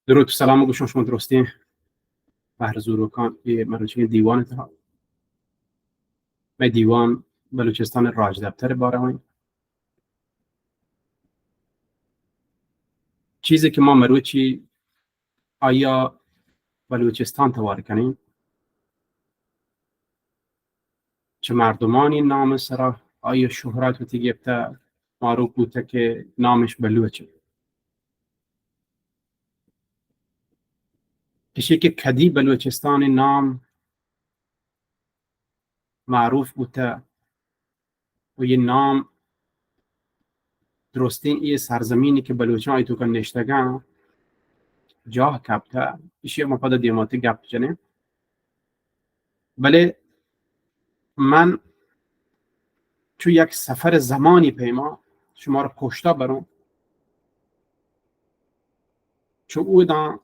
درود و سلام گوش شما درستی بهر زوروکان یه مروچه دیوان اتها دیوان بلوچستان راج دفتر باره چیزی که ما مروچی آیا بلوچستان توار کنیم چه مردمانی نام سرا آیا شهرت و تیگفته معروف بوده که نامش بلوچه کشی که کدی بلوچستان نام معروف بوده و یه نام درستین یه سرزمینی که بلوچان ای تو کن نشتگن جاه کبته ایشی ما پدا دیماتی گپ جنه بله من تو یک سفر زمانی پیما شما رو پشتا برم چو او دا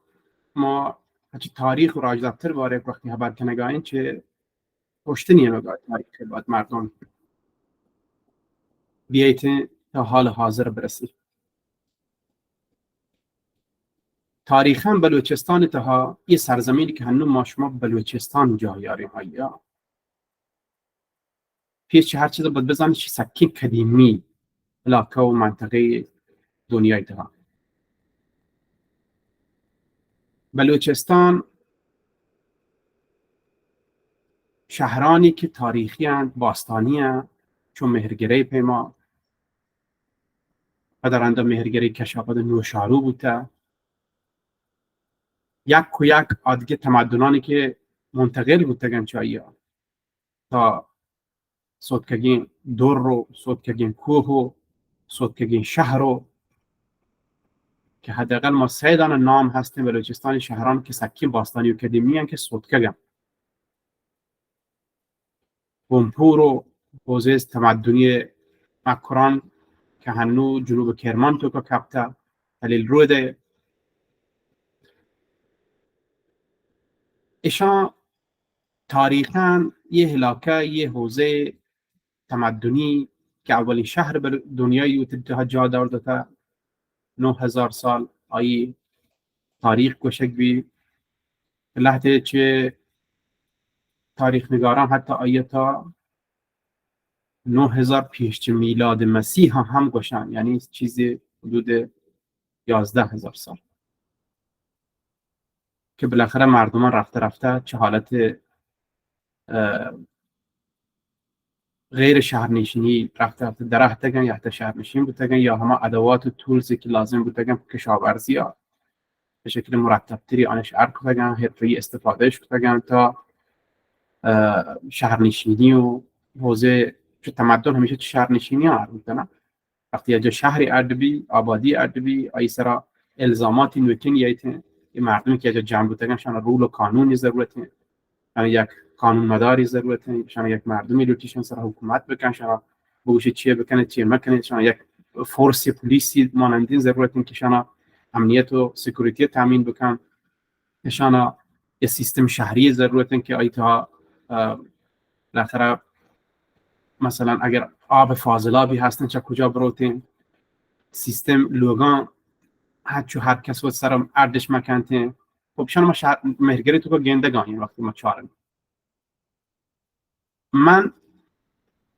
ما هچی تاریخ و راج دفتر باره وقتی خبر کنگاین چه پشتی نیه نگاه تاریخ باید مردم بیایت تا حال حاضر برسی تاریخا بلوچستان تها یه سرزمینی که هنو ما شما بلوچستان جایاری هایا پیش هر چیز باید بزنید چی سکی قدیمی علاقه و منطقه دنیای تها بلوچستان شهرانی که تاریخی هستند باستانی هستند چون مهرگره پیما و در اندام مهرگره کشافت نوشارو بوده یک و یک آدگه تمدنانی که منتقل بودن چایا تا سودکگین دور رو سودکگین کوه و سودکگین شهر رو که حداقل ما سه دانه نام هستیم بلوچستان شهران که سکی باستانی و قدیمی هستند که سودکگن بومپور و حوزه تمدنی مکران که هنو جنوب کرمان تو که کپته دلیل روده ایشان تاریخاً یه هلاکه یه حوزه تمدنی که اولین شهر بر دنیای اتحاد جا دارده 9000 سال آیی تاریخ گوشک بی لحظه چه تاریخ نگاران حتی آیتا 9000 پیش میلاد مسیح هم گوشن یعنی چیزی حدود 11000 سال که بالاخره مردمان رفته رفته چه حالت غیر شهرنشینی رفته رفته درخت تگن یا حتی شهرنشین بودن یا همه ادوات و تولزی که لازم بودن کشاورزی ها به شکل مرتب تری آنش ارک بگن حرفه‌ای استفادهش بگن تا شهرنشینی و حوزه چه تمدن همیشه تو شهرنشینی ها بودن وقتی یه جا شهری اردبی آبادی اردبی ای سرا الزاماتی نوکین یایتن این مردمی که یه جا جمع بودن شان رول و قانونی ضرورته یعنی یک قانون مداری ضرورته شان یک مردمی لوتیشن سر حکومت بکن شان بگوشه چیه بکنه چیه مکنه شان یک فورس پلیسی مانندین ضرورته که شان امنیت و سکیوریتی تامین بکن شان یه سیستم شهری ضرورته که ایتها بالاخره مثلا اگر آب فاضلابی هستن چه کجا بروتین سیستم لوگان هر کس و سرم اردش مکنته خب شان ما مهرگری تو که گندگانی وقتی ما چارم من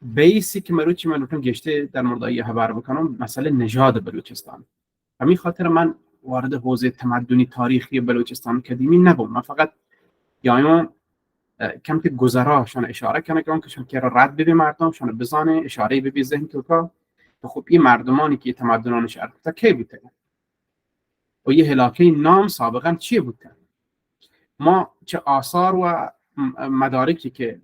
بیسی که مروچی من روتون گشته در مورد ای خبر بکنم مسئله نژاد بلوچستان همین خاطر من وارد حوزه تمدنی تاریخی بلوچستان قدیمی نبودم من فقط یایم کم که گذراشون اشاره کنم که شون که رد ببی مردم شون بزانه اشاره ببی ذهن تو که خب این مردمانی که تمدنانش ارتباطه کی بوده و یه هلاکه نام سابقا چیه بوده ما چه آثار و مدارکی که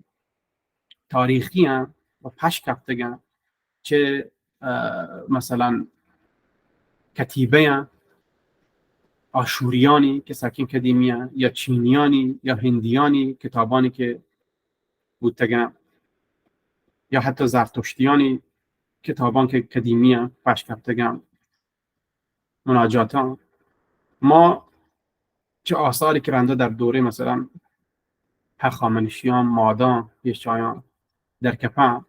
تاریخی هم و پش کفتگن چه مثلا کتیبه آشوریانی که ساکن قدیمی یا چینیانی یا هندیانی کتابانی که بودتگن یا حتی زرتشتیانی کتابان که قدیمی پش کفتگن مناجاتان ما چه آثاری که رنده در دوره مثلا هخامنشیان مادان پیشایان در کپن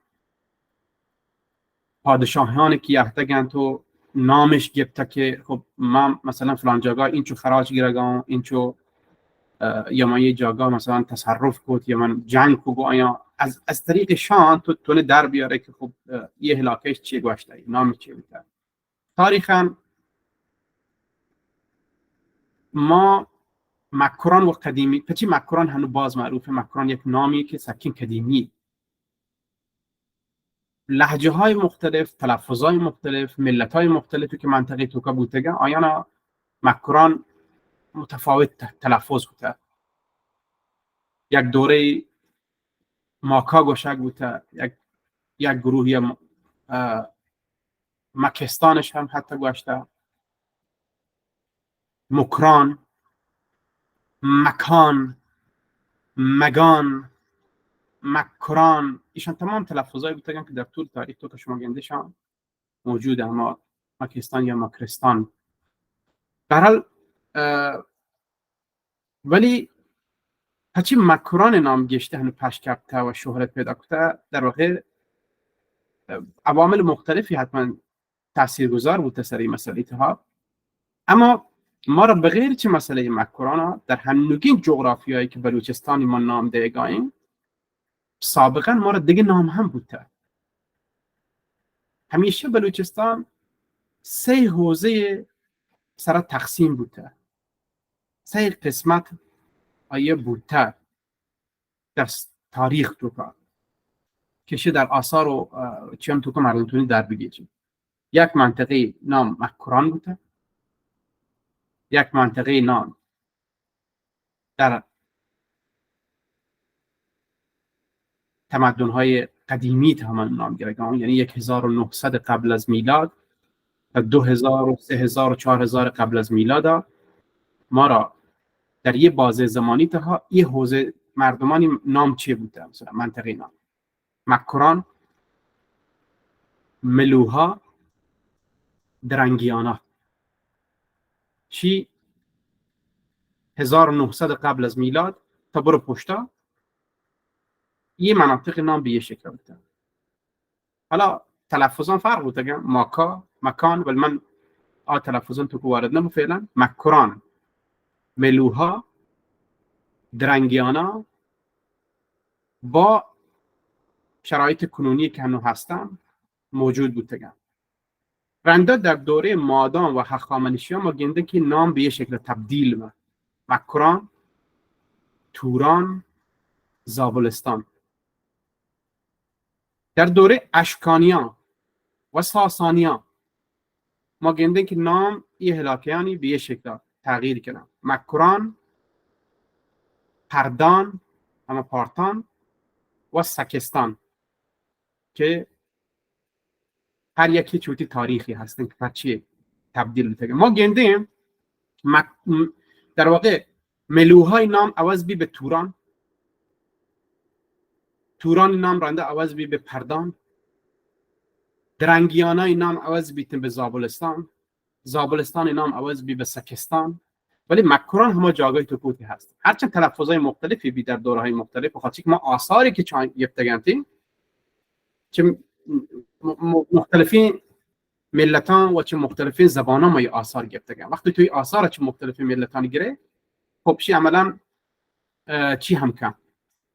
پادشاهانی که یحتگن تو نامش گفته که خب من مثلا فلان جاگاه اینچو خراج گیرگام، اینچو یا من یه جاگاه مثلا تصرف کد یا من جنگ کو آیا از طریق شان تو تونه در بیاره که خب یه هلاکش چیه گوشته، نام چیه بوده. تاریخا ما مکران و قدیمی، پچی مکران هنو باز معروفه. مکران یک نامی که سکین قدیمی، لهجه های مختلف، تلفظ های مختلف، ملت های مختلفی که منطقه توکا بودگه آیانا مکران متفاوت تلفظ بوده. یک دوره ماکا گوشک بوده، یک گروهی مکستانش هم حتی گوشته، مکران، مکان، مگان، مکران، ایشان تمام تلفظایی بودن که در طول تاریخ تو که شما گندشان موجوده. اما مکستان یا مکرستان در حال ولی هرچی مکران نام گشته هنو پش کرده و شهرت پیدا کرده، در واقع عوامل مختلفی حتما تاثیرگذار بود سر این مسئله ها. اما ما را بغیر چه مسئله مکران در هنوگین جغرافیایی که بلوچستانی ما نام دهگاهیم، سابقا ما را دیگه نام هم بوده. همیشه بلوچستان 3 حوزه سر تقسیم بوده، 3 قسمت آیه بوده در تاریخ تو که در آثار و چیم تو که مردمتونی در بگیجیم. یک منطقه نام مکران بوده، یک منطقه نام در تمدن‌های قدیمی تمام نام گرگان، یعنی 1900 قبل از میلاد تا 2000 و 3000 و 4000 قبل از میلاد ما را در یه بازه زمانی تا یه حوزه مردمانی نام چی بوده؟ مثلا منطقه نام مکران، ملوها، درنگیانا. چی 1900 قبل از میلاد تا برو پشتا یه مناطق نام به یه شکل بوده. حالا تلفظان فرق بوده، ماکا، مکان، ولی من تلفظان تو که وارد نمو فعلا. مکران، ملوها، درنگیانا با شرایط کنونی که هنو هستن موجود بوده. رنده در دوره مادان و هخامنشی ها ما گنده که نام به یه شکل تبدیل ما. مکران، توران، زابلستان. در دوره اشکانیان و ساسانیان ما گنده که نام یه هلاکیانی به یه شکل تغییر کردن. مکران، پردان، اما پارتان و سکستان که هر یکی چوتی تاریخی هستن که پرچی تبدیل بوده. ما گنده در واقع ملوهای نام عوض بی به توران، توران نام رنده عوض بی به پردان، درنگیانای نام عوض بیتن به زابلستان، زابلستان نام عوض بی به سکستان. ولی مکران همه جاگای توپوتی هست، هرچند تلفظهای مختلفی بی در دورهای مختلف، بخاطر که ما آثاری که چون یفتگانتیم چه مختلفین ملتان و چه مختلفین زبانان ما آثار گفتگان. وقتی توی آثار چه مختلفین ملتان گیره خب چی عملا چی هم کن،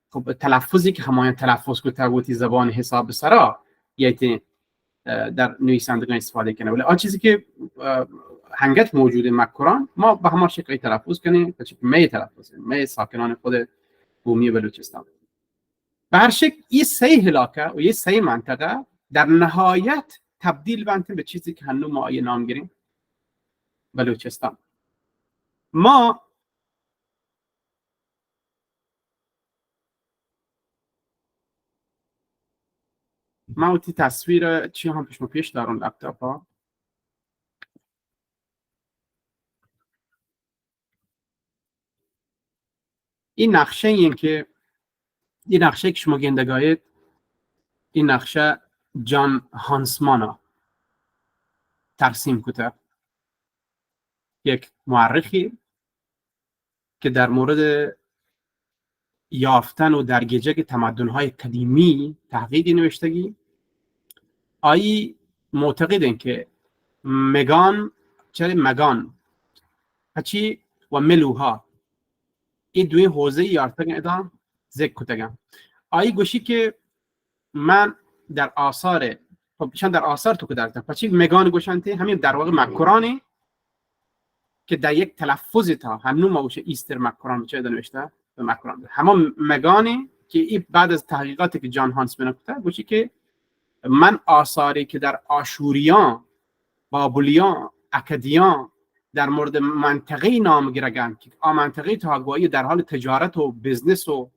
خب تلفظی که هماین تلفظ کو تبوتی زبان حساب سرا یعنی در نویسندگان استفاده کنه. ولی آن چیزی که هنگت موجود مکران ما به همان شکلی تلفظ کنیم که می تلفظ می ساکنان خود بومی بلوچستان. به هر شکل این 3 هلاکه و این 3 منطقه در نهایت تبدیل بنتیم به چیزی که هنو ما آیه نام گیریم بلوچستان. ما اوتی تصویر چی هم پیش دارم لپتاپ ها. این نقشه این نقشه که شما گندگاهید، این نقشه جان هانسمانا ترسیم کده، یک مورخی که در مورد یافتن و درگیجه تمدن‌های قدیمی تحقیقی نوشتگی. آیی معتقدن که مگان چه مگان هچی و ملوها این دوی حوزه یارتگن ادا ذکر کتگن آیی گوشی که من در آثار خب چند در آثار تو که درتم پچی مگان گوشنته همین در واقع مکرانی که در یک تلفظ تا هنو ما گوشه ایستر مکران چه نوشته به مکران همه مگانی که این بعد از تحقیقاتی که جان هانس بنکته گوشی که من آثاری که در آشوریان بابلیان اکدیان در مورد منطقه نام گرگن که منطقه تاگوایی در حال تجارت و بزنس و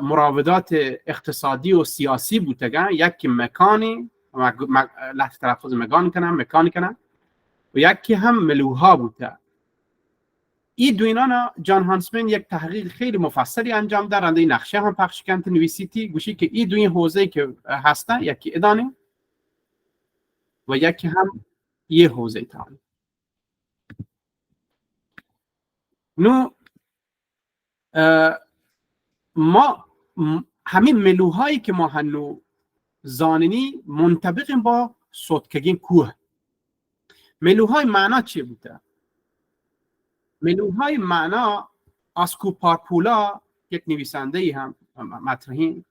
مراودات اقتصادی و سیاسی بودگن یکی مکانی لحظه تلفظ مکانی کنن و یکی هم ملوها بوده این دو اینا جان هانسمن یک تحقیق خیلی مفصلی انجام دارند این نقشه هم پخش کردن نویسیتی گوشی که این دوی حوزه که هستن یکی ادانه و یکی هم یه حوزه تالی نو ما همین ملوهایی که ما هنو زانینی منطبق با سوتکگین کوه ملوهای معنا چی بوده؟ ملوهای معنا اسکوپارپولا یک نویسنده ای هم مطرحین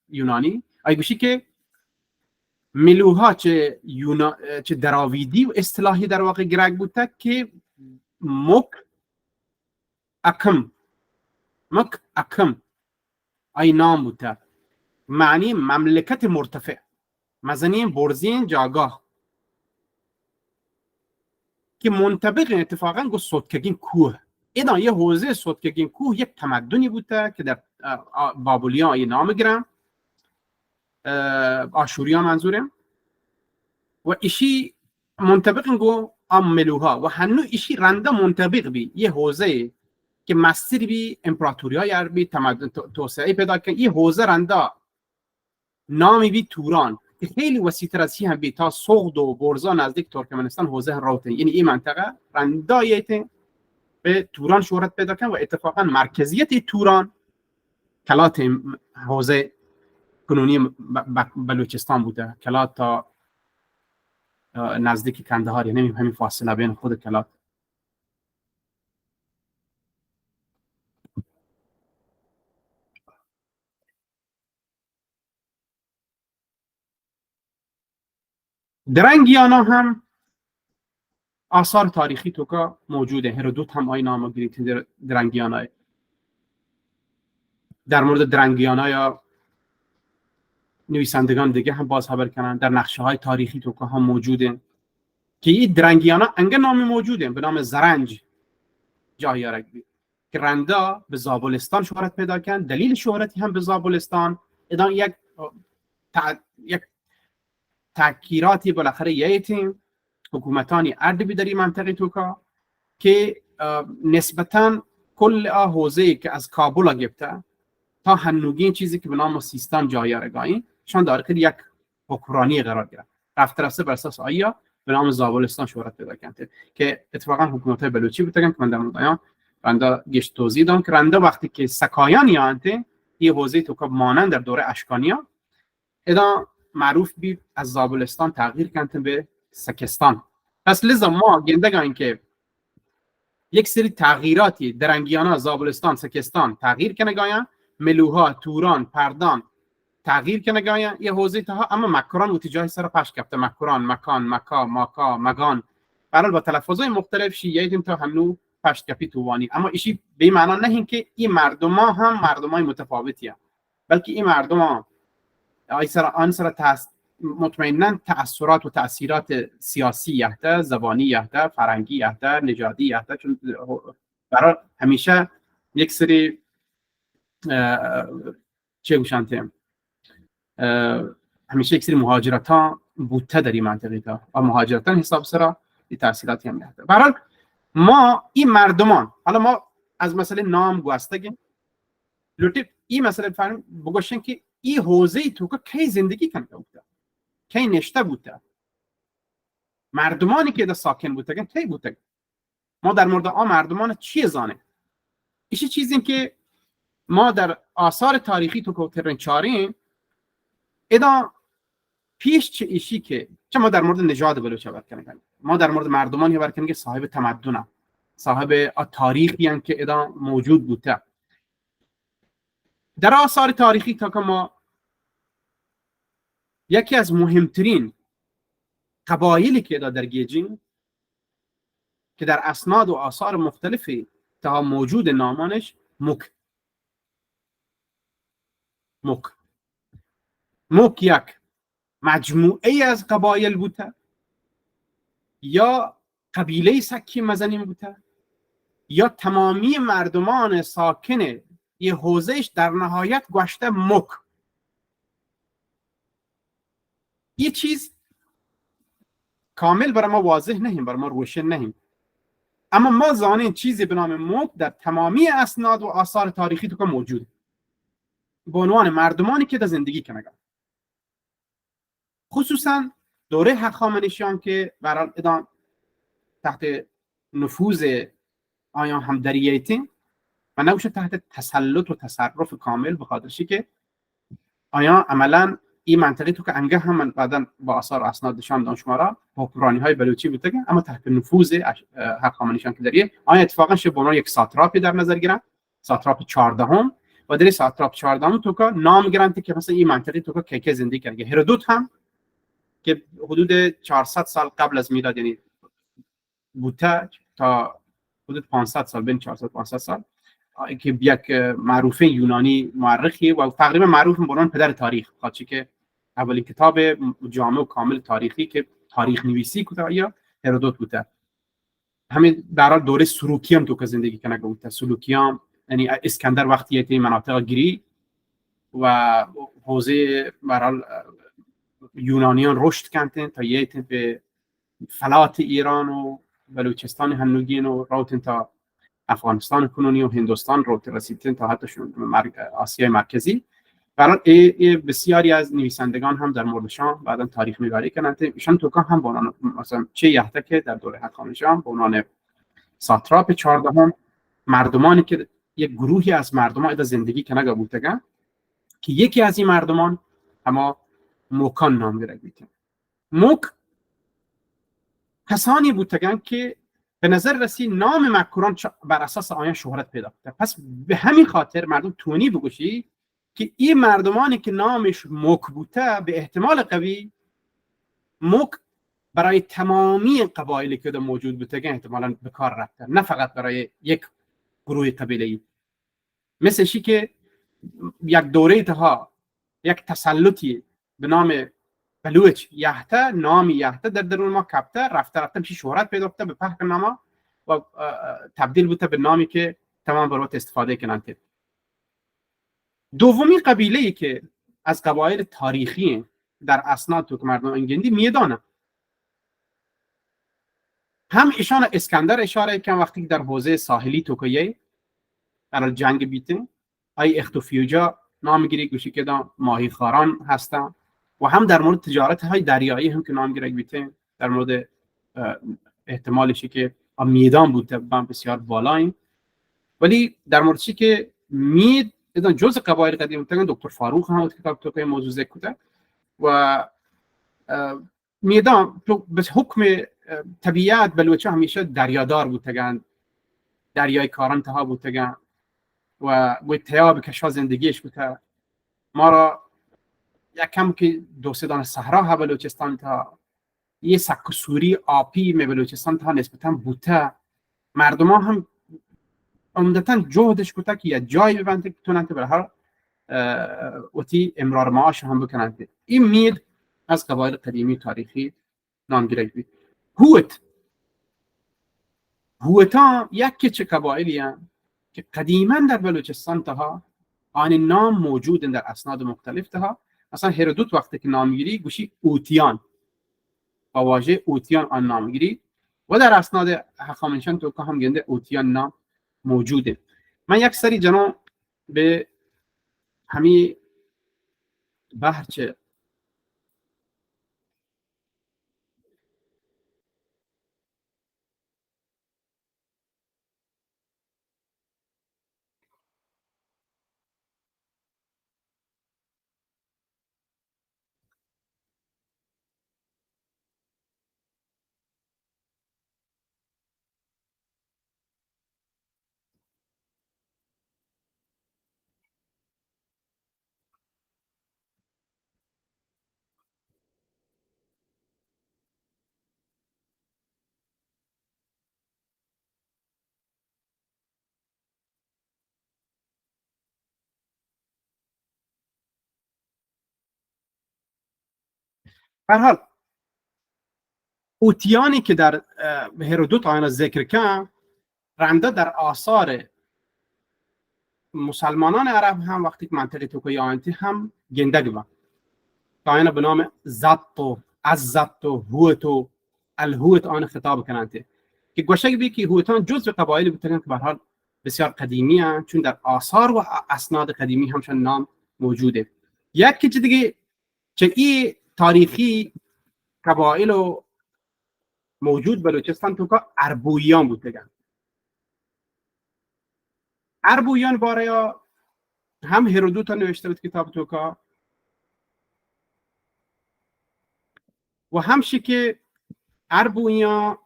یونانی گوشی که ملوها چه دراویدی و اصطلاحی در واقع گرگ بوده که مک اکم ای نام بوده معنی مملکت مرتفع مزنین برزین جاگاه که منطبق اتفاقا گو سوتکگین کوه اینا یه حوزه سوتکگین کوه یک تمدنی بوده که در بابلیان ای نام گرم آشوریان منظورم و ایشی منطبق گو ملوها و هنو ایشی رنده منطبق بی یه حوزه که مستر بی امپراتوری های عربی تمدن توسعه پیدا کنه یه حوزه رنده نامی بی توران که خیلی وسیع‌تر از هم بی تا سوغد و برزا نزدیک ترکمنستان حوزه راوته یعنی این منطقه رندایت به توران شهرت پیدا کنه و اتفاقا مرکزیت توران کلات حوزه کنونی بلوچستان بوده کلات تا نزدیک کندهار یعنی همین فاصله بین خود کلات درنگیانا هم آثار تاریخی تو که موجوده هرودوت هم آی نام گریت درنگیانا در مورد درنگیانا یا نویسندگان دیگه هم باز خبر کنن در نقشه های تاریخی تو که هم موجوده که این درنگیانا انگه نامی موجوده به نام زرنج جایی رگبی که رندا به زابلستان شهرت پیدا کن دلیل شهرتی هم به زابلستان ادان یک تأکیراتی بالاخره یایتیم حکومتانی اردبی در این منطقه توکا که نسبتاً کل حوزه که از کابل گرفته تا هنوگین چیزی که به نام سیستان جایی رگاین شان داره که یک حکمرانی قرار گرفت رفته بر اساس آیا به نام زابلستان شهرت پیدا کرده که اتفاقا حکومت‌های بلوچی بودن که من در مورد رندا گشت توضیح دادم که رندا وقتی که سکایان یانته یه حوزه توکا مانند در دوره اشکانیا ادا معروف بی از زابلستان تغییر کنده به سکستان پس لذا ما گندگان که یک سری تغییراتی درنگیانا زابلستان سکستان تغییر کنه گایا ملوها توران پردان تغییر کنه گایا یه حوزه تا اما مکران و تجاهی سر پش کفته مکران مکان مکا ماکا مگان برای با تلفظهای مختلف شیعیتیم تا هنو پشت کپی توانی اما ایشی به این معنا نه که این مردما هم مردمای متفاوتی هم. بلکه این مردما آن سر مطمئناً تأثیرات و تأثیرات سیاسی یهده زبانی یهده فرنگی یهده نژادی یهده چون برای همیشه یک سری چه گوشانتیم همیشه یک سری مهاجرت ها بوده در این منطقه تا و مهاجرت ها حساب سرا این تأثیراتی هم یهده برای ما این مردمان حالا ما از مسئله نام گوستگیم لطف این مسئله فهم بگوشن که این حوزه تو که کی زندگی کنده بوده کی نشته بوده مردمانی که در ساکن بوده کی بوده ما در مورد مردمان چی زانه ایشی چیزی که ما در آثار تاریخی تو که ترنچاریم ادا پیش چه ایشی که چه ما در مورد نژاد بلوچ صحبت کنیم، ما در مورد مردمانی صحبت کنیم که صاحب تمدن، صاحب تاریخی هستند که ادا موجود بوده در آثار تاریخی. تا که ما یکی از مهمترین قبایلی که در گیجین که در اسناد و آثار مختلفی تا موجود نامانش موک. موک یک مجموعه از قبایل بوده یا قبیله سکی مزنی بوده یا تمامی مردمان ساکن یه حوزهش در نهایت گوشته موک. یه چیز کامل برای ما واضح نهیم، برای ما روشن نهیم، اما ما زانین چیزی به نام موک در تمامی اسناد و آثار تاریخی تو که موجود به عنوان مردمانی که در زندگی کنگن، خصوصا دوره هخامنشیان که برای ادان تحت نفوذ آیا هم دریایتین و نوشه تحت تسلط و تصرف کامل، به خاطرشی که آیا عملا این منطقه تو که انگه هم من بعدا با آثار اسناد نشان دادم شما را حکمرانی های بلوچی بوده اما تحت نفوذ هخامنشیان که دریه آیا اتفاقا شه به یک ساتراپی در نظر گیرن، ساتراپ 14 و در ساتراپ 14 تو که نام گرفته که مثلا این منطقه تو که که زندگی کرده. هرودوت هم که حدود 400 سال قبل از میلاد یعنی بوده تا حدود 500 سال، بین 400 500 سال، که یک معروفه یونانی مورخی و تقریبا معروف به عنوان پدر تاریخ، خاطر که اولین کتاب جامع و کامل تاریخی که تاریخ نویسی کوتا یا هرودوت بوده. همین در دوره سلوکیان تو که زندگی کنه بوده. سلوکیان یعنی اسکندر وقتی این مناطق گیری و حوزه برال یونانیان رشد کردن تا یه به فلات ایران و بلوچستان هنوگین و راوتن تا افغانستان کنونی و هندوستان رو رسیدن تا حتی آسیای مرکزی. برای بسیاری از نویسندگان هم در موردشان بعدا تاریخ نگاری کردند. ایشان توکا هم بونان مثلا چه یحته که در دوره هخامنشیان به عنوان ساتراپ 14 مردمانی که یک گروهی از مردمان در زندگی کنگا بودگن که یکی از این مردمان اما موکان نام گرفته. موک کسانی بودگن که به نظر رسی نام مکران بر اساس آیان شهرت پیدا کرد. پس به همین خاطر مردم تونی بگوشی که این مردمانی که نامش موک بوده به احتمال قوی موک برای تمامی قبایلی که موجود بوده احتمالاً به کار رفته، نه فقط برای یک گروه قبیله‌ای. مثل شی که یک دوره تها یک تسلطی به نام بلوچ یحته، نام یحته در درون ما کپته رفته میشه شهرت پیدا کرده به پهک نما و تبدیل بوده به نامی که تمام برات استفاده کنند. دومی قبیله‌ای که از قبایل تاریخی در اسناد تو که مردم انگندی میدانه، هم ایشان اسکندر اشاره کن وقتی که در حوزه ساحلی توکیه در جنگ بیته ای اختوفیوجا نام گیری گوشی که ماهی خاران هستن و هم در مورد تجارت های دریایی هم که نام گیری بیته در مورد احتمالشی که میدان بوده بسیار بالاییم. ولی در مورد چی که مید اذا جز قبایل قدیم بودن دکتر فاروق هم کتاب تو که موضوع ذکر کرده و میدان به حکم طبیعت بلوچه همیشه دریادار بودن، دریای کاران تها بودن و تیاب کشا زندگیش بوده. ما را یکم که دو سه دانه صحرا ها بلوچستان تا یه سک سوری آبی می بلوچستان تا نسبتا بوده. مردم ها هم عمدتا جهدش بوده که یه جای ببنده که تونند برای هر وتی امرار معاش هم بکنند. این مید از قبایل قدیمی تاریخی نام گرفته. هوتا یک چه قبایلی هم که قدیما در بلوچستان تها آن نام موجود در اسناد مختلف تها. مثلا هرودوت وقتی که نامگیری گوشی اوتیان با واژه اوتیان آن نامگیری و در اسناد هخامنشیان تو که هم گنده اوتیان نام موجوده. من یک سری جناب به همین بحث به هر حال اوتیانی که در هرودوت آینا ذکر کرد رنده در آثار مسلمانان عرب هم وقتی که منطقه توکوی آینتی هم گندگی با آینا به نام زت و عزت و هوت و الهوت آن خطاب کننده که گوشه بی که هوتان جزء قبایلی بودن که به هر حال بسیار قدیمی هستند چون در آثار و اسناد قدیمی همشون نام موجوده. یک که دیگه چه ای تاریخی قبایل و موجود بلوچستان تو که اربویان بودن. اربویان باره هم هرودوت نوشته بود کتاب تو که و همش که اربویان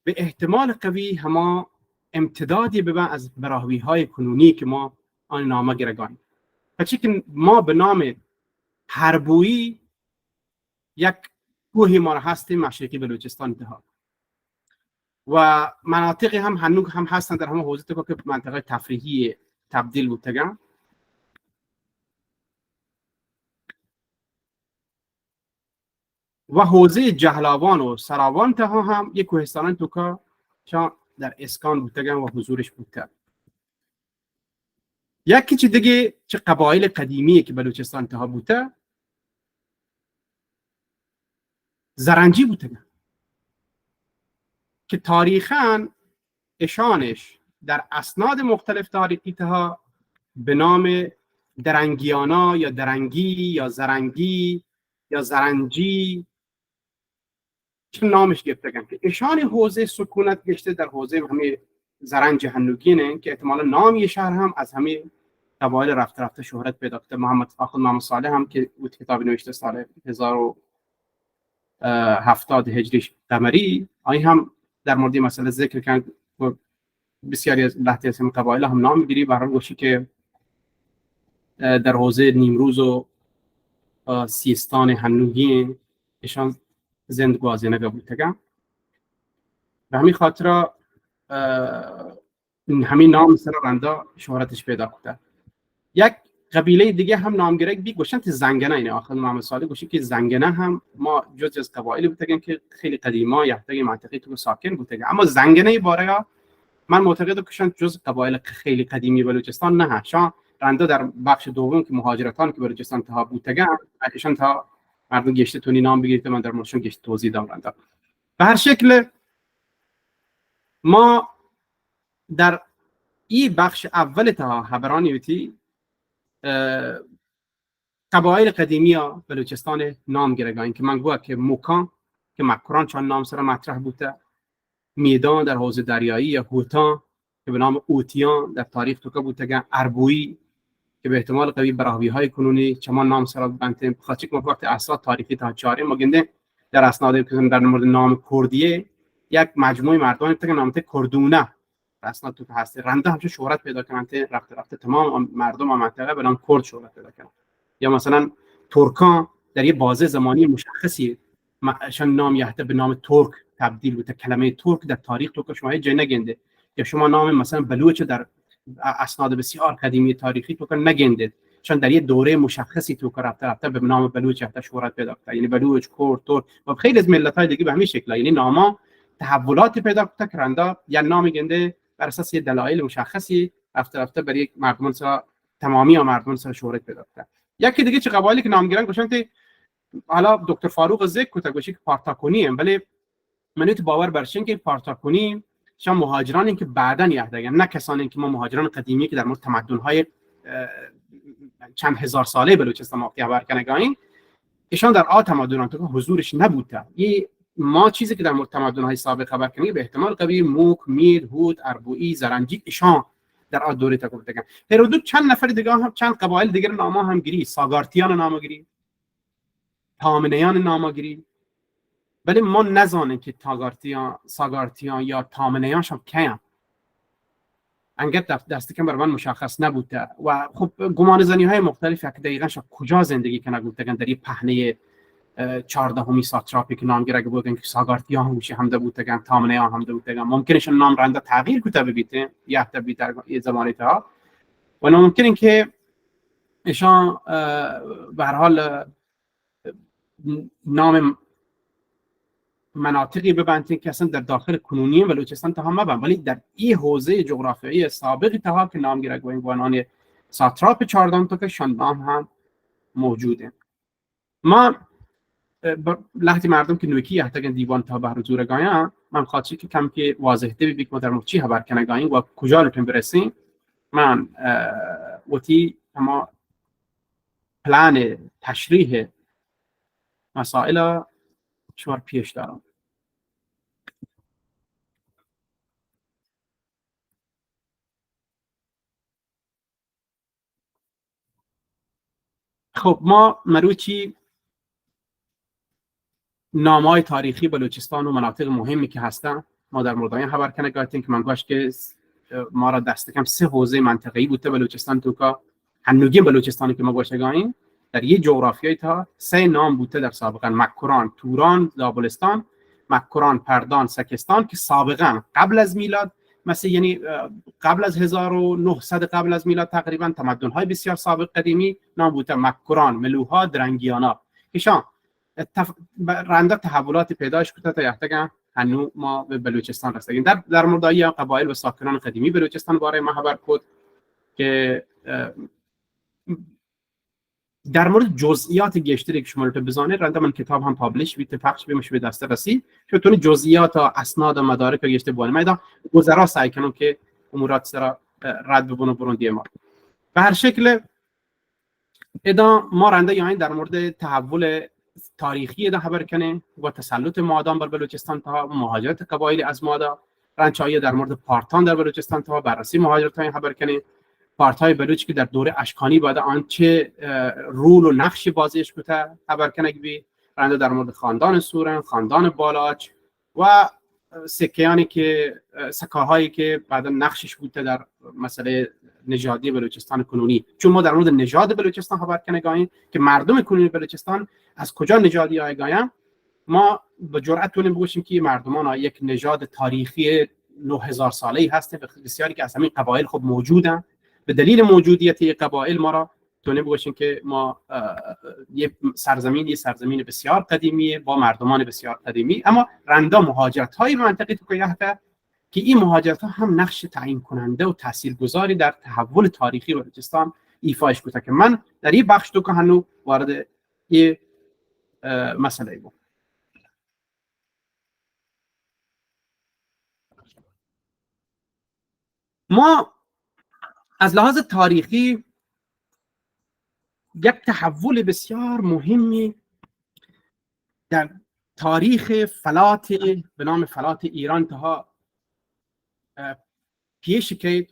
به احتمال قوی هما امتدادی ببن از براهوی های کنونی که ما آن نامه گرگان پچی که ما به نام هربویی یک کوهی ما هستیم مشرقی بلوچستان انتها و مناطقی هم هنوز هم هستن در همه حوزه که منطقه تفریحی تبدیل بودن و حوزه جهلاوان و سراوان تها هم یک کوهستان تو که در اسکان بودن و حضورش بوده. یکی چی دیگه چه قبایل قدیمی که بلوچستان تها بوده زرنجی بوده که تاریخاً اشانش در اسناد مختلف تاریخی تها به نام درنگیانا یا درنگی یا زرنگی یا زرنجی چه نامش گرفتگن که اشان حوزه سکونت گشته در حوزه همه زرنج هنوگینه که احتمالا نامی شهر هم از همه قبایل رفته رفته شهرت پیدا کرده. محمد صالح هم که او کتاب نوشته سال 1070 هجری قمری آن هم در مورد مسئله ذکر کرد و بسیاری از لهته از همه قبایل هم نام میگیری برای گوشی که در حوزه نیمروز و سیستان هنوگین اشان زند گوازینه بودتگم به همین خاطر همین نام سر رنده شهرتش پیدا کرده. یک قبیله دیگه هم نامگیره بی گوشن زنگنه اینه آخر محمد صالح گوشی که زنگنه هم ما جز از قبایلی بودتگن که خیلی قدیما یحتاج منطقه تو ساکن بودتگن اما زنگنه باره من معتقدم که جز قبایل خیلی قدیمی بلوچستان نه شان رنده در بخش دوم که مهاجرتان که بلوچستان تا بودتگن ایشان تا مردم گشته تونی نام بگیرید من در موردشون گشته توضیح دادم رنده. به هر شکل ما در این بخش اول تا خبرانیوتی قبایل قدیمی ها بلوچستان نام گرگان که من گویا که موکان که مکران چون نام سر مطرح بوده، میدان در حوزه دریایی یا هوتان که به نام اوتیان در تاریخ تو که بوده، اربویی که به احتمال قوی براهوی های کنونی چمان نام سر بنتیم خاطر که وقت اسناد تاریخی تا چاری ما گنده در اسناد که در مورد نام کردیه یک مجموعه مردانی که نامت کردونه اسناد تو هست رنده همچون شهرت پیدا کننده رفته تمام مردم منطقه به نام کرد شهرت پیدا کردن یا مثلا ترکان در یه بازه زمانی مشخصی شان نام یحته به نام ترک تبدیل بوده. کلمه ترک در تاریخ تو که شما جای نگنده یا شما نام مثلا بلوچ در اسناد بسیار قدیمی تاریخی تو که نگنده چون در یه دوره مشخصی تو که رفته به نام بلوچ یحته شهرت پیدا کرده یعنی بلوچ کرد ترک و خیلی از ملت‌های دیگه به همین شکل یعنی ناما تحولات پیدا کرده یا نام گنده بر اساس دلایل مشخصی رفته برای یک مردمان سا تمامی مردمان سا شهرت پیدا کرده. یکی دیگه چه قبایلی که نام گیرن گوشن که حالا دکتر فاروق ذکر کرد گوشی که پارتاکونی هم ولی منیت باور برشن که پارتاکونی شما مهاجرانی که بعداً یهدگن نه کسانی که ما مهاجران قدیمی که در مورد تمدن‌های چند هزار ساله بلوچستان ما خبر کنگاین ایشان در تمدنان تو حضورش نبوده. یه ما چیزی که در مورد تمدن‌های سابق خبر کنیم به احتمال قوی موک، میر، هود، اربوئی، زرنجی ایشان در دوره تا گفتگان. هرودوت چند نفر دیگه هم چند قبایل دیگر نام هم گیری ساگارتیان نام گیری تامنیان نام گیری ولی ما نزانیم که ساگارتیان یا تامنیان شب کیان انگار دستی که بر من مشخص نبوده و خب گمان زنی های مختلفی که دقیقاً شب کجا زندگی کنه گفتگان در این پهنه 14 ساتراپی که نام گیره بودن که ساگارتیان هوشی همده بودن تامنیان همده بودن ممکنه نام رنده تغییر کنه ببیته یا تبی در زمانی تا و ممکنه که ایشان به هر حال نام مناطقی ببندین که اصلا در داخل کنونی بلوچستان تا هم مبند، ولی در این حوزه جغرافیایی سابق تا که نام گیره گوین بانان ساتراپ 14 تا که شان نام هم موجوده. ما لحظی مردم که نوکی احتاجن دیوان تا بر زور گایا من خاطری که کم که واضح تبی بیک ما در مچی خبر کنه گاین و کجا لتون برسیم من وتی اما پلان تشریح مسائل شمار پیش دارم. خب ما مروچی نامای تاریخی بلوچستان و مناطق مهمی که هستن ما در مورد این خبر کنه گفتیم که من گوش که ما را دست کم 3 حوزه منطقه‌ای بوده بلوچستان تو که هنوگی بلوچستانی که ما گوش گایم در یه جغرافیایی تا 3 نام بوده در سابقا: مکران، توران، زابلستان، مکران، پردان، سکستان که سابقا قبل از میلاد مثلا یعنی قبل از 1900 قبل از میلاد تقریبا تمدن‌های بسیار سابق قدیمی نام بوده: مکران، ملوها، درنگیانا که رنده تحولات پیداش کنه تا یحتاجن هنو ما به بلوچستان رسیدیم. در مورد قبایل و ساکنان قدیمی بلوچستان باره ما خبر کد که در مورد جزئیات گشتری که شما رو بزنید رنده من کتاب هم پابلش بیت پخش بمیش به دست رسید چون جزئیات و اسناد و مدارک گشته بونه میدان گذرا سعی کنم که امورات سرا رد ببونم برون دی ما به هر شکل ادا ما رنده یعنی در مورد تحول تاریخی ده خبر کنه و تسلط مادام بر بلوچستان تا مهاجرت قبایل از مادا رنچایی در مورد پارتان در بلوچستان تا بررسی مهاجرت های خبر کنه پارتای بلوچ که در دوره اشکانی بعد آنچه رول و نقش بازیش بوده خبر کنه بی رنده در مورد خاندان سورن، خاندان بالاچ و سکه‌هایی که سکه‌هایی که بعد نقشش بوده در مسئله نژادی بلوچستان کنونی چون ما در مورد نژاد بلوچستان خبر کنه گایم که مردم کنونی بلوچستان از کجا نژادی های گایم ما به جرئت تونیم بگوییم که مردمان یک نژاد تاریخی 9000 ساله‌ای هسته بسیاری که از همین قبایل خود موجودن به دلیل موجودیت یک قبایل ما را تونیم بگوییم که ما یک سرزمین بسیار قدیمی با مردمان بسیار قدیمی اما رنده مهاجرت های منطقی تو که این مهاجرت ها هم نقش تعیین کننده و تاثیرگذاری در تحول تاریخی بلوچستان ایفاش کنه که من در این بخش تو که هنو وارد این مسئله بود. ما از لحاظ تاریخی یک تحول بسیار مهمی در تاریخ فلات به نام فلات ایران تا پیش که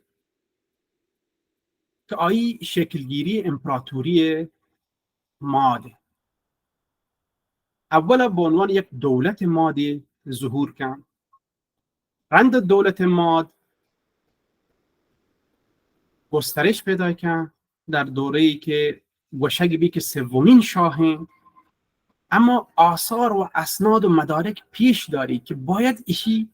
آیی شکلگیری امپراتوری ماد اولا به عنوان یک دولت مادی ظهور کرد. رند دولت ماد گسترش پیدا کرد در دوره‌ای که گوشگبی که سومین شاهین اما آثار و اسناد و مدارک پیش داری که باید ایشی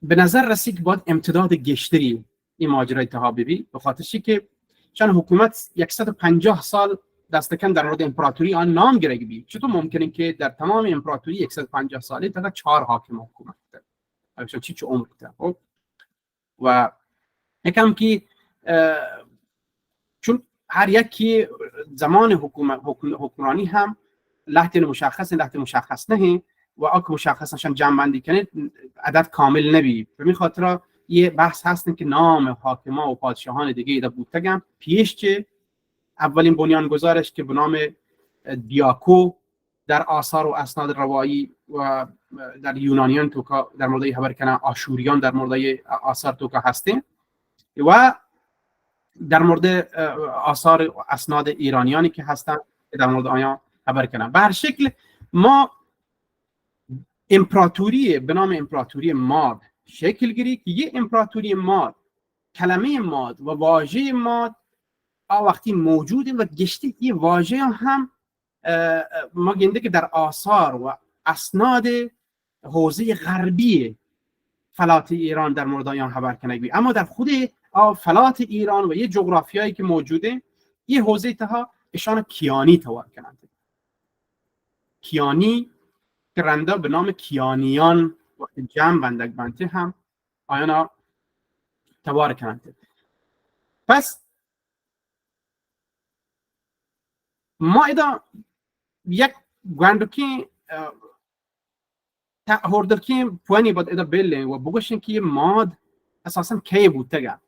به نظر رسید که باید امتداد گشتری این ماجرای تها ببی به خاطرشی که چون حکومت 150 سال دستکن در مورد امپراتوری آن نام گرفت بی چطور ممکنه که در تمام امپراتوری 150 ساله تا 4 حاکم حکومت کرد اصلا چی عمر کرد و یکم که چون هر یکی زمان حکمرانی هم لحظه مشخص نه و آک مشخصشان جمع بندی کنه عدد کامل نبی به این خاطر یه بحث هستن که نام حاکما و پادشاهان دیگه ایده بودتگم پیش که اولین بنیانگذارش که به نام دیاکو در آثار و اسناد روایی و در یونانیان تو در مورد خبر کنه آشوریان در مورد آثار تو هستیم و در مورد آثار و اسناد ایرانیانی که هستن در مورد آیا خبر کنن. به هر شکل ما امپراتوری به نام امپراتوری ماد شکل گیری که یه امپراتوری ماد کلمه ماد و واژه ماد وقتی موجوده و گشتی این واژه هم ما گنده که در آثار و اسناد حوزه غربی فلات ایران در مورد آن خبر کنه اما در خود فلات ایران و یه جغرافیایی که موجوده یه حوزه تها اشان کیانی توار کنند کیانی که رنده به نام کیانیان وقتی جمع بندک بنده هم آیانا تبار کنند. پس ما ایدا یک گوندو که هردر که پوانی باید ایدا بله و بگوشن که ماد اساسا کی بوده گه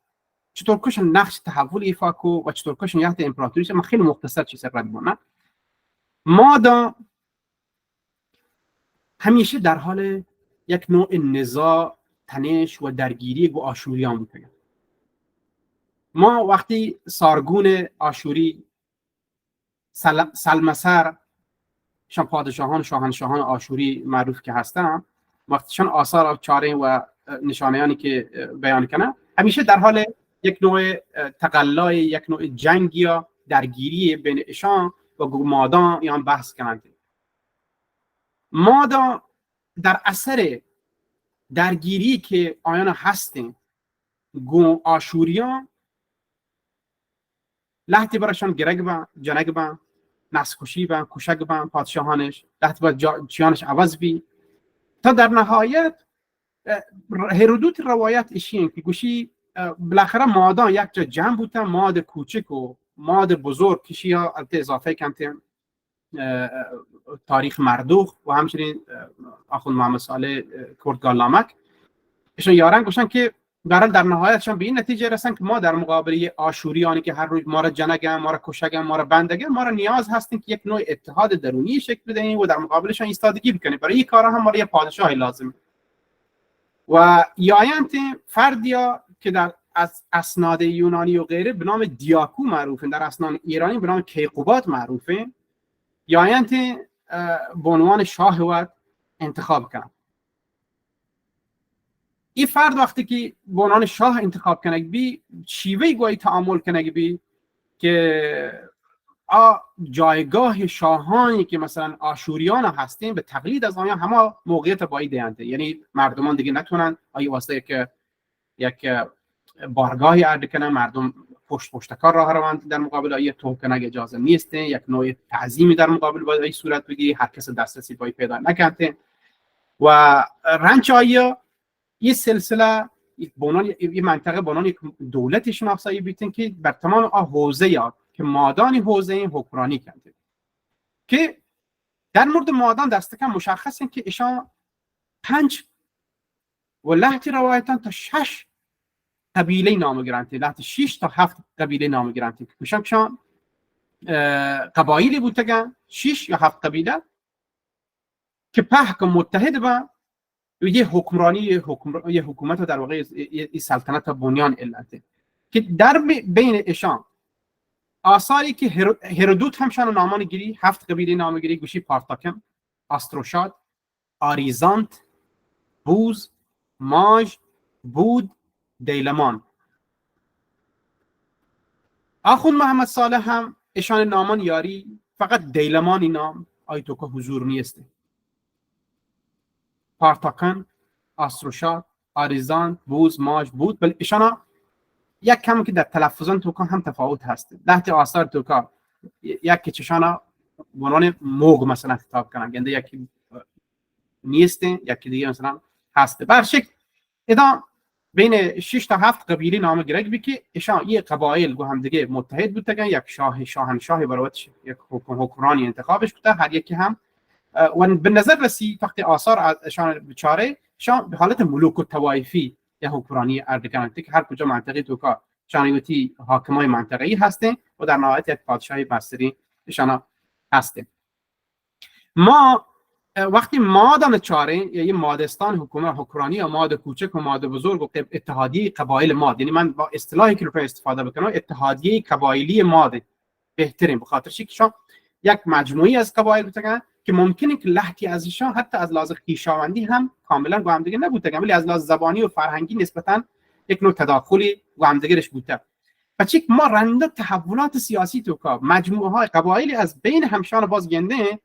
چطور کشن نقش تحول ایفا کو و چطور کشن یحت امپراتوریش. من خیلی مختصر چیز رد بونم. مادا همیشه در حال یک نوع نزاع، تنش و درگیری با آشوریان بوده. ما وقتی سارگون آشوری سلمسر شان پادشاهان شاهنشاهان آشوری معروف که هستن، وقتیشان آثار چاره و نشانیانی که بیان کنه همیشه در حال یک نوع تقلای، یک نوع جنگ یا درگیری بین ایشان و مادان یا بحث کنند. مادا در اثر درگیری که آیان هستن گو آشوریان لحظی برشان گرگ با جنگ با نسکشی با کشک با پادشاهانش لحظی با جیانش عوض بی تا در نهایت هرودوت روایت اشین که گوشی بالاخره مادان یک جا جمع بودن، ماد کوچک و ماد بزرگ کشی ها اضافه کنتیم تاریخ مردوخ و همچنین آخوند محمد صالح کردگالنامک ایشون یارن گوشن که برای در نهایتشان به این نتیجه رسن که ما در مقابل آشوریانی که هر روز ما را جنگن، ما را کشگن، ما را بندگن، ما را نیاز هستیم که یک نوع اتحاد درونی شکل بدهیم و در مقابلشان ایستادگی بکنیم. برای این کارا هم ما را یک پادشاهی لازم و یایانت فردیا که در از اسناد یونانی و غیره به نام دیاکو معروفه، در اسناد ایرانی به نام کیقوبات معروفه، یایانت به عنوان شاه و انتخاب کنن. این فرد وقتی که به عنوان شاه انتخاب کنگ بی شیوه گویی تعامل کنگ بی که جایگاه شاهانی که مثلا آشوریان هستین به تقلید از آنها همه موقعیت بایی دیانده، یعنی مردمان دیگه نتونن آیه واسه که یک بارگاهی عرض کنن، مردم پشتکار راه روند در مقابل آیه توه کنگ اجازه نیسته، یک نوع تعظیمی در مقابل باید آیه صورت بگیری، هر کس دسترسی بایی پیدا نکنه و رنچ آیه این سلسله بنان این منطقه بنان یک دولت شناسایی بیتن که بر تمام حوزه یا که مادان حوزه این حکمرانی کرده که در مورد مادان دست کم مشخص که ایشان 5 و لحظه روایتان تا 6 قبیله نام گرانته، لحظه 6 تا 7 قبیله نام گرانته که ایشان قبایلی بودن 6 یا 7 قبیله که پهک متحد با یه حکمرانی یه حکومت در واقع این سلطنت بنیان علته که در بین ایشان آثاری که هرودوت همشان نامان گیری 7 قبیله نام گیری گوشی پارتاکم، آستروشاد، آریزانت، بوز، ماج، بود، دیلمان. آخوند محمد صالح هم ایشان نامان یاری فقط دیلمانی نام آیتو که حضور نیسته. پارتاکن، آستروشاد، آریزان، بوز، ماج، بود، بل ایشانا یک کم که در تلفظان توکا هم تفاوت هست. لحظه آثار توکا یک که چشانا بنان موگ مثلا خطاب کنن، گنده یکی نیسته، یکی دیگه مثلا هسته. برشک ادا بین 6 تا 7 قبیله نام گرگ بی که ایشان یک قبایل گو هم دیگه متحد بودن، یک شاهنشاه برایش یک حکمرانی انتخابش بوده، هر یکی هم و به نظر رسی وقتی آثار ازشان بیچاره شان به حالت ملوک و توایفی یا حکمرانی اردکان که هر کجا منطقه توکا شانیوتی حاکمای منطقه‌ای هستن و در نهایت یک پادشاهی بستری شان هستن. ما وقتی مادان چاره یعنی مادستان حکمرانی یا ماد کوچک و ماد بزرگ و اتحادیه قبایل ماد، یعنی من با اصطلاحی که رو استفاده بکنم اتحادیه قبایلی ماد بهترین، بخاطر چی که شان یک مجموعی از قبایل بودن که ممکنه که لحظی از ایشان حتی از لحاظ خویشاوندی هم کاملا با هم دیگه نبوده، ولی از لحاظ زبانی و فرهنگی نسبتا یک نوع تداخلی با هم دیگه بوده. بچه ما رنده تحولات سیاسی تو که مجموعه های قبایلی از بین همشان باز گنده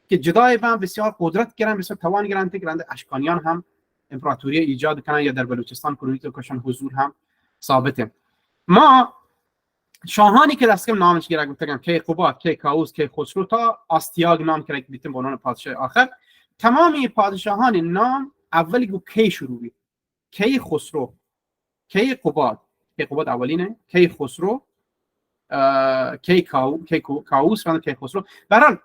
که جدای با بسیار قدرت گرن، بسیار توان گرن، که اشکانیان هم امپراتوری ایجاد کنن یا در بلوچستان کنونی تو کشان حضور هم ثابته. ما شاهانی که دست کم نامش گیرک بودن کیقوباد، کیکاووس، کیخسرو تا آستیاگ نام کرد بیتن به عنوان پادشاه آخر. تمامی پادشاهان نام اولی گو کی شروع بید. کیخسرو، کیقوباد اولینه، کیخسرو، کیکاووس و کیخسرو. برحال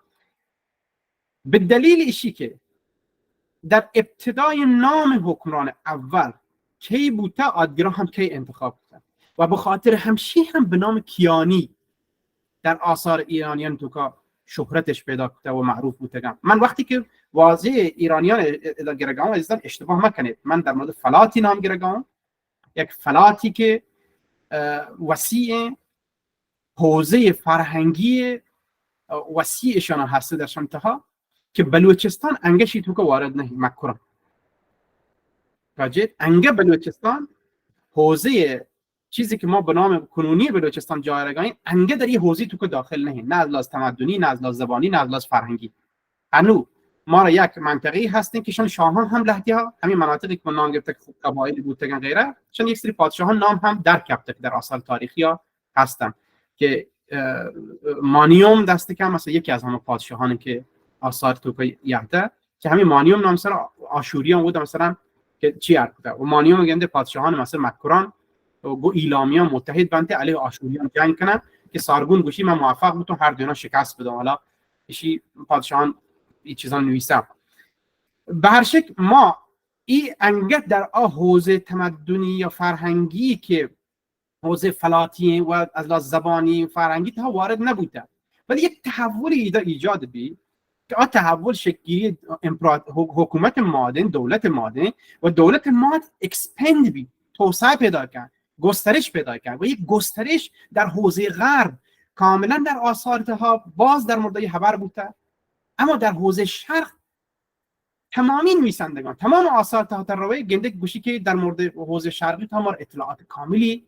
به دلیل ایشی که در ابتدای نام حکمران اول کی بوده، آدگرا هم کی انتخاب کرد و به خاطر همشی هم به نام کیانی در آثار ایرانیان تو که شهرتش پیدا کرده و معروف بوده. من وقتی که واژه ایرانیان گرگام عزیزان اشتباه مکنید، من در مورد فلاتی نام گرگام، یک فلاتی که وسیع حوزه فرهنگی وسیعشان هست در شمتها که بلوچستان انگشی تو که وارد نهی مکران راجع انگه بلوچستان حوزه چیزی که ما به نام کنونی بلوچستان جایرگاهیم انگه در یه حوزه تو که داخل نهی، نه از لحاظ تمدنی، نه از لحاظ زبانی، نه از لحاظ فرهنگی. انو ما را یک منطقه‌ای هستیم که شان شاهان هم لهجه ها همین مناطقی که نام گرفته قبایلی بودن غیره، شان یک سری پادشاهان نام هم در کپته در آثار تاریخی ها هستن که مانیوم دست کم مثلا یکی از همه پادشاهانی که آثار تو که یاده که همین مانیوم نام مثلا آشوریان بود مثلا که چی کرده و مانیوم گنده پادشاهان مثلا مکران و گو ایلامیان متحد بنده علیه آشوریان جنگ کنن که سارگون گوشی من موفق بودم هر دونا شکست بدم. حالا ایشی پادشاهان این چیزا نویسم. به هر شکل ما این انگت در حوزه تمدنی یا فرهنگی که حوزه فلاتی و از لحاظ زبانی فرهنگی تا وارد نبوده، ولی یک تحولی ایجاد بی که تحول شکلی حکومت مادن، دولت مادن و دولت ماد اکسپند بی، توسعه پیدا کرد، گسترش پیدا کرد و یک گسترش در حوزه غرب کاملا در آثار ها باز در مورد خبر بوده، اما در حوزه شرق تمامی نویسندگان تمام آثار تحت روی گنده گوشی که در مورد حوزه شرقی تمام اطلاعات کاملی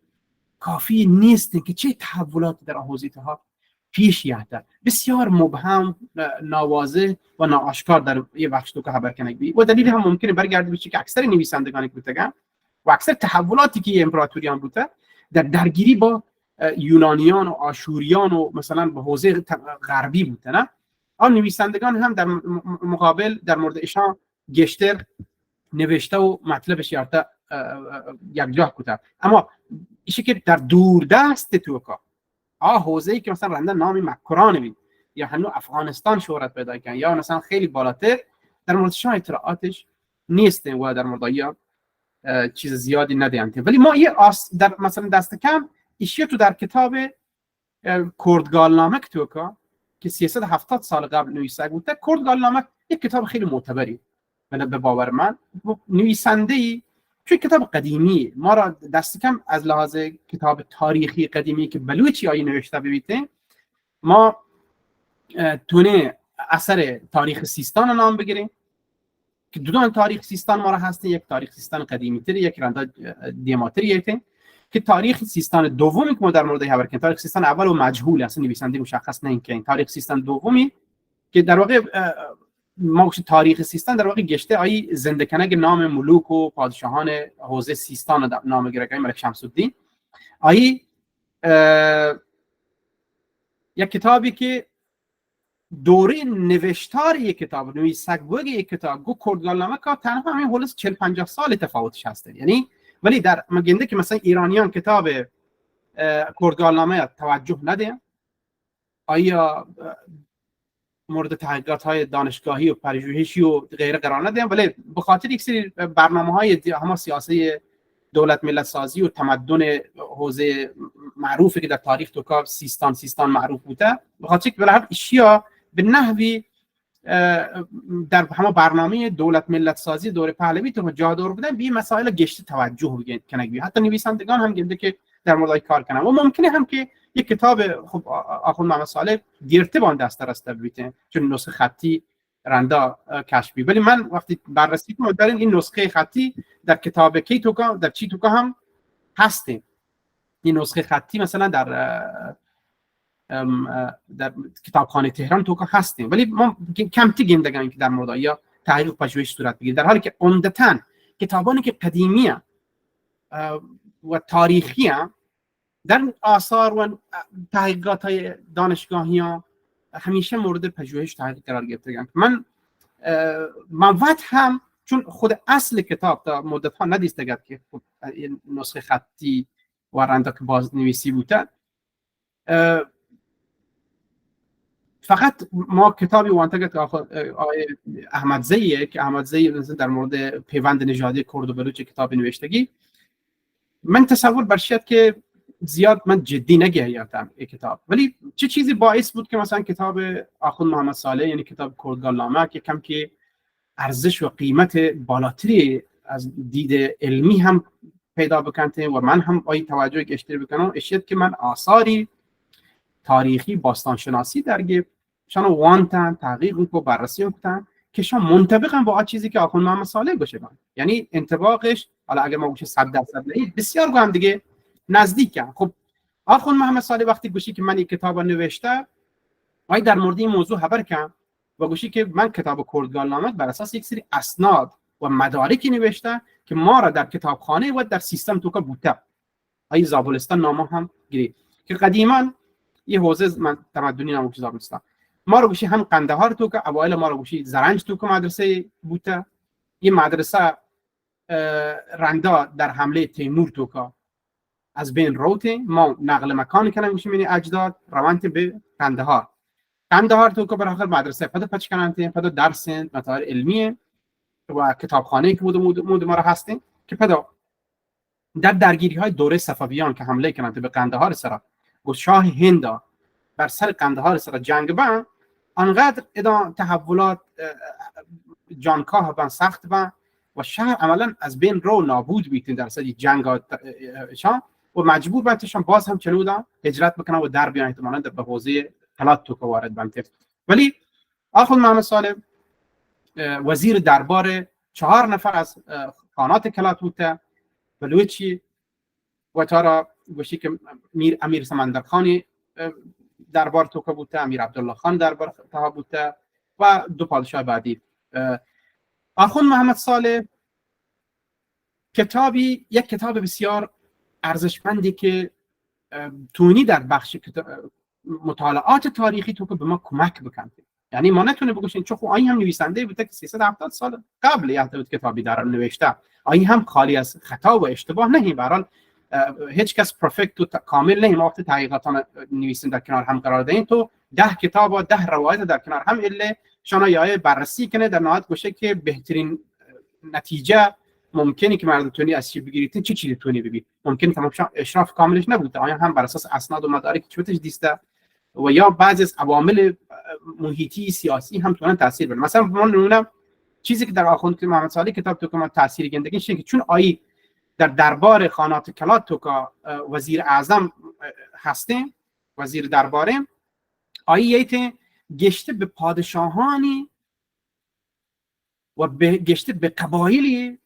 کافی نیست که چه تحولات در حوزه ها پیش یافته، بسیار مبهم، ناواضح و ناآشکار در یه بخش تو که خبر کنه بی و دلیل هم ممکنه برگرده بشه که اکثر نویسندگانی که بودن و اکثر تحولاتی که امپراتوریان بوده در درگیری با یونانیان و آشوریان و مثلا به حوزه غربی بوده. نه آن نویسندگان هم در مقابل در مورد ایشان گشتر نوشته و مطلبش یارته یکجا بوده، اما ایشی که در دوردست تو که حوزه‌ای که مثلا رنده نام مکران بید یا هنو افغانستان شهرت پیدا کنه یا مثلا خیلی بالاتر، در موردشان اطلاعاتش نیست و در مورد یا چیز زیادی ندیدند. ولی ما یه در مثلا دست کم ایشی تو در کتاب کردگالنامه که 370 سال قبل نویسته بوده. کردگالنامه یک کتاب خیلی معتبری به باور من، نویسنده‌ای چون کتاب قدیمی ما را دست کم از لحاظ کتاب تاریخی قدیمی که بلوچی آیی نوشته ببینیم، ما تونه اثر تاریخ سیستان رو نام بگیریم که دو تاریخ سیستان ما را هسته، یک تاریخ سیستان قدیمی تر، یک رنده دیماتری هسته که تاریخ سیستان دومی که ما در مورد خبر کنیم، تاریخ سیستان اول و مجهول اصلا نویسنده مشخص نه این تاریخ سیستان دومی که در واقع ما تاریخ سیستان در واقع گشته آیی زنده کنگ نام ملوک و پادشاهان حوزه سیستان در نام گرگای ملک شمس الدین آیی یک کتابی که دوره نوشتار یک کتاب نویسندگی یک کتاب گو کردگالنامه که تنها همین حول 40-50 سال تفاوتش هسته، یعنی ولی در مگنده که مثلا ایرانیان کتاب کردگالنامه توجه نده، آیا مورد تحقیقات های دانشگاهی و پژوهشی و غیره قرار ندیم، ولی به خاطر یک سری برنامه های همه سیاسی دولت ملت سازی و تمدن حوزه معروفی که در تاریخ تو سیستان معروف بوده، به خاطر که بالاخره اشیا به نحوی در همه برنامه دولت ملت سازی دوره پهلوی تو جا دور بودن به مسائل گشت توجه کنه، حتی نویسندگان هم گنده که در مورد کار کنن و ممکنه هم که یک کتاب خب آخوند محمد صالح دیرته با دست راسته بیته چون نسخه خطی رندا کشفی، ولی من وقتی بررسی کنم در این نسخه خطی در کتاب کی توکا در چی توکا هم هسته، این نسخه خطی مثلا در کتابخانه تهران توکا هستیم، ولی ما کمتی گندگان که در مورد یا تحقیق پژوهش صورت بگیره، در حالی که عمدتاً کتابانی که قدیمیه و تاریخی در آثار و تحقیقات های دانشگاهی ها همیشه مورد پژوهش تحقیق قرار گرفته. من وقت هم چون خود اصل کتاب تا مدت ها ندیسته که نسخه خطی و رنده که بازنویسی بوده، فقط ما کتابی وانتگه که آقای احمد زیه که احمد زی در مورد پیوند نژادی کرد و بلوچ کتاب نوشتگی، من تصور برشید که زیاد من جدی نگرفتم این کتاب، ولی چه چیزی باعث بود که مثلا کتاب آخوند محمد صالح یعنی کتاب کردگارنامه که کم که ارزش و قیمت بالاتری از دید علمی هم پیدا بکنه و من هم آی توجه اشتری بکنم، اشید که من آثاری تاریخی باستانشناسی درگیر شان وانتن تحقیق کو بررسی کردن که شان منطبقاً با چیزی که آخوند محمد صالح گوشه من، یعنی انطباقش حالا اگر ما گوشه 100% نه بسیار گام دیگه نزدیکه. خب آخوند محمد صالح وقتی گوشی که من این کتاب نوشته وای در مورد این موضوع خبر کردم و گوشی که من کتاب کردگارنامه بر اساس یک سری اسناد و مدارکی نوشته که ما را در کتابخانه و در سیستم تو که بوده ای زابلستان نامه هم گیری که قدیما یه حوزه من تمدنی نامو که زابلستان ما رو گوشی هم قندهار تو که اوایل ما رو گوشی زرنج تو که مدرسه بوده، یه مدرسه رندا در حمله تیمور تو که از بین روته ما نقل مکان کنیم گوشی منی اجداد روانت به قندهار تو که برای مدرسه پدا پچ کننده پدا درس مطالب علمیه و کتابخانه که مود ما را هستیم که پدا در درگیری های دوره صفویان که حمله کننده به قندهار سرا و شاه هند بر سر قندهار سرا جنگ بان انقدر ادان تحولات جانکاه بان سخت بان و شهر عملا از بین رو نابود بیتین در سر جنگ شاه و مجبور بانتشان باز هم چنودا هجرت بکنن و در بیان احتمالاً به حوزه کلات تو که وارد بانته. ولی آخوند محمد صالح وزیر دربار 4 نفر از خانات کلات بوده بلوچی و تارا گوشی که امیر سمندرخانی دربار تو که بوده، امیر عبدالله خان دربار تا بوده و 2 پادشاه بعدی. آخوند محمد صالح یک کتاب بسیار ارزشمندی که تونی در بخش مطالعات تاریخی تو که به ما کمک بکنه، یعنی ما نتونه بگوشین چون آیی هم نویسنده بوده که 370 سال قبل یه کتابی در نوشته، آیی هم خالی از خطا و اشتباه نه، به هر حال هیچ کس پرفکت و کامل نه. وقتی تحقیقاتان نویسنده در کنار هم قرار دهین تو 10 کتاب و 10 روایت در کنار هم اله شما یا بررسی کنه در نهایت گوشه که بهترین نتیجه ممکنه که مردم تونی از چی بگیرید چه چیزی تونی بگید، ممکن تمام اشراف کاملش نبوده، آیا هم بر اساس اسناد و مدارک چوتش دیسته و یا بعضی از عوامل محیطی سیاسی هم تونن تاثیر بده. مثلا ما نمونه چیزی که در آخوند محمد صالح کتاب تو که ما تاثیر گندگیش که چون آیی در دربار خانات کلات تو که وزیر اعظم هستیم وزیر درباره آیی ایت گشته به پادشاهانی و گشته به قبایلی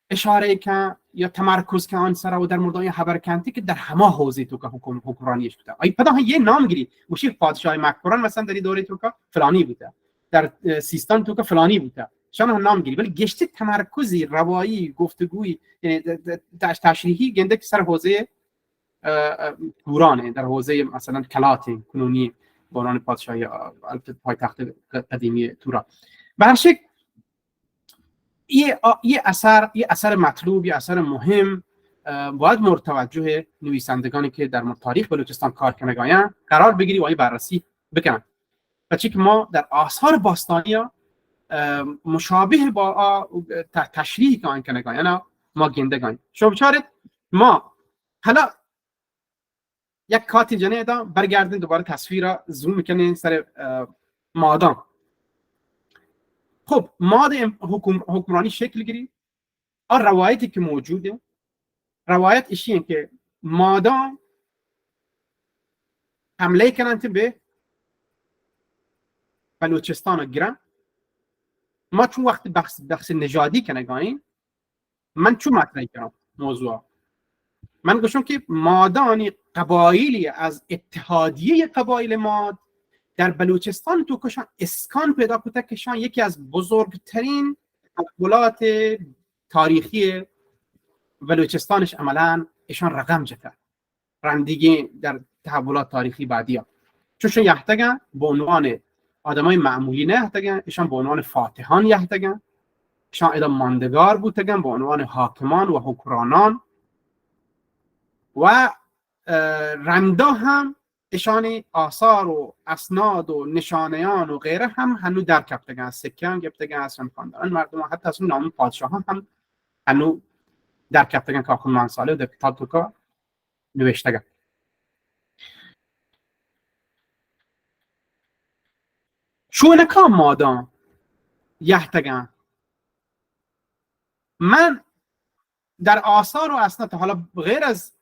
اشاره که یا تمرکز که آن سر و در مورد خبر کنتی که در همه حوزه تو که حکمرانیش بوده. ای پدا یه نام گیری موشی پادشاه مکبران مثلا در دوره تو که فلانی بوده، در سیستان تو که فلانی بوده، شان نام گیری ولی گشته تمرکزی روایی گفتگویی تشریحی گنده که سر حوزه گورانه، در حوزه مثلا کلات کنونی بانان پادشاهی پایتخت قدیمی تورا. به هر شکل یه اثر مطلوب، یه اثر مهم باید مورد توجه نویسندگانی که در تاریخ بلوچستان کار کنگاین قرار بگیری و بررسی بکنن. بچه که ما در آثار باستانی مشابه با تشریحی که آن کنگاین ما گندگان شما بچارید ما حالا یک کاتی جنه دا برگردین دوباره تصویر را زوم میکنین سر مادام. خب ماد حکمرانی شکل گیری اور روایتی که موجوده روایت اشیه که مادام حمله کنند به بلوچستان گرم ما چون وقت بحث نژادی کنگاین من چون مطرح کنم موضوع من گوشم که مادانی قبایلی از اتحادیه قبایل ماد در بلوچستان تو کشان اسکان پیدا کنه که شان یکی از بزرگترین تحولات تاریخی بلوچستانش عملا ایشان رقم جته رندگی در تحولات تاریخی بعدی ها. چون یحتگن به عنوان آدمای معمولی نه یحتگن، ایشان به عنوان فاتحان یحتگن، ایشان ادام ماندگار بودتگن به عنوان حاکمان و حکرانان و رندا هم ایشان آثار و اسناد و نشانیان و غیره هم هنو در کفتگن، از سکه هم گفتگن، از خاندان مردم، حتی از نام پادشاه هم هنو در کفتگن که آخون منصاله و در کتاب توکا نوشتگن. چونکا مادام یحتگن من در آثار و اسناد، حالا غیر از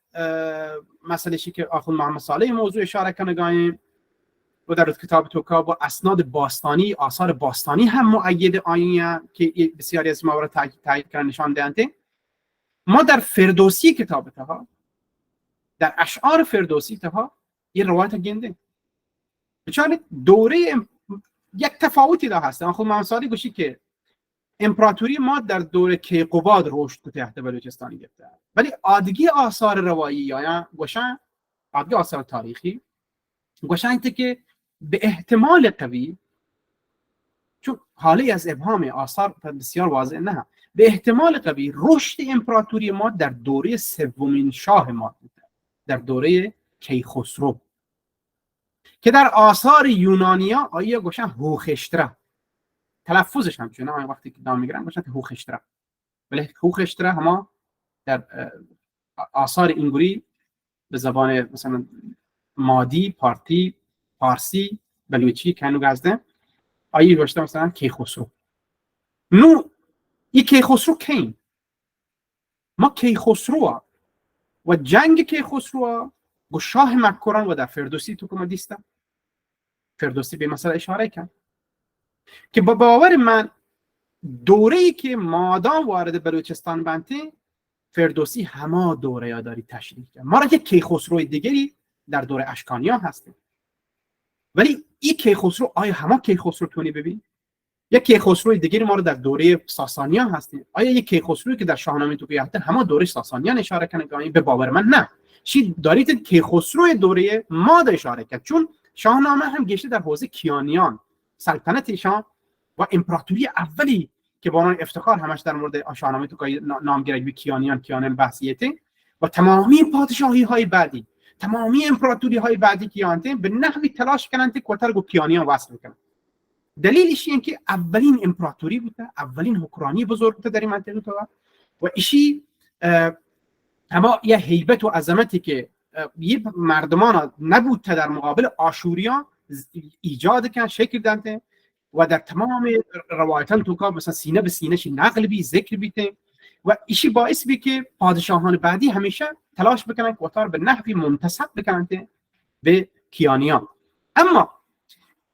مسئله شی که آخون محمد صالح موضوع اشاره کنگایم و در کتاب توکا با اسناد باستانی، آثار باستانی هم مؤید آیین که بسیاری از موارد تایید کردن نشان دهنده. ما در فردوسی کتاب تها، در اشعار فردوسی تها یه روایت گنده بچه دوره یک تفاوتی دا هست. آخون محمد صالح گوشی که امپراتوری ما در دوره کیقوباد رشد که تحت بلوچستانی گفته، ولی آدگی آثار روایی یا گوشن آدگی آثار تاریخی گوشن اینه که به احتمال قوی، چون حالی از ابهام آثار بسیار واضح نه، به احتمال قوی رشد امپراتوری ما در دوره سومین شاه ما بوده، در دوره کیخسرو، که در آثار یونانیا آیا گوشن هوخشتره، تلفظش هم چونه وقتی که نام میگیرن گوشن هوخشتره، ولی هوخشتره هما در آثار اینگوری به زبان مثلا مادی، پارتی، پارسی، بلوچی کنو گزده آیه گوشته مثلا کیخسرو. نو این کیخسرو کین ما کیخسرو و جنگ کیخسرو با شاه مکران و در فردوسی تو که دیستم فردوسی به مثلا اشاره کرد که با باور من دوره‌ای که مادام وارد بلوچستان بنده فردوسی همه دوره ها داری تشریح کرد. ما را که کیخسروی دیگری در دوره اشکانیان هستیم، ولی این کیخسرو آیا همه کیخسرو تونی ببین؟ یک کیخسروی دیگری ما را در دوره ساسانیان هستیم، آیا یک کیخسروی که در شاهنامه تو بیاته همه دوره ساسانیان اشاره کنه؟ به باور من نه. چی دارید کیخسروی دوره ما دا اشاره کرد، چون شاهنامه هم گشته در حوزه کیانیان، سلطنت ایشان و امپراتوری اولی که با افتخار همش در مورد شاهنامه تو نامگیری به کیانیان بحثیته و تمامی پادشاهی های بعدی، تمامی امپراتوری های بعدی کیانته به نحوی تلاش کنند که کوتر گو کیانیان وصل کنند. دلیلش اینه که اولین امپراتوری بوده، اولین حکمرانی بزرگ بوده در این منطقه تو و ایشی اما یه هیبت و عظمتی که یه مردمان نبود در مقابل آشوریان ایجاد کن، شکل داده و در تمام روایتان تو که مثلا سینه به سینه شی نقل بی ذکر بیته و ایشی باعث بی که پادشاهان بعدی همیشه تلاش بکنن که وطار به نحوی منتسب بکنن به کیانیان. اما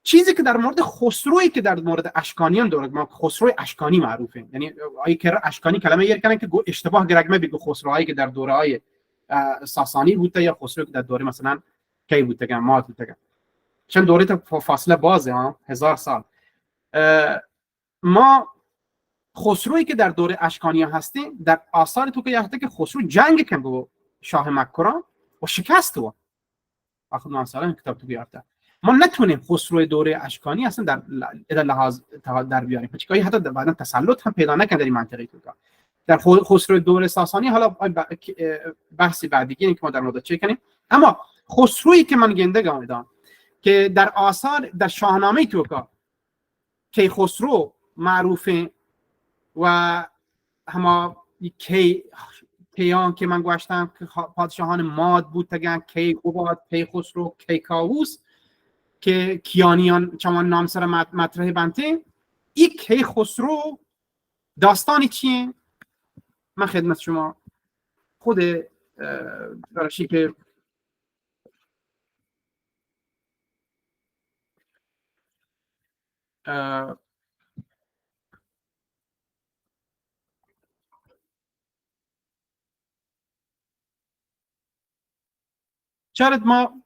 چیزی که در مورد خسروی که در مورد اشکانیان داره، ما خسروی اشکانی معروفه، یعنی آیه که اشکانی کلمه یه کنن که اشتباه گرگمه بگو خسروهایی که در دوره‌های ساسانی بوده یا خسروی که در دوره مثلا کی بوده مات بوده، چون دوره تا فاصله بازه ها 1000 سال. ما خسروی که در دوره اشکانیان هستیم در آثار تو که یافته که خسرو جنگ کن با شاه مکران و شکست و آخر منصاله کتاب تو بیارته. ما نتونیم خسرو دوره اشکانی اصلا در لحاظ در بیاریم، چون حتی بعدا تسلط هم پیدا نکنه در این منطقه تو. در خسرو دوره ساسانی حالا بحثی بعدیه که ما در مورد چه کنیم، اما خسرویی که من گنده گامیدم که در آثار در شاهنامه توکا که خسرو معروفه و همه کیان که من گوشتم که پادشاهان ماد بود تگن، کی قباد، کی خسرو، کی کاووس که کیانیان چمان نام سر مطرح بنده. این کی خسرو داستانی چیه؟ من خدمت شما خود براشی که شاید ما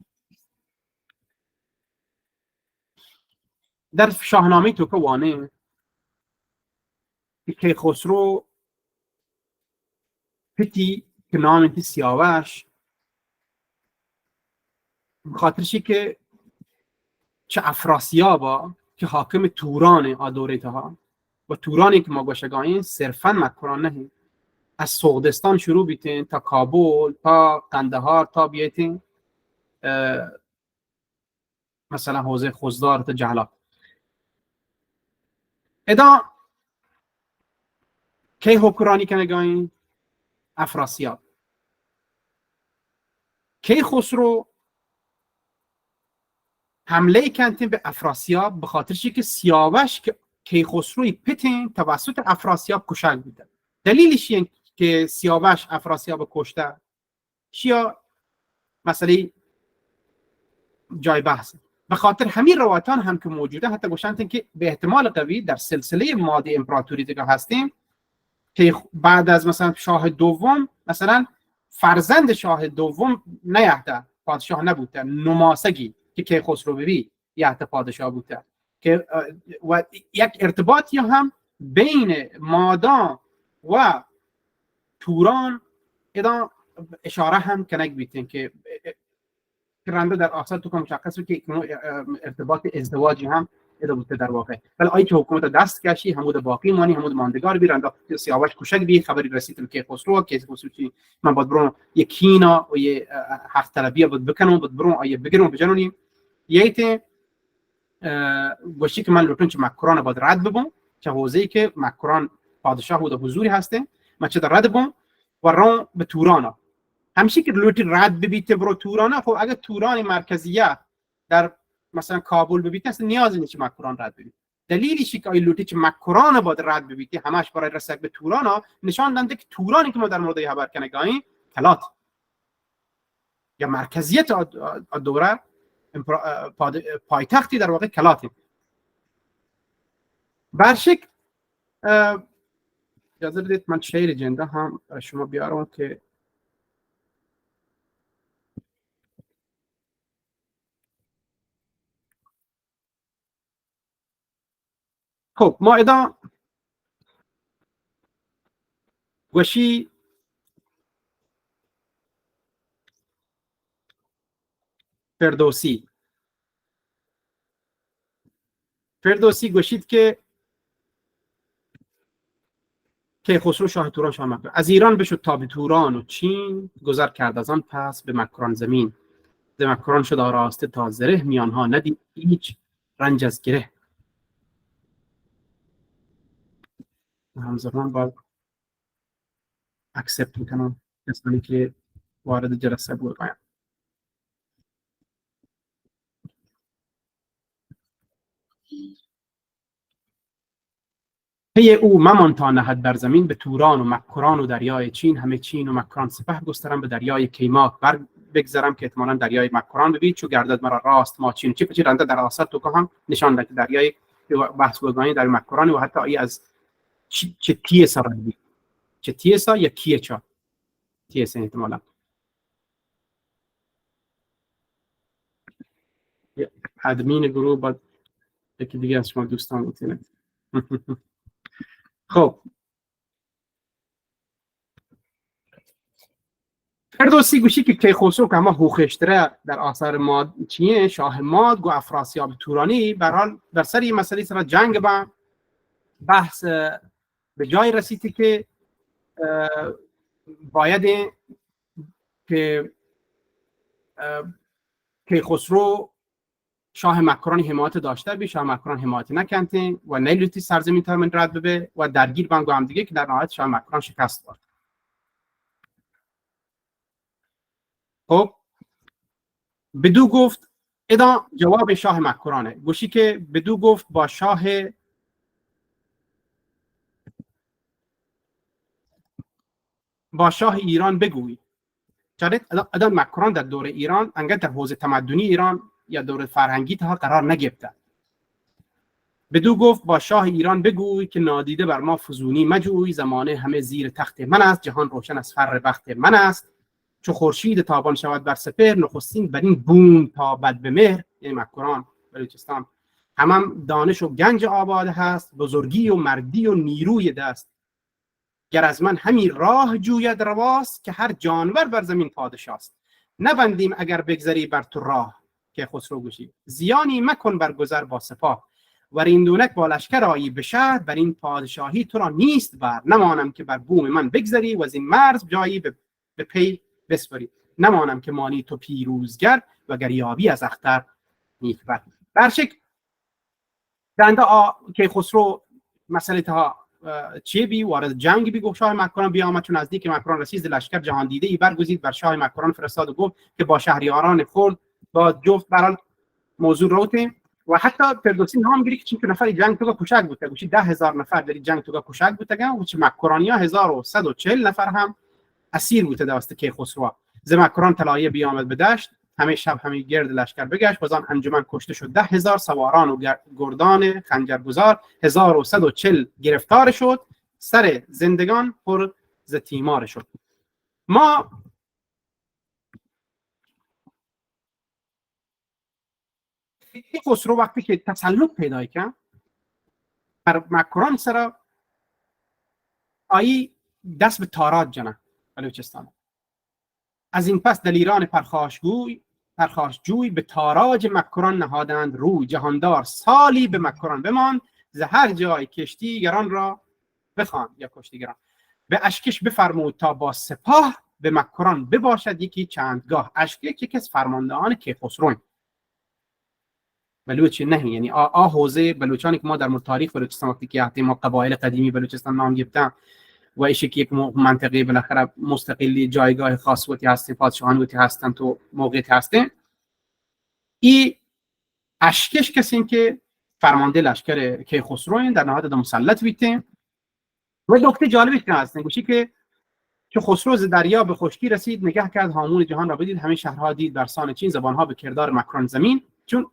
در شاهنامه تو که وانه که خسرو پتی که نام انتی سیاوش بخاطرشی که چه افراسیابا که حاکم توران آدورته ها و تورانی که ما گوشگاهیم صرفا مکران نه، از سغدستان شروع بیتین تا کابل تا قندهار تا بیتین مثلا حوزه خزدار تا جهلات. ادا کی حکرانی کنگاهیم؟ افراسیاب. کی خسرو حمله کنتین به افراسیاب بخاطرشی که سیاوش که کیخسروی پتین توسط افراسیاب کشته بوده. دلیلش این که سیاوش افراسیاب کشته چیا مسئله جای بحث. به خاطر همین روایتان هم که موجوده، حتی گوشتن که به احتمال قوی در سلسله ماده امپراتوری که هستیم که بعد از مثلا شاه دوم، مثلا فرزند شاه دوم نیهده پادشاه نبوده، نماسگی که کیخسرو بی یهده پادشاه بوده، که و یک ارتباطی هم بین مادان و توران ادا اشاره هم کنک بیتین که رنده در آثار تو که مشخص که ارتباط ازدواجی هم ادا بوده در واقع. ولی آیی که حکومت دست کشی همود باقی مانی همود ماندگار بی رنده سیاوش کشک بی خبری رسید که خسرو چی من باید برون یکینا و یه حق طلبیه باید بکنم باید برون آیه بگیرم بجنونیم یه گوشی که من لطفاً چه مکران باید رد ببون چه حوزه‌ای که مکران پادشاه بود حضوری هسته من چه در رد ببون و رون به تورانا همیشه که لوتی رد ببیته برو تورانا. خب اگه توران مرکزیه در مثلا کابل ببیته اصلا نیازی نیست مکران رد ببیته. دلیلیش که ای لوتی چه مکران باید رد ببیته همش برای رسیدن به تورانا نشان دهنده که تورانی که ما در مورد خبر کنگاهیم کلات یا مرکزیت دوره پایتختی در واقع کلاتی. برشک اجازه بدید من شعر جنده هم شما بیارم که خب ما ادا گوشی فردوسی گوشید که کیخسرو شاه توران شاه مکران از ایران بشد تا به توران و چین گذر کرد از آن پس به مکران زمین ز مکران شد آراسته تا زره میانها ندید هیچ رنج از گره. همزمان باید اکسپت میکنم کسانی که وارد جلسه بود باید. پی او ممان تا نهد بر زمین به توران و مکران و دریای چین همه چین و مکران سپه گسترم به دریای کیماک بر بگذرم که احتمالاً دریای مکران ببینید چو گردد مرا راست ما چین چی رنده در آثار تو که هم نشان داد دریای بحث گفتگانی در مکران و حتی ای از چه تیسا را ببینید چه تیسا یا کیچا تیسا احتمالاً ادمین گروه بعد یکی دیگه از شما دوستان میتونه. خب فردوسی گوشی که کیخسرو که ما هوخشتره در آثار ماد چیه شاه ماد گو افراسیاب تورانی به حال در سر این مسئله سر جنگ با بحث به جای رسید که باید که کیخسرو شاه مکران حمایت داشته بی شاه مکران حمایت نکنه و نیلوتی سرزمین تامن رد ببه و درگیر بانگو هم دیگه که در نهایت شاه مکران شکست خورد. خب بدو گفت ادا جواب شاه مکرانه گوشی که بدو گفت با شاه ایران بگوی. چرا ادا مکران در دور ایران انگار در حوزه تمدنی ایران یا دور فرهنگی تا قرار نگرفته. بدو گفت با شاه ایران بگوی که نادیده بر ما فزونی مجوی زمانه همه زیر تخت من است جهان روشن از فر بخت من است چو خورشید تابان شود بر سپهر نخستین بر این بوم تا بد به مهر یعنی مکران بلوچستان هم دانش و گنج آباد هست بزرگی و مردی و نیروی دست گر از من همین راه جوید رواست که هر جانور بر زمین پادشاست نبندیم اگر بگذری بر تو راه که خسرو گوشی زیانی مکن بر گذر با سپاه و ایندونک با لشکر آیی به شهر بر این پادشاهی تو را نیست بر نمانم که بر بوم من بگذری و از این مرز جایی به پی بسپری نمانم که مانی تو پیروزگر و گر یابی از اختر نیکبر برشک دنده که خسرو مسئله تا چی بی وارد جنگ بی گفت شاه مکران بیامد چون نزدیک مکران رسید لشکر جهان دیده ای برگزید بر شاه مکران فرستاد و گفت که با شهریاران خود با جفت برال موضوع روته و حتی فردوسی نام گیری که چون نفر جنگ تو کوچک بود گوشی 10,000 نفر در جنگ تو کوچک بود و چه مکرانیا 1140 نفر هم اسیر بود دست که خسرو ز مکران طلایه بیامد به دشت همه شب همه گرد لشکر بگشت و آن انجمن کشته شد 10,000 سواران و گردان خنجرگزار 1140 گرفتار شد سر زندگان پر ز تیمار شد. ما خسرو وقتی که تسلط پیدا کرد بر مکران سر آیی دست به تاراج جنه بلوچستان از این پس دلیران پرخاشجوی به تاراج مکران نهادند روی جهاندار سالی به مکران بماند ز هر جای کشتیگران را بخواند یا کشتیگران به اشکش بفرمود تا با سپاه به مکران بباشد یکی چندگاه. اشکش یکی از فرماندهان کیخسرو بلوچی نه یعنی حوزه بلوچانی که ما در تاریخ بلوچستان وقتی که ما قبایل قدیمی بلوچستان نام گرفتن و ایشی که یک منطقه بالاخره مستقلی جایگاه خاص وقتی هستن پادشاهان وقتی هستن تو موقعیت هستن این اشکش کسی که فرمانده لشکر کیخسرو در نهایت مسلط بیته و نکته جالبی که هستن گوشی که چه خسرو ز دریا به خشکی رسید نگه کرد هامون جهان را بدید همه شهرها دید برسان چین زبانها به کردار مکران زمین چون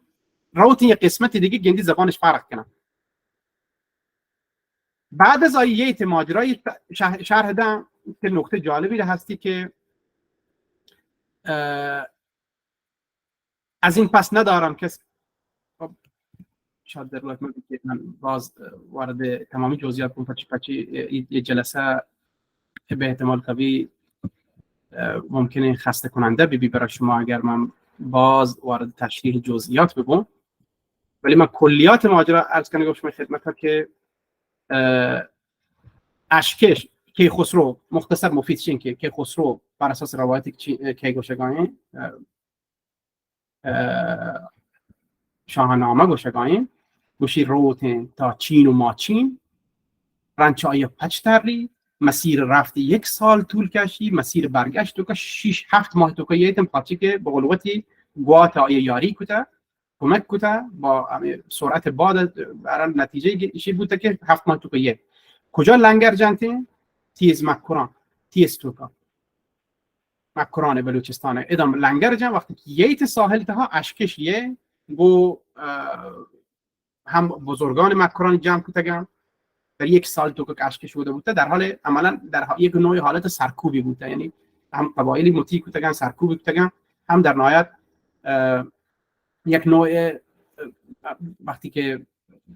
روت یه قسمت دیگه گندی زبانش فرق کنه. بعد از آیه ماجرای شرح دم که نکته جالبی هستی که از این پس ندارم کس شاید در وقت من باز وارد تمامی جزئیات کنم پچی یه جلسه به احتمال قوی ممکنه خسته کننده ببی برای شما اگر من باز وارد تشریح جزئیات ببون ولی من کلیات ماجرا عرض کنم شما خدمت که اشکش کیخسرو مختصر مفید چین که کیخسرو بر اساس روایت کیگوشگانی شاهنامه گوشگانی گوشی روتین تا چین و ماچین رنچای پچتری مسیر رفت 1 سال طول کشی مسیر برگشت تو که 6-7 ماه تو که یه تم پاچی که به قلوتی گوات آیه یاری کته کمک کته با سرعت باد برای نتیجه ایشی بوده که 7 ماه تو که یه کجا لنگر جنتین تیز مکران تیز توکا مکران بلوچستان ادام لنگر جن وقتی که یه ساحل تها اشکش یه گو هم بزرگان مکران جمع کتگن در 1 سال تو که اشکش بوده بوده در حال عملا در یک نوع حالت سرکوبی بوده یعنی هم قبایلی مطیع کتگن سرکوبی کتگن هم در نهایت یک نوع وقتی که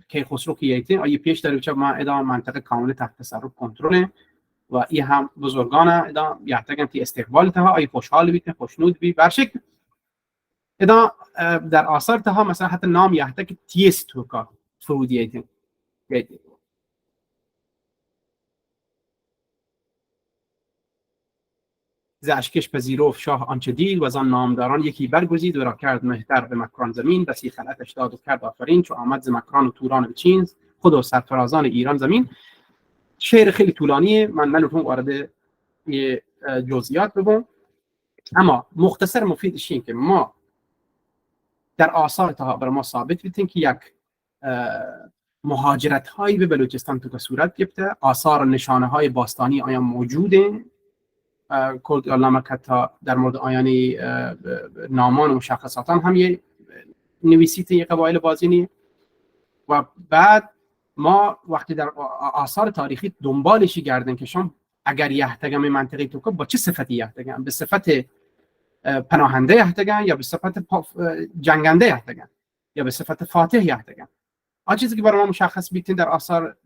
کیخسرو که یایته آیه پیش در وچه ما ادام منطقه کامل تحت تصرف کنترل و این هم بزرگان ادام یحتاجن تی استقبال تها آیه خوشحال بیت خوشنود بی برشک ادام در آثار تها مثلا حتی نام یحتاج تیست توکا فرود یایته ز اشکش پذیرفت شاه آنچه دید و از آن نامداران یکی برگزید و را کرد مهتر به مکران زمین بسی خلعتش داد و کرد آفرین چو آمد ز مکران و توران به چین خود و سرفرازان ایران زمین. شعر خیلی طولانیه من نمیتونم وارد جزئیات بگم اما مختصر مفیدش این که ما در آثار تا برای ما ثابت بیتیم که یک مهاجرت هایی به بلوچستان تو صورت گرفته آثار نشانه های باستانی آیا موجوده کل علامه کتا در مورد آیانی نامان و مشخصاتان هم یه نویسیت یه قبایل بازینی و بعد ما وقتی در آثار تاریخی دنبالشی گردن که شما اگر یحتگم منطقه تو با چه صفتی یحتگم به صفت پناهنده یحتگم یا به صفت جنگنده یحتگم یا به صفت فاتح یحتگم آن چیزی که برای ما مشخص بیتین در آثار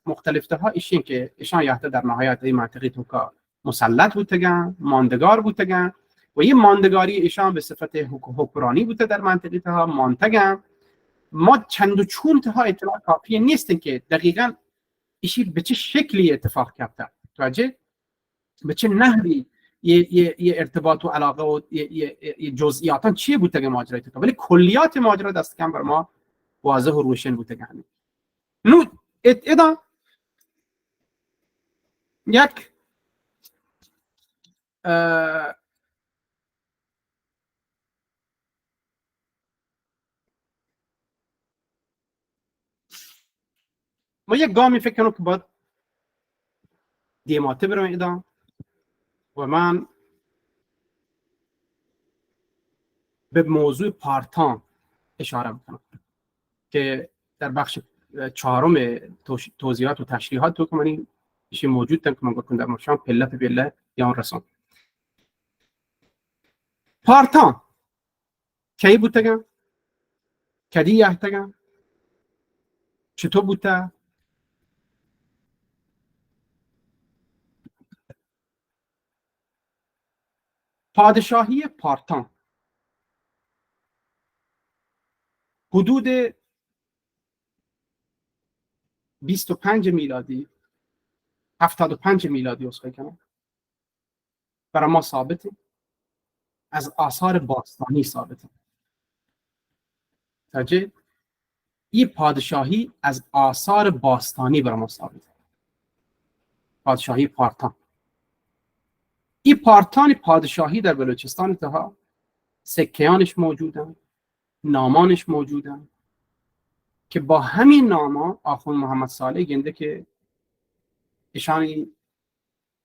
مختلف ها ایشین که ایشان یحته در نهایت این منطقه تو مسلط بودتگن ماندگار بودتگن و یه ماندگاری ایشان به صفت حکمرانی بوده در منطقه ها مانتگم. ما چند و چون ها اطلاع کافی نیستن که دقیقاً ایشی به چه شکلی اتفاق کرده، توجه به چه نحوی یه ارتباط و علاقه و یه جزئیاتا چیه بوده که ماجرا تو، ولی کلیات ماجرا دست کم بر ما واضح و روشن بوده که همین نو ادا یک ما یک گامی فکر کنم که باید دیماته برم ادا و من به موضوع پارتان اشاره میکنم که در بخش چهارم توضیحات و تشریحات تو که من ایشی موجود تن که من گفتم در مشان پله به پله یا اون رسان پارتان کی بوده کدی یحتگم چطور بوده پادشاهی پارتان حدود 25 میلادی 75 میلادی اسخای کنم برای ما ثابته، از آثار باستانی ثابته. توجه این پادشاهی از آثار باستانی برای ما ثابته، پادشاهی پارتان. این پارتان پادشاهی در بلوچستان تها سکیانش موجودن، نامانش موجودن که با همین ناما آخوند محمد صالح گنده که ایشانی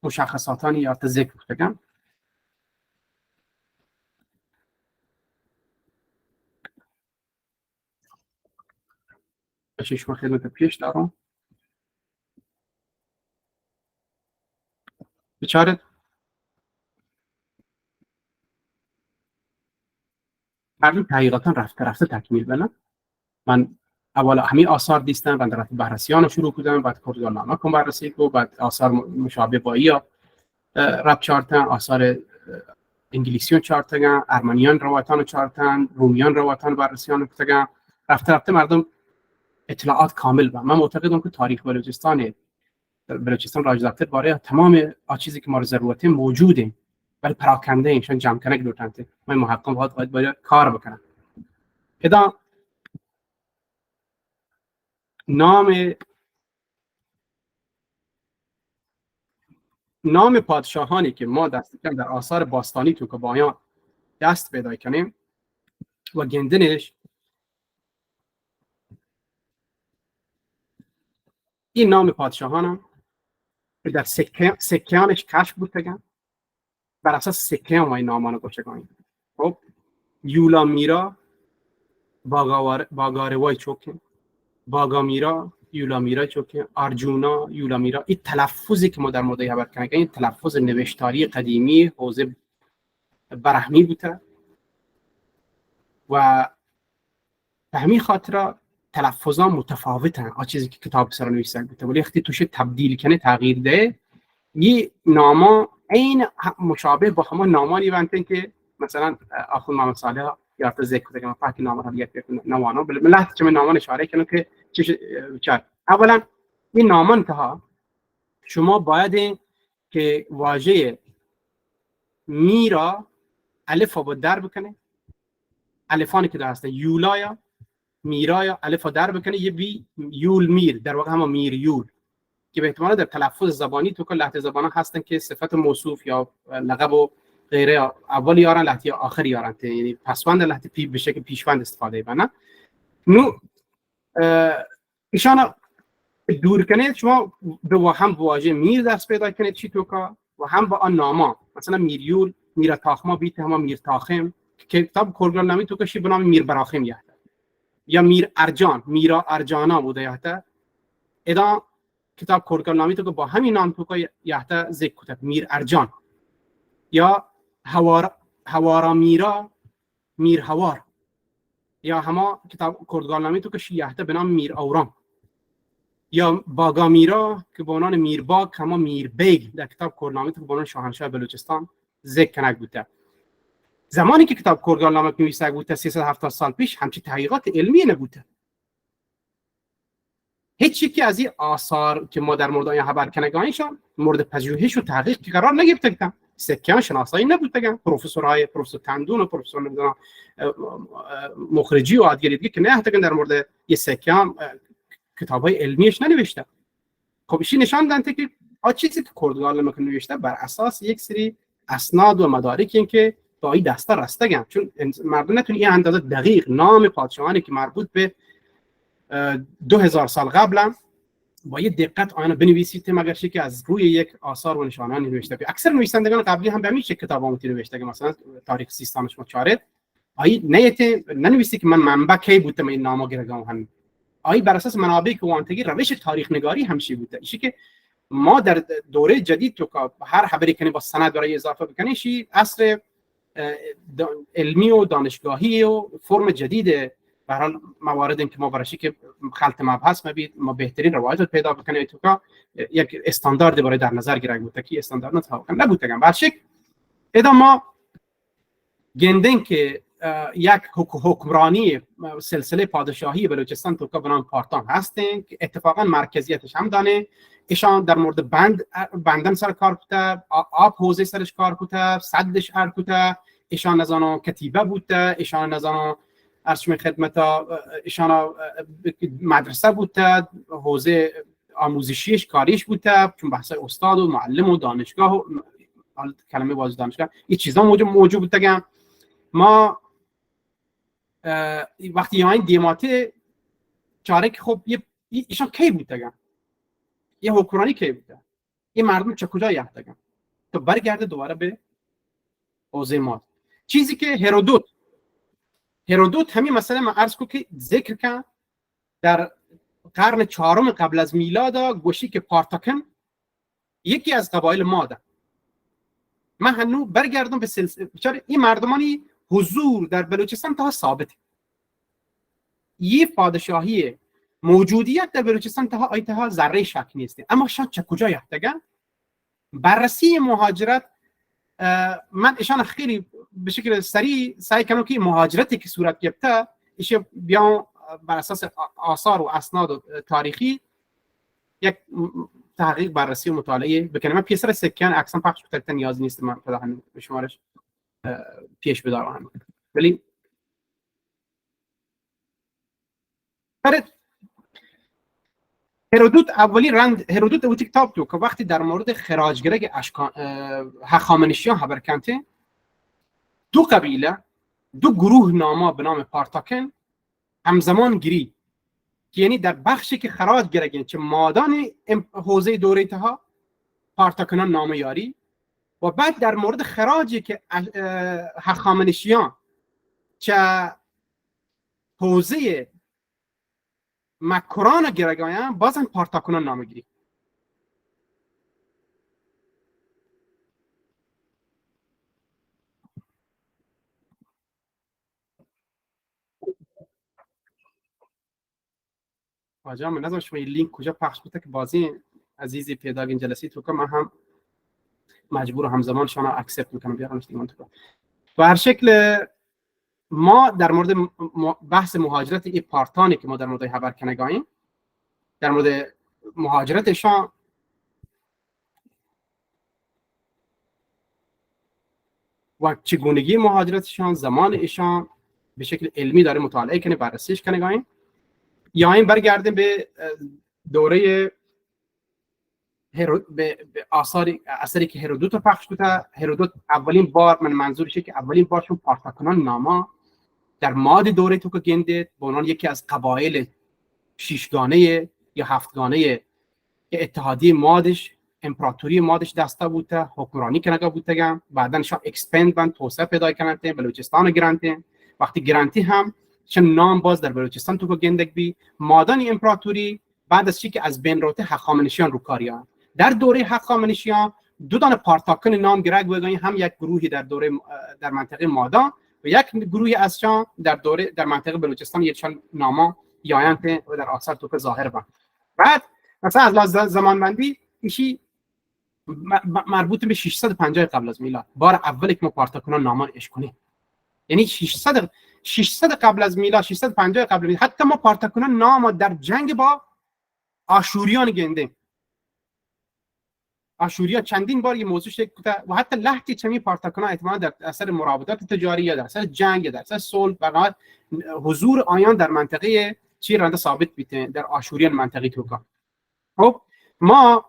مشخصاتانی یا ذکر بگم. بچه شما خدمت پیش دارم بچارت مردم تحقیقاتا رفته تکمیل بنا. من اول همین آثار دیستم و در بررسیان شروع کردم، بعد کردگارنامه کن بررسی کو، بعد آثار مشابه با یا رب چارتن، آثار انگلیسیون چارتگن، ارمنیان روایتان چارتن، رومیان روایتان بررسیان کردن. رفته مردم اطلاعات کامل با. من معتقدم که تاریخ بلوچستان راجداتر باره تمام چیزی که ما رو ضرورته موجوده، ولی پراکنده اینشان جمع کنه گلوتنته. من محقق باید کار بکنم. ادا نام پادشاهانی که ما دست کم در آثار باستانی تو که بایان دست پیدا کنیم و گندنش این نام پادشاهان هم در سکیانش کشف بود تگم بر اساس سکیان و این نامان گوشگانی. خب یولا میرا باگاروای چوکن، باگا میرا یولا میرا چوکن، ارجونا یولا میرا. این تلفظی که ما در مورد خبر کنیم این تلفظ نوشتاری قدیمی حوزه برهمی بوده و به همین خاطر تلفظا متفاوتن. چیزی که کتاب سر نویسنده بوده ولی وقتی توش تبدیل کنه تغییر ده یه ناما این مشابه با همون نامانی بنتن که مثلا آخوند محمد صالح یا ذکر کنه که فاکی ناما رو یک نوانو ملت چه نامان اشاره کنه که چه اولا این نامان ها شما باید که واژه میرا الف با در بکنه، الفانی که هست یولایا میرایا الف در بکنه یه بی یول میر در واقع هم میر یول که به احتمال در تلفظ زبانی تو که لهجه زبان هستن که صفت موصوف یا لقب و غیره اول یارن لهجه آخر یارن، یعنی پسوند لهجه به شکل پیشوند استفاده بنا نو ایشان دور کنید شما به هم واژه میر دست پیدا کنید چی تو که و هم با آن ناما مثلا میریول میر تاخما بیت هم میر تاخم که کتاب کارگرنامه تو که شی به نام میر براخم یحته یا میر ارجان میرا ارجانا بوده یحته ادا کتاب کارگرنامه تو که با همین نام تو که یحته ذکر کتاب میر ارجان یا هوارا میرا میر هوار یا هما کتاب کارگرنامه تو که شی یحته به نام میر اورام یا باگا میرا که به عنوان میر باگ هما میر بیگ در کتاب کارگرنامه تو که به عنوان شاهنشاه بلوچستان ذکر کنک بوده. زمانی که کتاب کردگار نامک نویسه بود 370 سال پیش همچی تحقیقات علمی نبوده. هیچ یکی از این آثار که ما در مورد آیا خبر کنگانیشان مورد پژوهش و تحقیق که قرار نگرفتن، سکه شناسایی نبودن، پروفسور تندون و پروفسور نمیدونم مخرجی و دیگه که نه حتی در مورد یه سکه کتابای علمیش ننوشته. خب ایشی نشان دادن که چیزی که کردگار نامک نوشته بر اساس یک سری اسناد و مدارک این که با این دسته رستگن، چون مردم نتونی این اندازه دقیق نام پادشاهانی که مربوط به 2000 سال قبلا با یه دقت آن بنویسید مگر که از روی یک آثار و نشانه‌ای نوشته. اکثر نویسندگان قبلی هم به همین شکل کتابا نوشته که مثلا تاریخ سیستانش مچارد آی نیت ننویسی که من منبع کی بوده این نامو گرگام هم آی بر اساس منابع که وانتگی روش تاریخ نگاری همشی بوده. ایشی که ما در دوره جدید تو که هر خبری کنی با سند برای اضافه بکنی شی عصر علمی و دانشگاهی و فرم جدید به هر حال مواردی که ما برای که خلط مبحث مبید ما بهترین روایت پیدا بکنیم تو که یک استاندارد برای در نظر گرفت بود که استاندارد نبود به هر شکل ادا ما گندن که یک حکمرانی سلسله پادشاهی بلوچستان تو که بنام پارتان هستن که اتفاقا مرکزیتش هم دانه ایشان در مورد بندن سر کار بوده، آب حوزه سرش کار بوده، صدش ار بوده، ایشان نزانو کتیبه بوده، ایشان نزانو ارشم خدمتا، ایشان مدرسه بوده، حوزه آموزشیش کاریش بوده، چون بحث استاد و معلم و دانشگاه و کلمه واژه دانشگاه این چیزا موجود بوده. ما وقتی یاین دیماته چاره که خب ایشان کی بوده، یه حکمرانی کی بوده، این مردم چه کجا یافتگن تو برگرده دوباره به حوزه ما. چیزی که هرودوت همین مسئله ما عرض کو که ذکر کرد در قرن 4 قبل از میلاد گوشی که پارتاکن یکی از قبایل ما ده. من هنوز برگردم به سلسله این مردمانی حضور در بلوچستان تا ثابته. یه پادشاهی موجودیت در بلوچستان تا آیتها ذره شک نیست. اما شاید چه کجا یافتگن؟ بررسی مهاجرت من ایشان خیلی به شکل سریع سعی کنم که مهاجرتی که صورت گرفته ایش بیان بر اساس آثار و اسناد و تاریخی یک تحقیق بررسی و مطالعه بکنم. من پیسر سکن عکسم پخش بکنم نیاز نیست من خدا همین به شمارش پیش بدارم. ولی هرودوت او کتاب تو که وقتی در مورد خراجگری هخامنشیان خبر کنته دو قبیله دو گروه ناما به نام پارتاکن همزمان گیری که یعنی در بخشی که خراج گرگن چه مادان حوزه دوره تها پارتاکنان نام یاری و بعد در مورد خراجی که هخامنشیان چه حوزه مکران گرگایان بازن پارتاکنان نام گیری. واجه من نظرم شما این لینک کجا پخش بوده که بازی عزیزی پیدا این جلسه تو که من هم مجبور همزمان شما اکسپت میکنم بیارمش دیگه تو. و هر شکل ما در مورد بحث مهاجرت این پارتانی که ما در مورد خبر کنگاییم در مورد مهاجرتشان و چگونگی مهاجرتشان زمان ایشان به شکل علمی داره مطالعه کنه بررسیش کنگاییم یا این برگردیم به دوره به اثری که هرودوت پخش بوده. هرودوت اولین بار من منظورشه که اولین بار چون پارتاکنان ناما در ماد دوره تو که گندید به عنوان یکی از قبایل شیشگانه یا هفتگانه که اتحادیه مادش امپراتوری مادش دسته بوده حکمرانی کنگا بوده. بعدن شان اکسپند بند توسعه پیدا کننده بلوچستان گرانته وقتی گرانتی هم چون نام باز در بلوچستان تو که گندگ بی مادان امپراتوری بعد از چی که از بین روته هخامنشیان رو کاریان در دوره هخامنشیان دو دانه پارتاکن نام گرگ بودن هم یک گروهی در دوره در منطقه مادان و یک گروهی از شان در دوره در منطقه بلوچستان یکشان ناما یاینت و در آثار تو که ظاهر بود. بعد مثلا از زمان بندی ایشی مربوط به 650 قبل از میلاد بار اولی که ما پارتاکنان ناما اش کنیم یعنی 600 قبل از میلاد، 650 قبل از میلاد، حتی ما پارتاکونان نام در جنگ با آشوریان گنده. آشوریا چندین بار این موضوع شکل گرفته و حتی لحظه چمی پارتاکونان احتمالاً در اثر مرابطات تجاری یا در اثر جنگ یا در اثر صلح برای حضور آیان در منطقه چی رنده ثابت بیته در آشوریان منطقه توکا. خب ما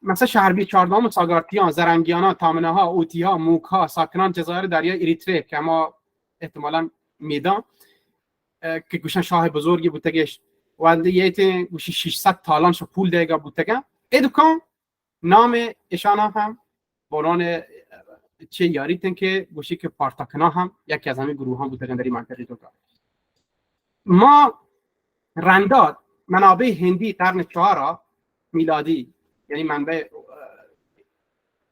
مثلا شهربی چهاردهم ساگارتیان، زرنگیانا، تامنه ها، اوتی ها، موک ها، ساکنان جزایر دریای اریتره که ما احتمالاً میدان که گوشن شاه بزرگی بودگش و دیگه گوشی 600 تالان شو پول دیگه بودگه ادوکان نام ایشان هم باران چه یاریتن که گوشی که پارتاکنا هم یکی از همه گروه ها بودن در این منطقه دوتا. ما رنداد منابع هندی قرن 4 میلادی، یعنی منبع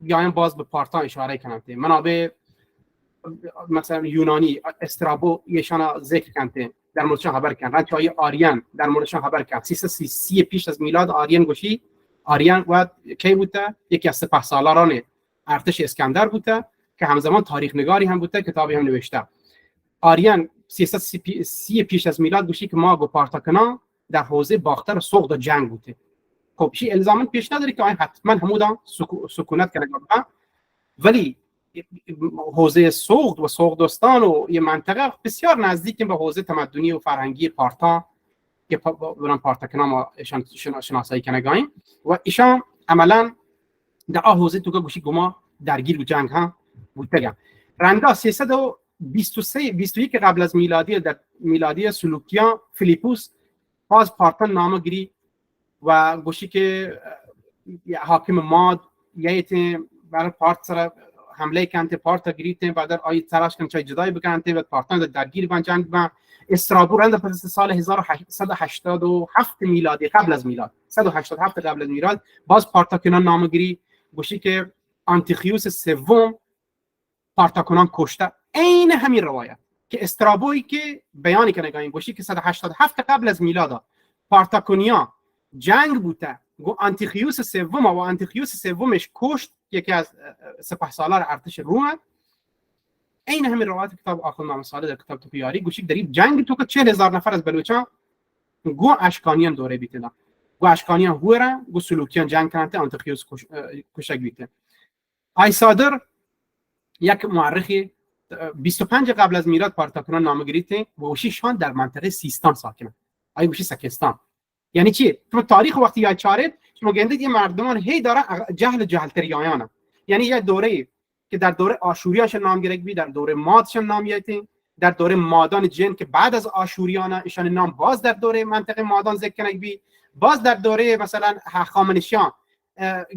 بیایم باز به پارتان اشاره کنم، منابع مثلا یونانی استرابو ایشان ذکر کنته در موردشان خبر کن، رنچای آریان در موردشان خبر کن. 330 پیش از میلاد آریان گوشی آریان و کی بوده؟ یکی از سپهسالاران ارتش اسکندر بوده که همزمان تاریخ نگاری هم بوده، کتابی هم نوشته. آریان 330 پیش از میلاد گوشی که ما گو پارتاکنا در حوزه باختر سوق و جنگ بوده. خب چی الزاما پیش نداره که حتما همودا سکونت کنه، ولی حوزه سوق و سوقدستان و یه منطقه بسیار نزدیک به حوزه تمدنی و فرهنگی پارتا که بران پارتاکنا ما ایشان شناسایی کنگایم و ایشان عملا در حوزه تو گوشی گما درگیر و جنگ ها بودتگم. رندا 321 قبل از میلادی در میلادی سلوکیان فیلیپوس باز پارتان نام گیری و گوشی که حاکم ماد یایت برای پارت سر حمله کنته، پارتا گریته بعد آی تلاش کن چای جدای بکنته و پارتان درگیر بن جنگ و استرابور اند پس سال 1187 میلادی قبل از میلاد 187 قبل از میلاد باز پارتاکونان نامگیری گوشی که آنتیخیوس سوم پارتاکونان کشته. عین همین روایت که استرابویی که بیانی کنه این گوشی که 187 قبل از میلاد پارتاکونیا جنگ بوده، گو آنتیخیوس سوم و آنتیخیوس سومش کشت یکی از سپهسالار ارتش روم. این همین روایت کتاب آخوند صالح در کتاب توپیاری گوشی در این جنگ تو که 40,000 نفر از بلوچان گو اشکانیان دوره بیتنا، گو اشکانیان هورا گو سلوکیان جنگ کننده آنتیخیوس کشک بیته. آیسادر یک مورخی 25 قبل از میلاد پارتاکونان نامگیریته و گوشیشان در منطقه سیستان ساکنه. آی گوشی سکستان یعنی چی؟ تو تاریخ وقتی یاد چارید شما گنده این مردمان هی داره جهل تریایانه، یعنی یه دوره که در دوره آشوریاشون نام گرفت بی، در دوره مادشون نام یافتین، در دوره مادان جن که بعد از آشوریانا ایشان نام باز در دوره منطقه مادان ذکر کنگ بی، باز در دوره مثلا هخامنشیان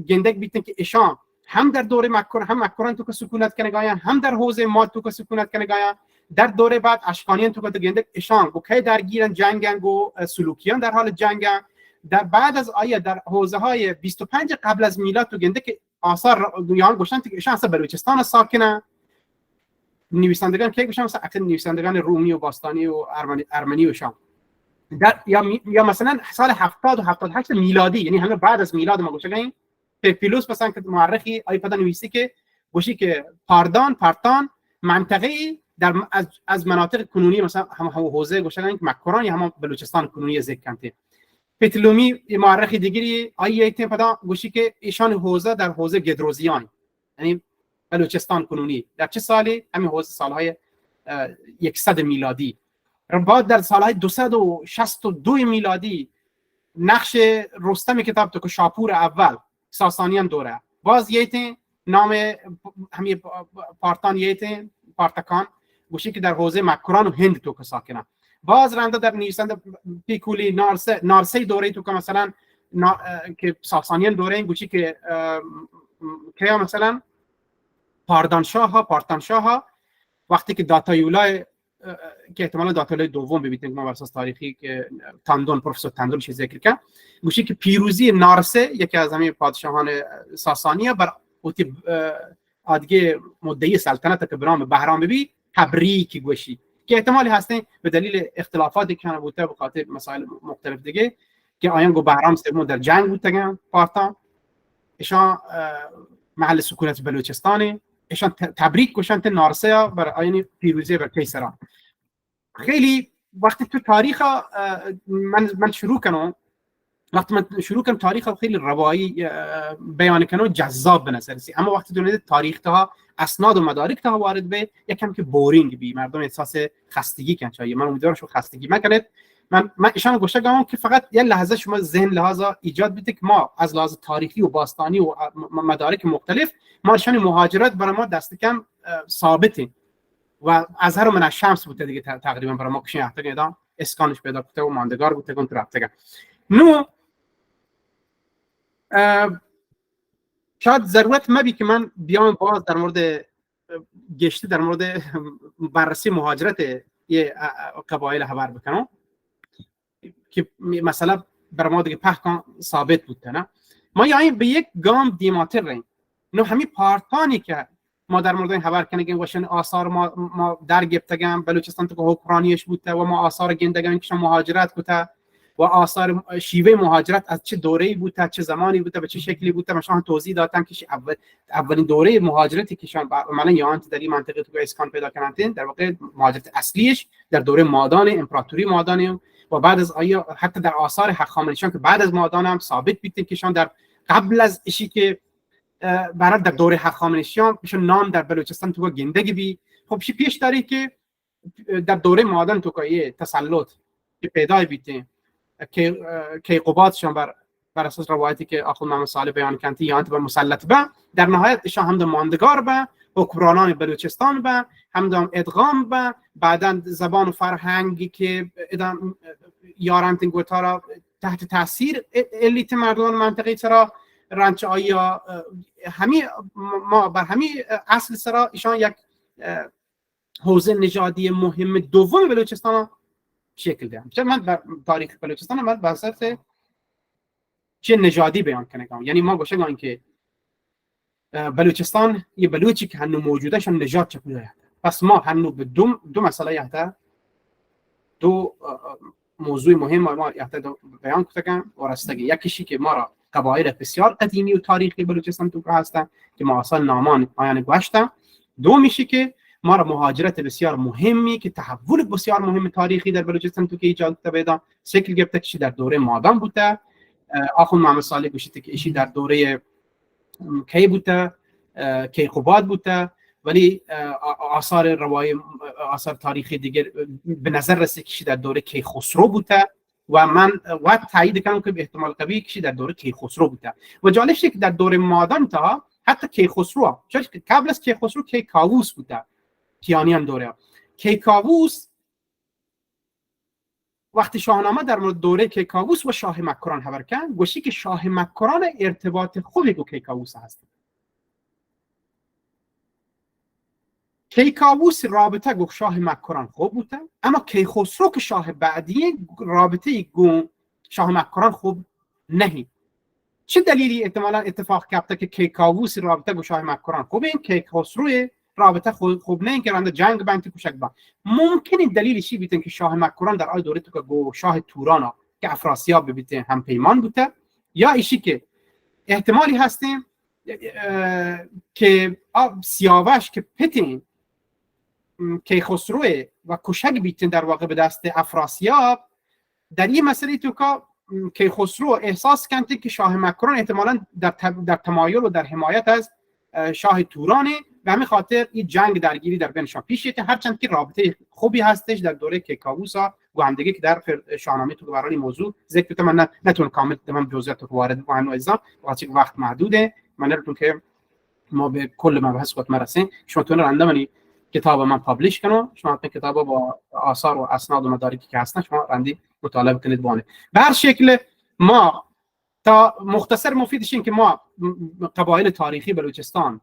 گندک بیتن که ایشان هم در دوره مکر هم مکران تو که سکونت کنه گایا، هم در حوزه ماد تو که سکونت کنه گایا. در دوره بعد اشکانیان تو که گندک ایشان گو کی درگیرن جنگن گو سلوکیان در حال جنگن. در بعد از آیه در حوزه های 25 قبل از میلاد تو گندک آثار دنیان گوشن که ایشان اصلا بلوچستان ساکنه. نویسندگان که گوشن مثلا اکثر نویسندگان رومی و باستانی و ارمنی و شام در یا مثلا سال 70 و 78 میلادی، یعنی همه بعد از میلاد ما گوشن پرپیلوس مثلا که مورخی آیه پدا نویسی که گوشی که پارتان منطقه در از مناطق کنونی مثلا هم حوزه گوشن مکران یا هم بلوچستان کنونی ذکر کنته. پتلومی مورخ دیگری آیه پدا گوشی که ایشان حوزه در حوزه گدروزیان یعنی بلوچستان کنونی در چه سالی؟ همین حوزه سالهای 100 میلادی. بعد در سالهای 262 میلادی نقش رستم کتاب تو که شاپور اول ساسانیان دوره باز یه نام همین پارتان یه پارتکان گوشی که در حوزه مکران و هند تو که ساکنه. باز رنده در نویسنده پیکولی نارسی دوره تو که مثلا که ساسانیان دوره این گوشی که مثلا پارتانشاه ها وقتی که داتایولای که احتمالا داتایولای دوم ببینید ما اساس تاریخی که پروفسور تاندون چیز ذکر کرد گوشی که پیروزی نارسه یکی از همین پادشاهان ساسانیه بر اوتی ادگه مدعی سلطنت که برام بهرام بی تبریک گوشی که احتمالی هستن به دلیل اختلافاتی که بوده به خاطر مسائل مختلف دیگه که آیان گو بهرام سوم در جنگ بودن پارتا ایشان محل سکونت بلوچستانه ایشان تبریک گوشن ته نارسیا بر آینی پیروزی بر کیسرا. خیلی وقتی تو تاریخ من شروع کنم، وقتی من شروع کنم تاریخ خیلی روایی بیان کنم جذاب به نظر رسید، اما وقتی دونید تاریخ تا اسناد و مدارک تا وارد به یکم که بورینگ بی مردم احساس خستگی کن چای من امیدوارم شما خستگی نکنید. من ایشان گوشه گام که فقط یه لحظه شما ذهن لحاظا ایجاد بده که ما از لحاظ تاریخی و باستانی و مدارک مختلف ما شان مهاجرت برای ما دست کم ثابته و اظهر من الشمس بوده دیگه تقریبا برای ما کشین احتاج ندام اسکانش پیدا کنه و ماندگار بوده کنتر رفته نو شاید ضرورت مبی که من بیام باز در مورد گشته در مورد بررسی مهاجرت یه قبایل خبر بکنم که مثلا برای ما دیگه پهکان ثابت بود نه ما یعنی به یک گام دیماتر ریم نو همین پارتانی که ما در مورد این خبر کنیم واشن آثار ما در گفتگم بلوچستان تو حکمرانیش بوده و ما آثار گندگان که مهاجرت بوده و آثار شیوه مهاجرت از چه دوره‌ای بوده چه زمانی بوده به چه شکلی بوده مثلا توضیح دادم که اولین دوره مهاجرتی که شان عملاً یانت در این منطقه تو اسکان پیدا کردن در واقع مهاجرت اصلیش در دوره مادان امپراتوری مادان و بعد از آیا حتی در آثار هخامنشیان که بعد از مادان هم ثابت بیت که شان در قبل از اشی که برای در دوره هخامنشیان بهشون نام در بلوچستان تو گندگی بی خب چی پیش داری که در دوره مادان تو که تسلط که پیدا بیت که قبادشان بر اساس روایتی که آخوند محمد صالح بیان کنتی یا انت بر مسلط به در نهایت ایشان هم ماندگار به حکمرانان بلوچستان به هم ادغام به بعدن زبان و فرهنگی که یارانت گوتارا تحت تاثیر الیت مردمان منطقه چرا رنچ آیا همین ما بر همین اصل سرا ایشان یک حوزه نژادی مهم دوم بلوچستان شکل دهم. چون من در تاریخ بلوچستان من به اساس چه نژادی بیان کنم یعنی ما گوشه گایم که بلوچستان یه بلوچی که هنو موجوده شون نژاد چپوده پس ما هنو به دو مسئله یحته دو موضوع مهم ما یحته بیان کنم و رستگی یکیشی که ما را قبایل بسیار قدیمی و تاریخی بلوچستان تو هستن که ما اصلا نامان آیان گوشتن دو میشه که ما را مهاجرت بسیار مهمی که تحول بسیار مهم تاریخی در بلوچستان تو که ایجاد پیدا شکل گرفته که در دوره مادام بوده آخوند محمد صالح گوشته که ایشی در دوره کی بوده کیقوباد بوده ولی آثار روایی آثار تاریخی دیگر به نظر رسید که در دوره کیخسرو بوده و من وقت تایید کنم که به احتمال قوی که در دوره کیخسرو بوده و جالب شد که در دوره مادام تا حتی کیخسرو چون قبل از کیخسرو کیکاووس بوده کیانیان دوره کیکاووس وقتی شاهنامه در مورد دوره کیکاووس و شاه مکران خبر کرد گوشی که شاه مکران ارتباط خوبی با کیکاووس هست کیکاووس رابطه گو شاه مکران خوب بوده اما کیخسرو که شاه بعدی رابطه گو شاه مکران خوب نهی چه دلیلی احتمالا اتفاق کرده که کیکاووس رابطه گو شاه مکران خوب این کیخسرو رابطه خوب نه که رنده جنگ بنتی کوشک با ممکنه دلیلی چی بیتن که شاه مکران در آی دوره تو که گو شاه تورانا که افراسیاب بیتن هم پیمان بوده یا ایشی که احتمالی هستیم که سیاوش که پتین کیخسرو و کوشک بیتن در واقع به دست افراسیاب در این مسئله تو که کیخسرو احساس کنده که شاه مکران احتمالاً در تمایل و در حمایت از شاه تورانه به همین خاطر این جنگ درگیری در بینشان پیش که هرچند که رابطه خوبی هستش در دوره کیکاووسا گوهندگی که در شاهنامه تو برای موضوع ذکر کنم من نتونم کامل تمام جزئیات رو وارد کنم ایزا وقت محدوده من نمیتونم که ما به کل مباحث خود مرسیم شما تون رندمانی کتاب من پابلش کنم شما کتاب با آثار و اسناد و مدارکی که هستن شما رندی مطالعه کنید بانه به هر شکل ما تا مختصر مفیدش این که ما قبایل تاریخی بلوچستان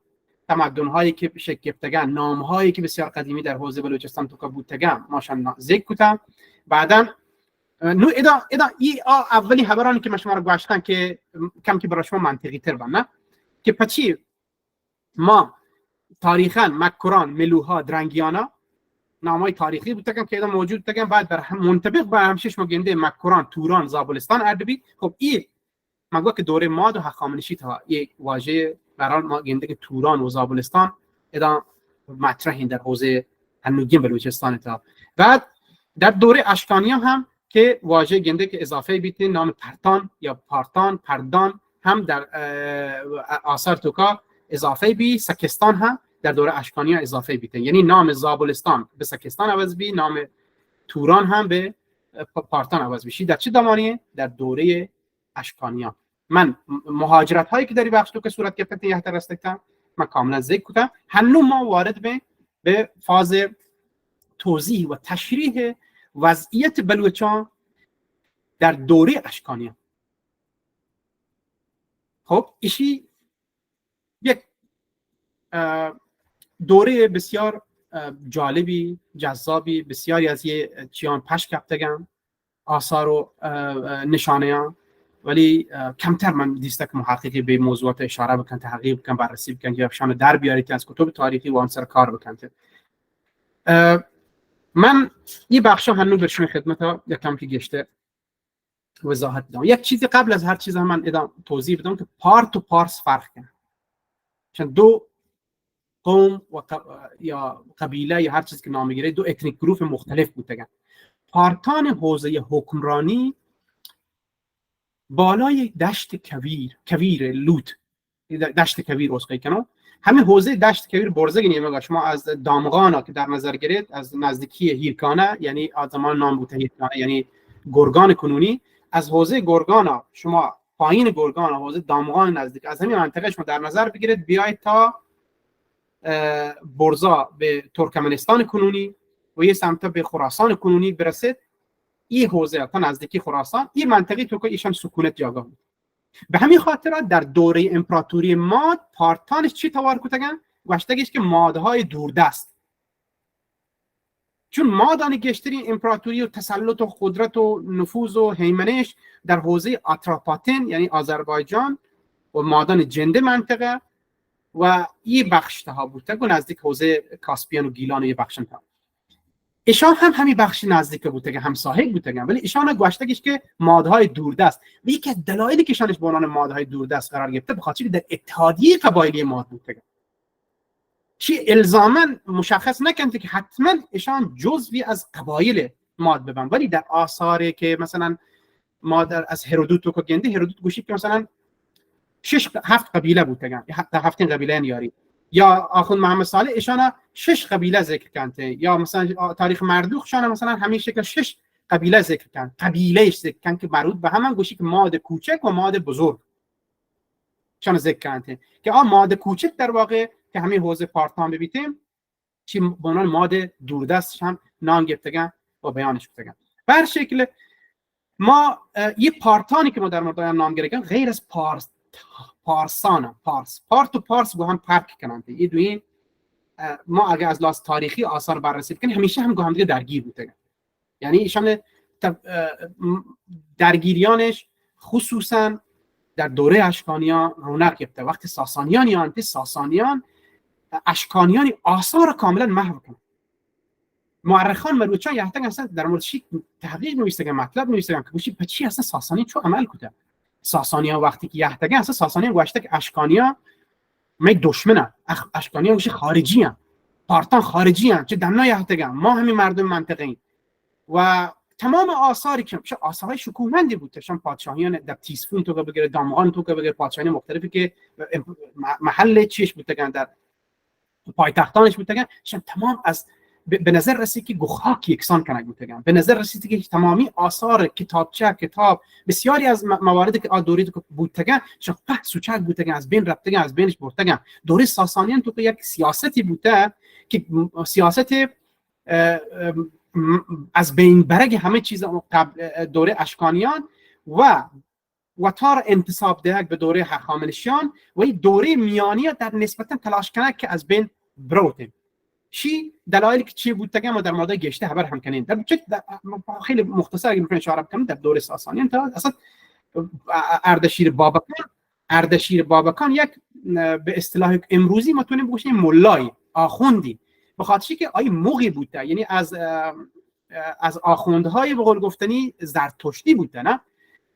تمدن‌هایی که شکل گرفتگان نام‌هایی که بسیار قدیمی در حوزه بلوچستان تو بودتگان ماشان ذکر کردم بعداً نو ادا ای اولی خبرانی که شما رو گوشتن که کم که برای شما منطقی تر بنه که پچی ما تاریخاً مکران ملوها درنگیانا نامای تاریخی بودتگان که ادا موجود بودتگان بعد بر منطبق با همشش ما گنده مکران توران زابلستان اردبیل خب این مگه که دوره ماد و هخامنشی تا یک واژه برای ما گنده که توران و زابلستان ادا مطرحین در حوزه هنوگین بلوچستان تا. بعد در دوره اشکانیان هم که واژه گنده که اضافه بیتین نام پرتان یا پارتان پردان هم در آثار توکا اضافه بی. سکستان هم در دوره اشکانیان اضافه بیتین، یعنی نام زابلستان به سکستان عوض بی، نام توران هم به پارتان عوض بشی. در چه زمانیه؟ در دوره اشکانیان. من مهاجرت هایی که در بخش تو که صورت گرفته یه رستکتم من کاملا ذکر کردم. هنوز ما وارد به فاز توضیح و تشریح وضعیت بلوچان در دوره اشکانیان. خب ایشی یک دوره بسیار جالبی، جذابی، بسیاری از یه چیان پش کفتگم آثار و نشانه، ولی کمتر من دیسته که محققی به موضوعات اشاره بکن، تحقیق بکن، بررسی بکن یا افشان در بیارید از کتب تاریخی و آنسر کار بکن. من یه بخشا هنوز برشون خدمت ها یکم که گشته وضاحت دادم. یک چیزی قبل از هر چیز من ادام توضیح بدم که پارت و پارس فرق کنه، چون دو قوم و یا قبیله یا هر چیزی که نام میگیره دو اتنیک گروپ مختلف بودن. پارتان حوزه حکمرانی بالای دشت کویر لوت، دشت کویر اسقی کنه، همین حوزه دشت کویر برزگی نیمه شما از دامغانا که در نظر گرفت از نزدیکی هیرکانه، یعنی از زمان نام بوده هیرکانه یعنی گرگان کنونی، از حوزه گرگانا شما پایین گرگانا حوزه دامغان نزدیک از همین منطقه شما در نظر بگیرید بیاید تا برزا به ترکمنستان کنونی و یه سمت به خراسان کنونی برسید. این حوزه تا نزدیکی خراسان این منطقه تو که ایشان سکونت جاگاه بود. به همین خاطر در دوره امپراتوری ماد پارتانش چی توار کتگن؟ گشتگیش که مادهای دوردست، چون مادان گشترین امپراتوری و تسلط و قدرت و نفوذ و هیمنش در حوزه آتراپاتن یعنی آذربایجان و مادان جنده منطقه و این بخش تها بوده و نزدیک حوزه کاسپیان و گیلان و یه بخش تها. ایشان هم همین بخش نزدیک بوده که همسایه بوده، ولی ایشان گوشتگیش که مادهای دوردست و یکی از دلایلی که ایشانش به عنوان مادهای دوردست قرار گرفته به خاطر در اتحادیه قبایلی ماد بوده. چی الزاما مشخص نکنده که حتما ایشان جزوی از قبایل ماد ببن، ولی در آثاری که مثلا ما از هرودوت که گنده هرودوت گوشید که مثلا 6-7 قبیله بوده، حتی 7 قبیله یاری، یا آخوند محمد صالح ایشان 6 قبیله ذکر کنده، یا مثلا تاریخ مردوخ شان مثلا همین شکل 6 قبیله ذکر کنده، قبیلهش ذکر کنده که مربوط به همان گوشی که ماد کوچک و ماد بزرگ شان ذکر کنده که ماد کوچک در واقع که همین حوزه پارتان ببینیم چی به عنوان ماد دوردست هم نام گرفتگن و بیانش کردن. به هر شکل ما یه پارتانی که ما در مورد نام گرفتیم غیر از پارسان پارت و پارس با هم فرق کنند. یه دوین ما اگه از لحاظ تاریخی آثار بررسی کنیم همیشه هم هم دیگه درگیر بوده، یعنی ایشان درگیریانش خصوصا در دوره اشکانیان رونق گرفته. وقتی ساسانیان اشکانیان آثار کاملا محو کنند. مورخان مروچان یحتاج اصلا در مورد چی تحقیق نوشتن، مطلب نوشتن که گوشی چی اصلا ساسانی چه عمل کرده. ساسانیان وقتی که یحتاج اصلا ساسانیان گوشته که اشکانیان می دشمنن، اشکانیان گوشی خارجی ان، پارتان خارجی ان، چه دمنا یحتاج ما همین مردم منطقه ایم و تمام آثاری که آثارهای شکوهمندی بود شان پادشاهیان در تیسفون تو بگیره، دامغان تو بگیره، پادشاهان مختلفی که محل چیش بودن در پایتختانش بودن، شان تمام از به نظر رسید که گخاک یکسان کنه بودن. به نظر رسید که تمامی آثار کتاب بسیاری از مواردی که دوره که بودن شان پس و چک بودن، از بین رفتگان، از بینش بردگان. دوره ساسانیان تو یک سیاستی بوده که سیاست از بین برگ همه چیز دوره اشکانیان و تار انتصاب دهک به دوره هخامنشیان و این دوره میانی در نسبتا تلاش کنه که از بین بروتیم. چی دلایلی که چی بودن ما در مورد گشته خبر هم کنین. در خیلی مختصر اگه میتونم اشاره کنم در دوره ساسانیان تا اصلا اردشیر بابکان یک به اصطلاح امروزی ما تونیم بگوشیم مولای آخوندی، به خاطر که آی موقعی بوده، یعنی از آخوندهای به قول گفتنی زرتشتی بوده، نه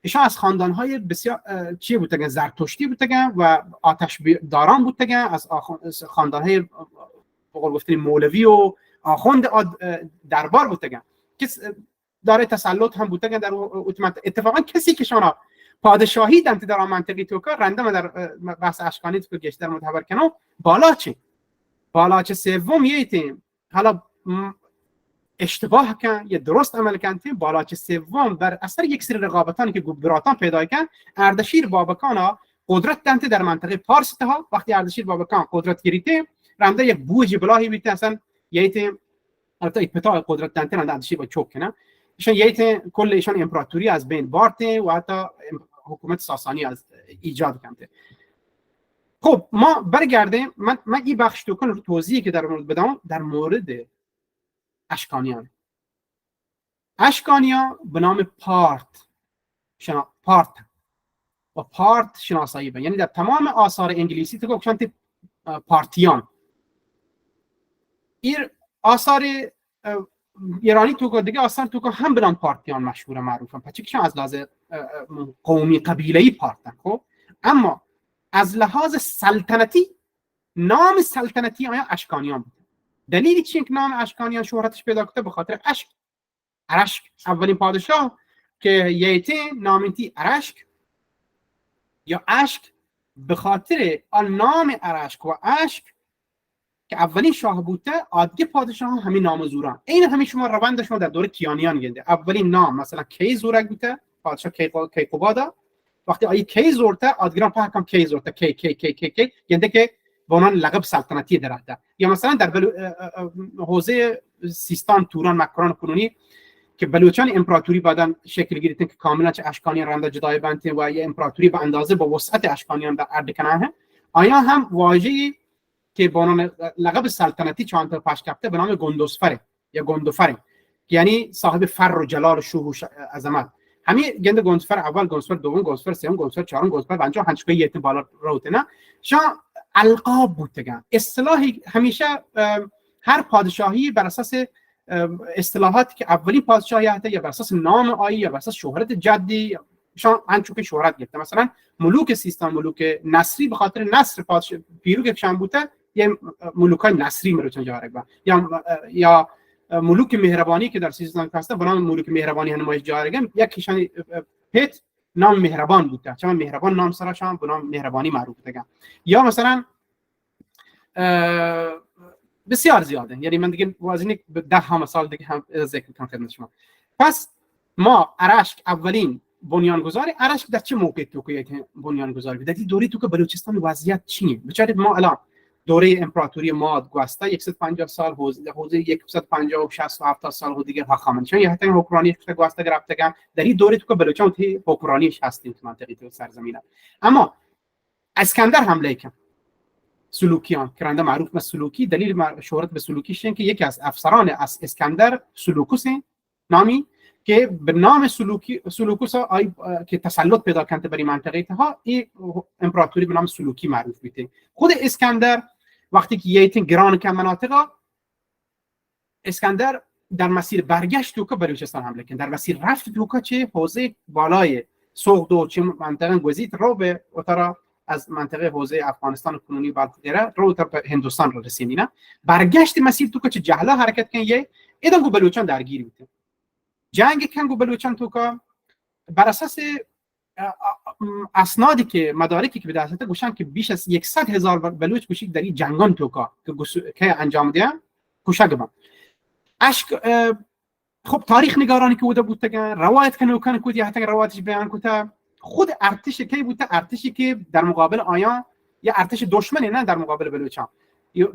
ایشان از خاندانهای بسیار چی بودن، زرتشتی بودن و آتش داران بودن، از خاندانهای قول گفتنی مولوی و آخوند دربار بودن که داره تسلط هم بودن در اتفاقا کسی که شما پادشاهی دمت در منطقه توکا رنده در بحث اشکانی تو گشتر متحور کنم بالا چه سوم ییتیم حالا اشتباه کن یا درست عمل کن بالا چه سوم بر اثر یک سری رقابتانی که براتان پیدا کن اردشیر بابکان قدرت دمت در منطقه پارس ها وقتی اردشیر بابکان قدرت گیریته رنده یک بوج بلاهی بیته اصلا ییتیم البته اتفاق قدرت دمت رنده اردشیر با چوک کنه ایشان ییتیم کل ایشان امپراتوری از بین بارته و حتی حکومت ساسانی از ایجاد کنده. خب ما برگردیم من این بخش رو توضیحی که در مورد بدم در مورد اشکانیان به نام پارت و پارت شناسایی یعنی در تمام آثار انگلیسی تو گفتن پارتیان این آثار ایرانی تو دیگه آثار تو هم به نام پارتیان مشهور معروفن پس چون از لحاظ قومی قبیله‌ای پارتن خب اما از لحاظ سلطنتی نام سلطنتی آیا اشکانیان بود. دلیلی چیه که نام اشکانیان شهرتش پیدا کرده؟ به خاطر ارشک اولین پادشاه که ییته نامنتی ارشک یا اشک به خاطر نام ارشک و اشک که اولین شاه بوده عادی پادشاه همین نام زوران این همین شما روند شما در دوره کیانیان گنده اولین نام مثلا کی زورک بوده پادشاه کیقوبادا وقتی آیه کی زورته آدگران پاکم کی زورته کی گنده که با اونان لقب سلطنتی درخته یا مثلا در حوزه سیستان توران مکران کنونی که بلوچان امپراتوری بعدن شکل گرفتن که کاملا چه اشکانیان رنده جدای بنده و یه امپراتوری به اندازه با وسعت اشکانیان در ارد کنه آیا هم واژه‌ای که با اونان لقب سلطنتی چند تا پاش کپته به نام گندوسفره یا گندوفره یعنی صاحب فر و جلال و شوه و عظمت همین گنده گندوسفر اول گندوسفر دوم گندوسفر سوم گندوسفر چهارم گندوسفر پنجم هنچکوی یه بالا روته نه شان القاب بودن اصطلاحی همیشه هر پادشاهی بر اساس اصطلاحاتی که اولی پادشاهی هسته یا بر اساس نام آیی یا بر اساس شهرت جدی شان هنچکوی شهرت گرفته مثلا ملوک سیستان ملوک نصری به خاطر نصر پادشاه پیرو که شان بوده یه ملوکای نصری میروچن جارک با یا ملوک مهربانی که در سیستان هستن به نام ملوک مهربانی نمایش جارگم یک کشان پت نام مهربان بوده چون مهربان نام سرشان به نام مهربانی معروف بوده یا مثلا بسیار زیاده یعنی من دیگه وازینه 10 مثال دیگه هم ذکر کنم خدمت شما پس ما ارشک اولین بنیانگذار ارشک در چه موقع تو که بنیانگذار بود در دوره تو که بلوچستان وضعیت چیه بچارید ما الان دوره امپراتوری ماد گوستا 150 سال حوزه 150 و 60 و 70 سال دیگه هخامنشیان یا حتی حکمرانی که گوستا گرفتگان در این دوره تو که بلوچان تی حکمرانیش هستیم تو منطقه تو سرزمینه اما اسکندر حمله کرد سلوکیان کرنده معروف به سلوکی دلیل شهرت به سلوکیش این که یکی از افسران از اسکندر سلوکوس نامی که به نام سلوکوس که تسلط پیدا کنه بر منطقه ها این امپراتوری به نام سلوکی معروف میشه خود اسکندر وقتی که ییتن گران کم مناطق اسکندر در مسیر برگشت تو که بلوچستان حمله کرد در مسیر رفت تو که چه حوزه بالای سوغدو چه منطقه گزید رو به اترا از منطقه حوزه افغانستان کنونی بعد رو تا هندوستان رو رسیدینه برگشت مسیر تو که جهلا حرکت کن یه ایدن بلوچان درگیری بود جنگ کنگو بلوچان تو که بر اساس اسنادی که مدارکی که به دست گوشن که بیش از 100,000 بلوچ کشید در این جنگان تو که انجام دادن کشته گم خب تاریخ نگارانی که بوده روایت کنوکان کودی حتی روایتش بیان کوتا خود ارتش کی بوده ارتشی که در مقابل آیا یا ارتش دشمنی نه در مقابل بلوچان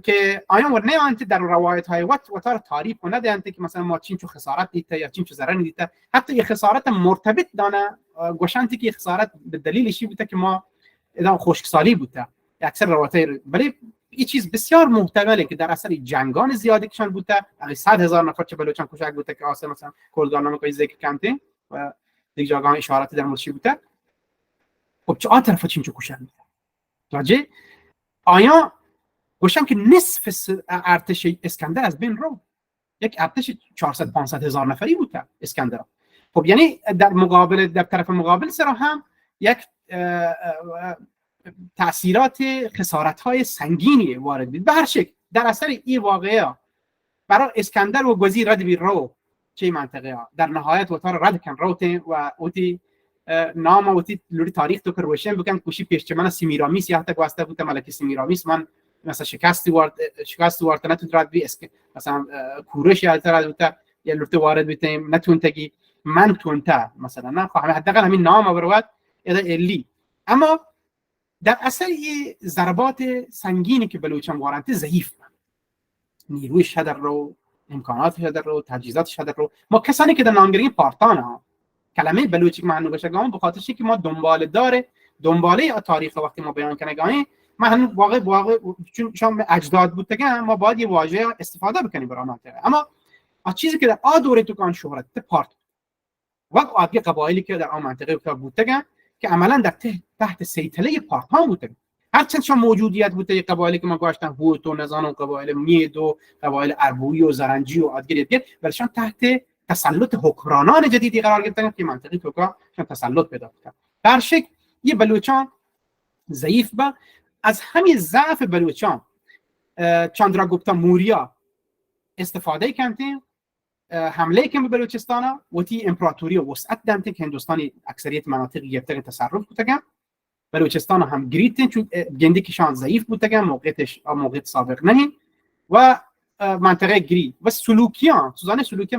که آیا ورنه انت در روایت های و تار تاریخ و نده انت که مثلا ما چین چو خسارت دیده یا چین چو ضرر دیده حتی یه خسارت مرتبط دانه گوشانتی که خسارت به دلیلشی بوده که ما ادام خشکسالی بوده اکثر روایت ولی این چیز بسیار محتمله که در اثر جنگان زیادی کشان بوده 100,000 نفر چه بلوچان کشته بوده که آسه مثلا کلگارنامه که ذکر کردیم و دیگه جاگان اشاراتی در موردش بوده خب چه طرف چین چو کشته راجع آیا گوشم که نصف ارتش اسکندر از بین رو یک ارتش 400-500 هزار نفری بوده اسکندر خب یعنی در مقابل در طرف مقابل سر هم یک تأثیرات خسارت های سنگینی وارد بود به هر شکل در اثر این واقعه برای اسکندر و گزیر رد بی رو چه منطقه در نهایت و تار رد کن روته و اوتی نام اوتی لوری تاریخ تو که روشن بکن کوشی پیشچمان سیمیرامیس یا حتی واسطه بود ملک سیمیرامیس من مثلا شکست وارد نتون رد بی مثلا کورش یا رد بود یا لوری وارد بیتیم نتون تگی من تونتا مثلا نه خواهم حداقل همین نام برواد اذا الی اما در اثر این ضربات سنگینی که بلوچان وارنته ضعیف نیرویش هدر رو امکاناتش هدر رو تجهیزاتش هدر رو ما کسانی که در نامگیری پارتان ها کلمه بلوچی که معنی بشه گام بخاطر که ما دنباله تاریخ وقتی ما بیان کنیم ما واقع چون شما اجداد بودن ما باید یه واژه استفاده بکنیم برای منطقه اما چیزی که در آ دوره تو کان شهرت پارت و آدی قبایلی که در آن منطقه بودن که عملا در تحت سیطره پارتان بودن هرچند شما موجودیت بوده قبایلی که ما گاشتن هوت و نزان و قبایل مید و قبایل اربویی و زرنجی و دیگر ولیشان تحت تسلط حکمرانان جدیدی قرار گرفتن که منطقه توکا شان تسلط پیدا کردن در شکل یه بلوچان ضعیف با از همین ضعف بلوچان چاندراگوپتا موریا استفاده کنه حمله کنه به بلوچستان و تی امپراتوری وسعت دنته که هندوستانی اکثریت مناطق گرفته تصرف کنه بلوچستان هم گریتن چون گندی که شان ضعیف بودن موقعیت سابق نه و منطقه گری و سلوکیان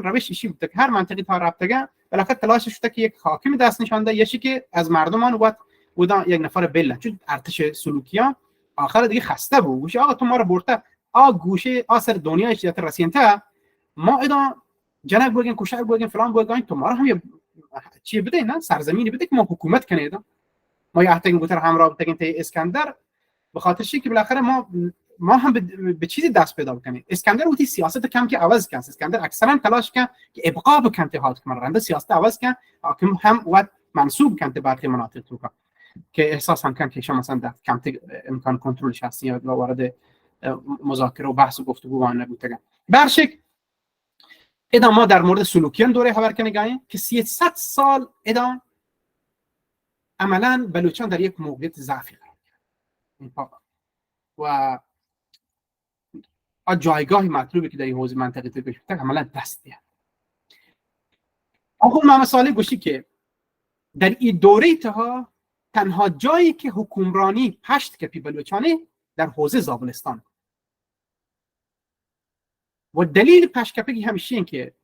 روش ایشی بوده که هر منطقه تا رفتگان بالاخره تلاش شده که یک حاکم دست نشانده یشی که از مردمان بودن یک نفر بله چون ارتش سلوکیان آخر دیگه خسته بود گوشه آقا تو ما رو برده گوشه آسر دنیای چیت رسینته ما ادا جنگ بگن کوشر بگن فلان بگن تو ما رو هم چی بده نه سرزمینی بده که ما حکومت کنیم ما یحتاجیم بوتر همراه بتگیم تا اسکندر به خاطر چی که بالاخره ما هم به چیزی دست پیدا بکنیم اسکندر اوتی سیاست کم که عوض کنه اسکندر اکثرا تلاش کنه که ابقا بکنه تا حاکم رنده سیاست عوض کنه حاکم هم وقت منسوب کنه به برخی مناطق تو که احساس هم کنه که شما مثلا در کم امکان کنترل شخصی و وارد مذاکره و بحث و گفتگو وانه بوده برشک ادام ما در مورد سلوکیان دوره خبر کنیم که 300 سال ادام عملاً بلوچان در یک موقعیت ضعفی قرار گرفت و جایگاهی مطلوبی که در این حوزه منطقه ترکیه عملاً دست میاد. آخر ما مثالی گوشی که در این دوره تنها جایی که حکمرانی پشت کپی بلوچانه در حوزه زابلستان و دلیل پشت کپی همیشه این که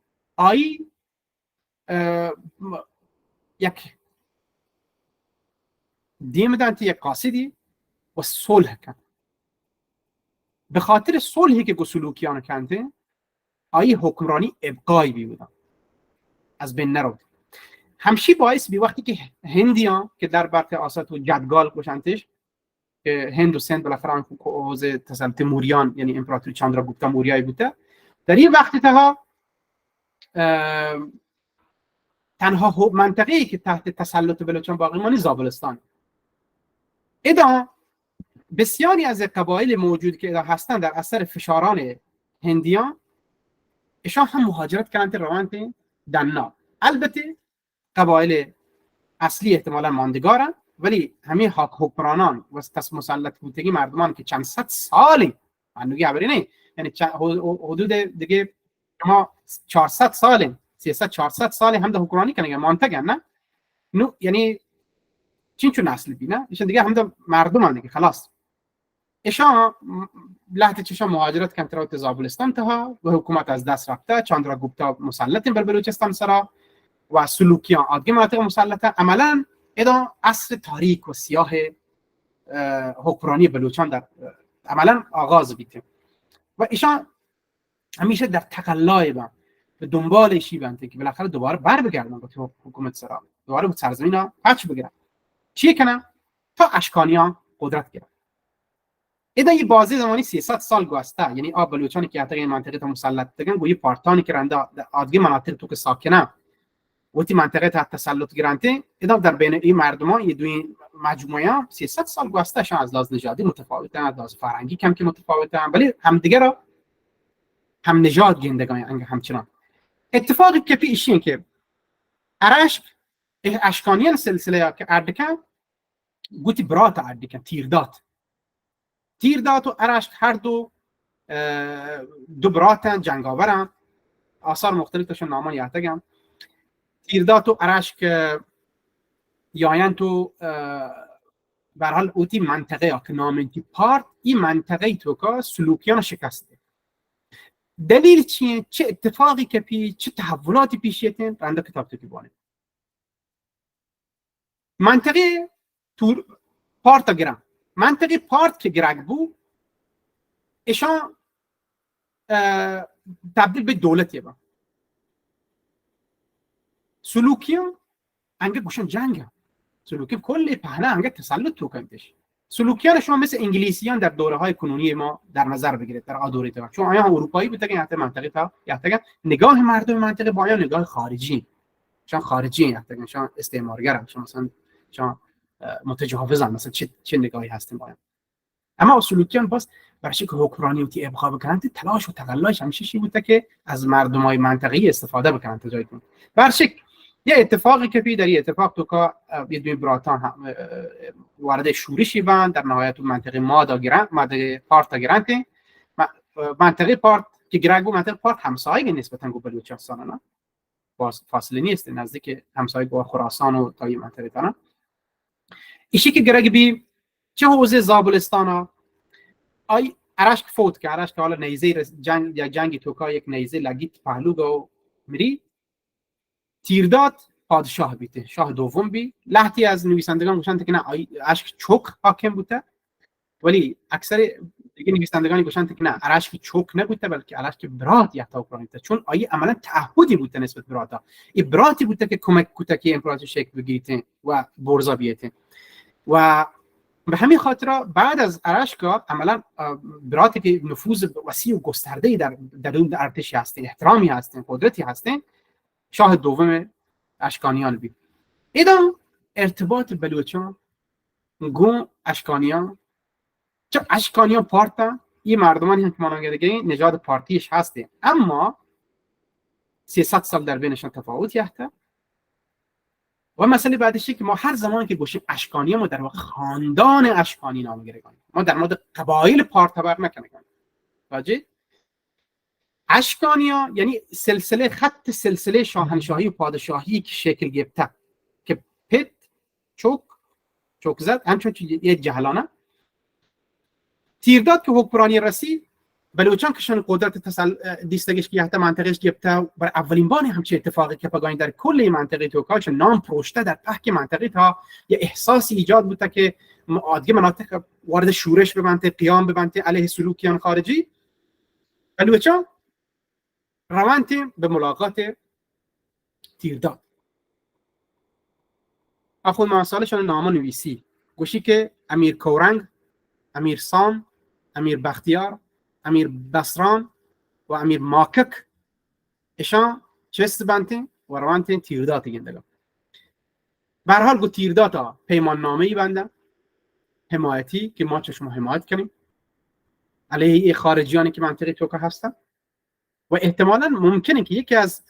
یک دیمدانتی یک قاصدی و صلح کن به خاطر صلحی که سلوکیان کنده حکمرانی ابقایی بودن از بین نرود همشی باعث بی وقتی که هندیان که در برق آسات و جدگال کشنتش که هند و سند بالاخره حوزه تسلط موریان یعنی امپراتوری چاندراگوپتا موریایی بوده در این وقتی تنها منطقه‌ای که تحت تسلط بلوچان باقی مانی زابلستان ادا بسیاری از قبایل موجود که ادا هستند در اثر فشاران هندیان ایشان هم مهاجرت کردند روانت دنا البته قبایل اصلی احتمالا ماندگارن ولی همین حکمرانان و مسلط بودگی مردمان که چند صد سالی منوگی خبری نه یعنی حدود دیگه ما 400 سال 300-400 سال هم ده حکمرانی کنه منطقه نه یعنی چون نسل بی نه ایشان دیگه هم ده مردمان دیگه خلاص ایشان لحظه چشان مهاجرت کردن تا زابلستان تا و حکومت از دست رفته چاندراگوپتا مسلط بر بلوچستان سرا و سلوکیان آدگی مناطق مسلطه عملا ادا عصر تاریک و سیاه حکمرانی بلوچان در عملا آغاز بیتیم و ایشان همیشه در تقلای به دنبال شی بنده که بالاخره دوباره بر بگردن با حکومت سرا دوباره به سرزمین ها پچ بگیرن چی کنن تا اشکانیان قدرت گیرن ادا یه بازی زمانی 300 سال گذشته یعنی بلوچانی که حتی این منطقه تا مسلط دگن گویی پارتانی که رنده آدگی مناطق تو که ساکنه وقتی منطقه تحت تسلط گرانته ادام در بین این مردمان یه دوی مجموعه 300 سال گذشته شان از لحاظ نژادی متفاوتن از لحاظ فرهنگی کم که متفاوتن ولی همدیگه را هم نژاد گندگان همچنان اتفاقی که پیشین که ارشک اشکانیان سلسله که اردکن گوتی برات اردکن تیردات و ارشک هر دو دو براتن جنگاورن آثار مختلفشون نامان یحتگم تیرداد و ارشک یاین تو به هر حال اوتی منطقه که نامنتی پارت این منطقه تو که سلوکیان شکسته دلیل چیه چه اتفاقی که چه تحولاتی پیشیتن رنده کتاب تو بانه منطقه تور پارت گرم منطقه پارت که گرگ بو ایشان تبدیل به دولت با سلوکیان انگه گوشن جنگ سلوکیان کل پهنه انگه تسلط تو کنتش سلوکیان شما مثل انگلیسیان در دوره های کنونی ما در نظر بگیرید در دوره تا چون آیا اروپایی بوده که حتی منطقه تا یحتگن نگاه مردم منطقه با آیا نگاه خارجی شان خارجی یحتگن شان استعمارگرن شان مثلا شان متجاوزن مثلا چه نگاهی هستن با اما سلوکیان باز برای که حکمرانی و تی ابقا بکنن تلاش و تقلاش همیشه چی بوده که از مردمای منطقه‌ای استفاده بکنن تا جایی کنن برای یه اتفاقی که در این اتفاق تو که یه دوی براتان وارد شورشی بند در نهایت منطقه مادا گرند منطقه پارت گرند منطقه پارت که گرگ بود منطقه پارت همسایه نسبتا گو بلوچستان نه فاصله نیست نزدیک همسایه با خراسان و تا این منطقه تا ایشی که گرگ بی چه حوزه زابلستان آی ارشک فوت که ارشک حالا نیزه جنگی توکا یک نیزه لگیت پهلو گو میری تیرداد پادشاه بیته شاه دوم بی لحتی از نویسندگان گوشند که نه اشک چوک حاکم بوده ولی اکثر دیگه نویسندگانی گوشند که نه ارشک چوک نبوده بلکه ارشک برات یحتا اوکرانیته چون آیه عملا تعهدی بوده نسبت براتا این براتی بوده که کمک کوته که امپراتوری شکل بگیرید و برزا بیته و به همین خاطر بعد از ارشکا عملا براتی که نفوذ وسیع و گسترده در اون ارتش هستن احترامی هستن قدرتی هستن شاه دوم اشکانیان بید ایدان ارتباط بلوچان گون اشکانیان چه اشکانیان پارتا این مردمانی هم که مانگردگی نژاد پارتیش هسته اما 300 سال در بینشان تفاوت یحته و مسئله بعدشی که ما هر زمان که گوشیم اشکانیان ما در واقع خاندان اشکانی نام گرگانیم ما در مورد قبایل پارت خبر نکنیم واجه اشکانیا یعنی سلسله خط سلسله شاهنشاهی و پادشاهی که شکل گرفته که پت چوک زد همچون یک جهلانه تیرداد که حکمرانی رسید بلوچان کشان قدرت دیستگیش که حتی منطقهش گرفته بر اولین بار همچین اتفاقی که پگاهی در کل منطقه توکاش نام پروشته در پهک منطقه تا یه احساسی ایجاد بوده که عادی مناطق وارد شورش ببنده قیام ببنده علیه سلوکیان خارجی بلوچان روانتیم به ملاقات تیرداد اخون مسائلشون نامه نویسی گوشی که امیر کورنگ امیر سام امیر بختیار امیر بسران و امیر ماکک اشان چست بنتین و روانتین تیرداد گندگم به هر حال گو تیرداد پیمان نامه‌ای بنده حمایتی که ما چشم حمایت کنیم علیه خارجیانی که منطقه توکا هستن و احتمالاً ممکنه که یکی از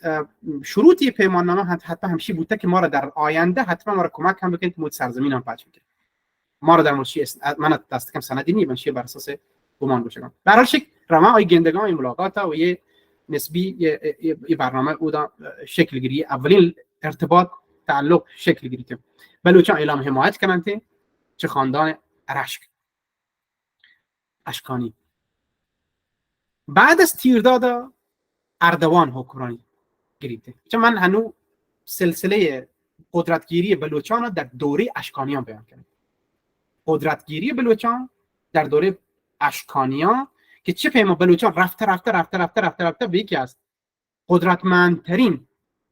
شروطی پیمان نامه حتما همشی بوده که ما را در آینده حتما ما را کمک هم بکنید که مود سرزمین هم پچ بکنید ما را در مورد من دست کم سندی نی منشی بر اساس گمان بشه به هر شکل رما ای گندگان این ملاقات و یه نسبی یه برنامه بودا شکل گیری اولین ارتباط تعلق شکل گیری بلوچان اعلام حمایت کنند چه خاندان ارشک اشکانی بعد از تیرداد اردوان حکمرانی گرفته چون من هنوز سلسله قدرتگیری بلوچان در دوره اشکانیان بیان کردم قدرتگیری بلوچان در دوره اشکانیان که چه پیما بلوچان رفته به یکی از قدرتمندترین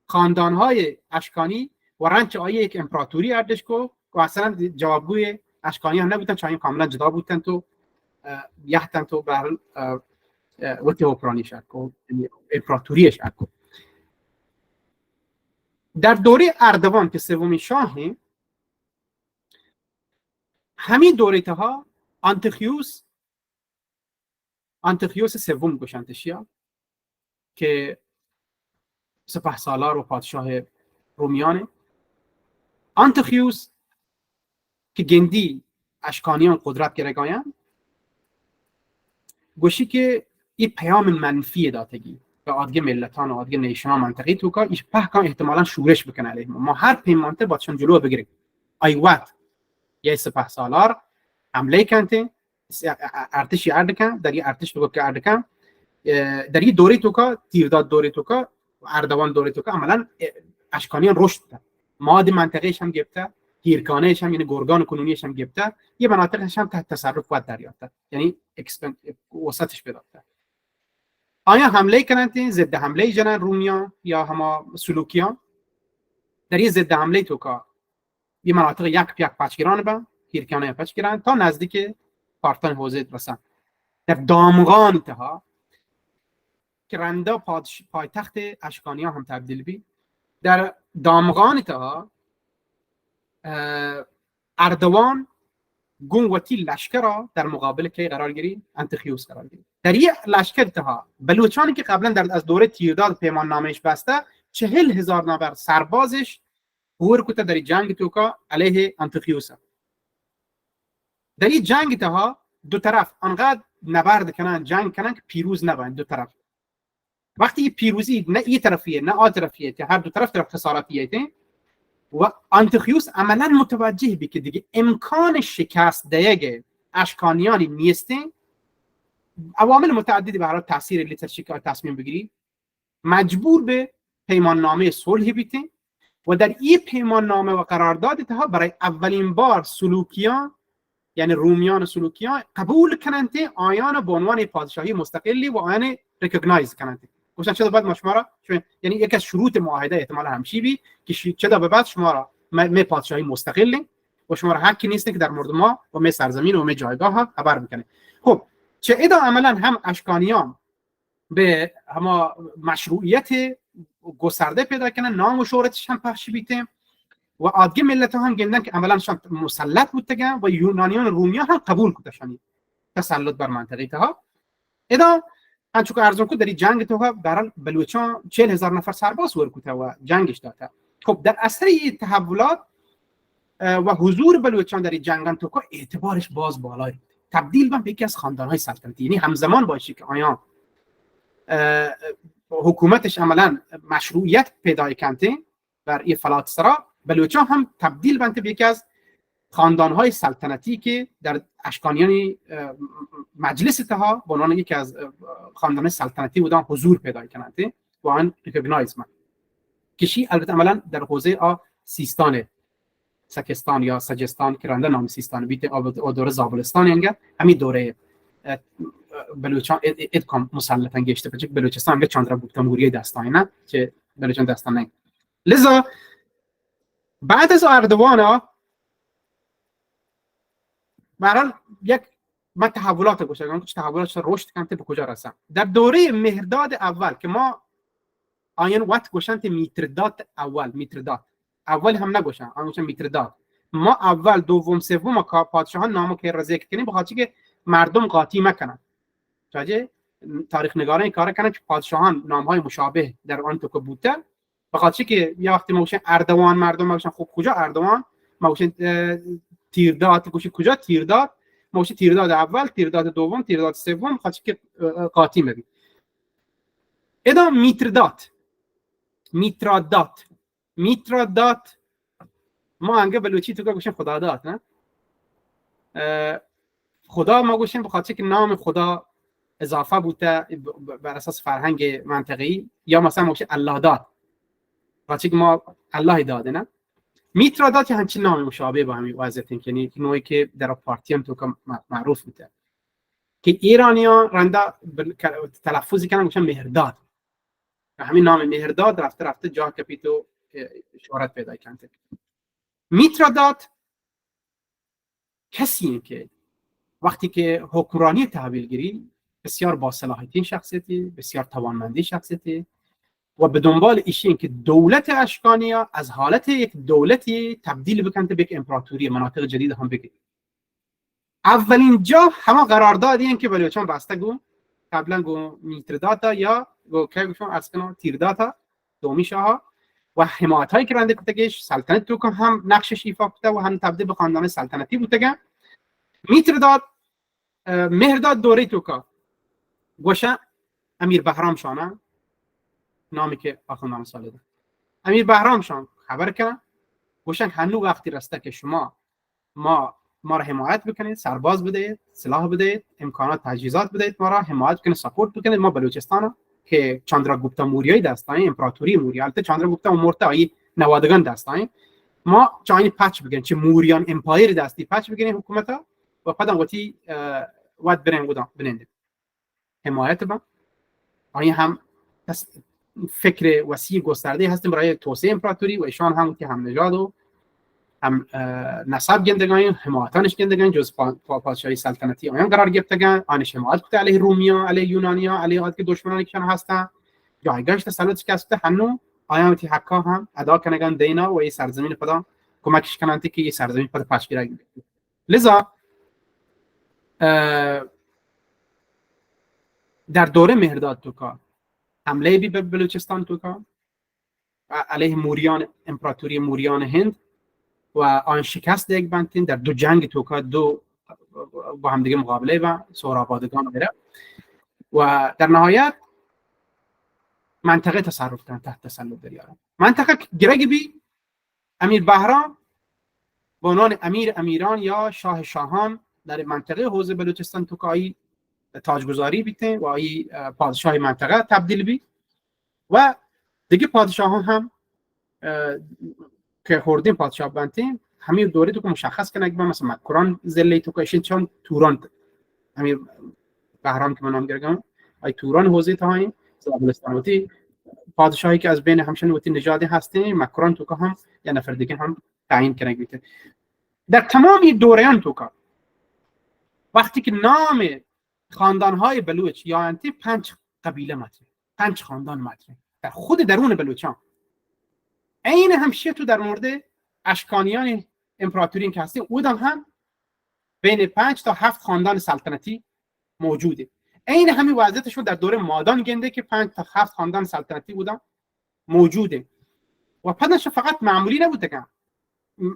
خاندانهای اشکانی و رنچ آیه یک امپراتوری اردش کو و اصلا جوابگوی اشکانیان نبودن چون کاملا جدا بودن تو یحتن تو بر وقتی حکمرانی شد کو امپراتوریش اکو در دوره اردوان که سومین شاه همین دوره ها آنتیخیوس سوم گوشنتشیا که سپهسالار و پادشاه رومیانه آنتیخیوس که گندی اشکانیان قدرت گرگاین گوشی که این پیام منفی داتگی به آدگه ملتان و آدگه نیشان منطقی تو که ایش پهکان احتمالاً شورش بکنه علیه ما هر پیمانته بادشان جلو بگیریم ایوات یه سپه سالار حمله کنته ارتشی اردکن در یه ارتش بگو که اردکن در یه دوره تو که تیرداد دوره تو که اردوان دوره تو که عملاً اشکانیان رشد کرد ماد منطقهش هم گرفته هیرکانهش هم یعنی گرگان کنونیش هم گرفته یه مناطقش هم تحت تصرف خود دریافته یعنی وسطش پیدا کرد آیا حمله کنند ضد حمله جنن رومیان یا هما سلوکیان در یه ضد حمله تو که یه مناطق یک پچگیران به هیرکانه پچگیران تا نزدیک پارتان حوزه رسن در دامغان تها که رنده پایتخت اشکانیان هم تبدیل بی در دامغان تها اردوان گونگوتی لشکر را در مقابل کی قرار گیری انتخیوس قرار گیری در یه لشکر تها بلوچانی که قبلا از دوره تیرداد پیمان نامش بسته 40,000 نفر سربازش هور کتا در جنگ توکا علیه انتخیوس در این جنگ تها دو طرف انقدر نبرد کنن جنگ کنن که پیروز نبند دو طرف وقتی پیروزی نه این طرفیه نه آن طرفیه که هر دو طرف خسارتیه و انتخیوس عملا متوجه بی که دیگه امکان شکست دیگه اشکانیانی نیسته عوامل متعددی برای تاثیر لیترشی که تصمیم بگیری مجبور به پیمان نامه صلح بیته و در این پیمان نامه و قرارداد تها برای اولین بار سلوکیان یعنی رومیان سلوکیان قبول کنند آیان به عنوان پادشاهی مستقلی و آیان ریکگنایز کنند گفتن چرا بعد ما شما را یعنی یک از شروط معاهده احتمالاً همچی بی که چرا به بعد شما را می پادشاهی مستقلی و شما را حقی نیست که در مورد ما و می سرزمین و می جایگاه ها خبر بکنه خب چه ادا عملا هم اشکانیان به هم مشروعیت گسترده پیدا کنن نام و شهرتش هم پخش بیته و آدگه ملت هم گندن که عملا شان مسلط بودتگن و یونانیان رومیان هم قبول کردشانی تسلط بر منطقه تها ادا انچو که ارزون که در این جنگ تو برای بلوچان 40,000 نفر سرباز ورکوته و جنگش داده خب در اثر این تحولات و حضور بلوچان در این جنگان تو که اعتبارش باز بالای تبدیل به یکی از خاندانهای سلطنتی یعنی همزمان باشی که آیان حکومتش عملا مشروعیت پیدا کنته بر این فلات سرا بلوچان هم تبدیل بنده به یکی از خاندانهای سلطنتی که در اشکانیان مجلس تها به عنوان یکی از خاندان سلطنتی بودن حضور پیدا کنند و آن ریکگنایز من کشی البته عملا در حوزه سیستان سکستان یا سجستان که رنده نام سیستان بیت او دوره زابلستان اینگه همین دوره بلوچان ادکام مسلطن گشته پچک بلوچستان به چندرگوپتا موریه دستانی نه که بلوچان دستان نه لذا بعد از اردوان برحال یک من تحولات گوشم که تحولات رشد کنته به کجا رسم در دوره مهرداد اول که ما آین وقت گوشن میترداد اول هم نگوشن آن گوشن میترداد ما اول دوم سوم پادشاهان نامو که را ذکر کنیم بخاطر که مردم قاطی مکنن چاجه تاریخ نگاران این کار کنن که پادشاهان نامهای مشابه در آن تو که بوده بخاطر که یه وقتی ما گوشن اردوان مردم ما گوشن خب کجا اردوان ما گوشن تیرداد گوشی کجا تیرداد ما گوشن تیرداد اول تیرداد دوم تیرداد سوم بخاطر که قاطی مبی ادا میترادات ما انگه بلوچی تو که گوشن خدا داد نه خدا ما گوشن بخاطر که نام خدا اضافه بوده بر اساس فرهنگ منطقی یا مثلا ما گوشن الله داد بخاطر که ما الله داده نه میترادات همچین نام مشابه با همین وضعیت یعنی نوعی که در پارتیان تو که معروف بوده که ایرانیان رنده تلفظی کنن گوشن مهرداد همین نام مهرداد رفته جا کپیتو شهرت پیدا کنده میترادات کسی که وقتی که حکمرانی تحویل گیری بسیار با صلاحیت شخصیتی بسیار توانمندی شخصیتی و به دنبال ایشین که دولت اشکانیا از حالت یک دولتی تبدیل بکنه به یک امپراتوری مناطق جدید هم بگیره اولین جا همه قراردادی این که بلوچان بسته گو قبلا گو میترداتا یا گو که گوشون از کنو تیرداتا دومی شاها و حمایت هایی که رنده کتگش سلطنت تو که هم نقشش ایفا کته و هم تبدیل به خاندان سلطنتی بودتگه میترداد مهرداد دوره تو که گوشه امیر بهرام شاه نامی که آخوندان ساله ده امیر بهرام شاه خبر کردن گوشن هنو وقتی رسته که شما ما را حمایت بکنید، سرباز بدهید، سلاح بدهید، امکانات تجهیزات بدهید، ما را حمایت کنید، ساپورت بکنید. ما بلوچستان که چاندراگوپتا موریای دستای امپراتوری موری، البته چاندراگوپتا مرتای نوادگان دستای ما چاینی پچ بگن چه موریان امپایر دستی پچ بگن حکومت ها و بعد وقتی وقت برن بودن بننده حمایت با آیا هم فکر وسیع گسترده هستیم برای توسعه امپراتوری و ایشان هم که هم نژاد و هم نسب گندگان حمایتانش گندگان جز پادشاهی سلطنتی آیان قرار گرفتگان آنش حمایت کده علیه رومیان، علیه یونانیان، علیه آدی که دشمنانی که هستن جایگاهش تسلط کسبته هنو آیان تی حقا هم ادا کنگان دینا و این سرزمین خدا کمکش کنند که این سرزمین خدا پشگیره گیره. لذا در دوره مهرداد توکا حمله بی به بلوچستان توکا علیه موریان امپراتوری موریان هند و آن شکست یک بنتین در دو جنگ توکا دو با هم دیگه مقابله و سهرابادگان و غیره و در نهایت منطقه تصرف کردن تحت تسلط دریارم. منطقه گرگ بی امیر بهرام به عنوان امیران یا شاه شاهان در منطقه حوزه بلوچستان توکایی تاجگذاری بیته و ای پادشاه منطقه تبدیل بی و دیگه پادشاهان هم که خوردیم پادشاه بنتیم همین دوره تو که مشخص کنه که مثلا مکران زلی تو که چون توران امیر بهرام که من نام گرگم ای توران حوزه تاین بلوچستان پادشاهی که از بین همشون وقتی نژادی هستیم مکران تو که هم یا نفر دیگه هم تعیین کنه بیته. در تمامی دوران تو که وقتی که نام خاندان‌های بلوچ یا انتی 5 قبیله مطرح 5 خاندان مطرح در خود درون بلوچان این همشه تو در مورد اشکانیان امپراتوری که هستی اودم هم بین 5 تا 7 خاندان سلطنتی موجوده. این همین وضعیتشون در دوره مادان گنده که 5 تا 7 خاندان سلطنتی بودن موجوده و پدنش فقط معمولی نبوده که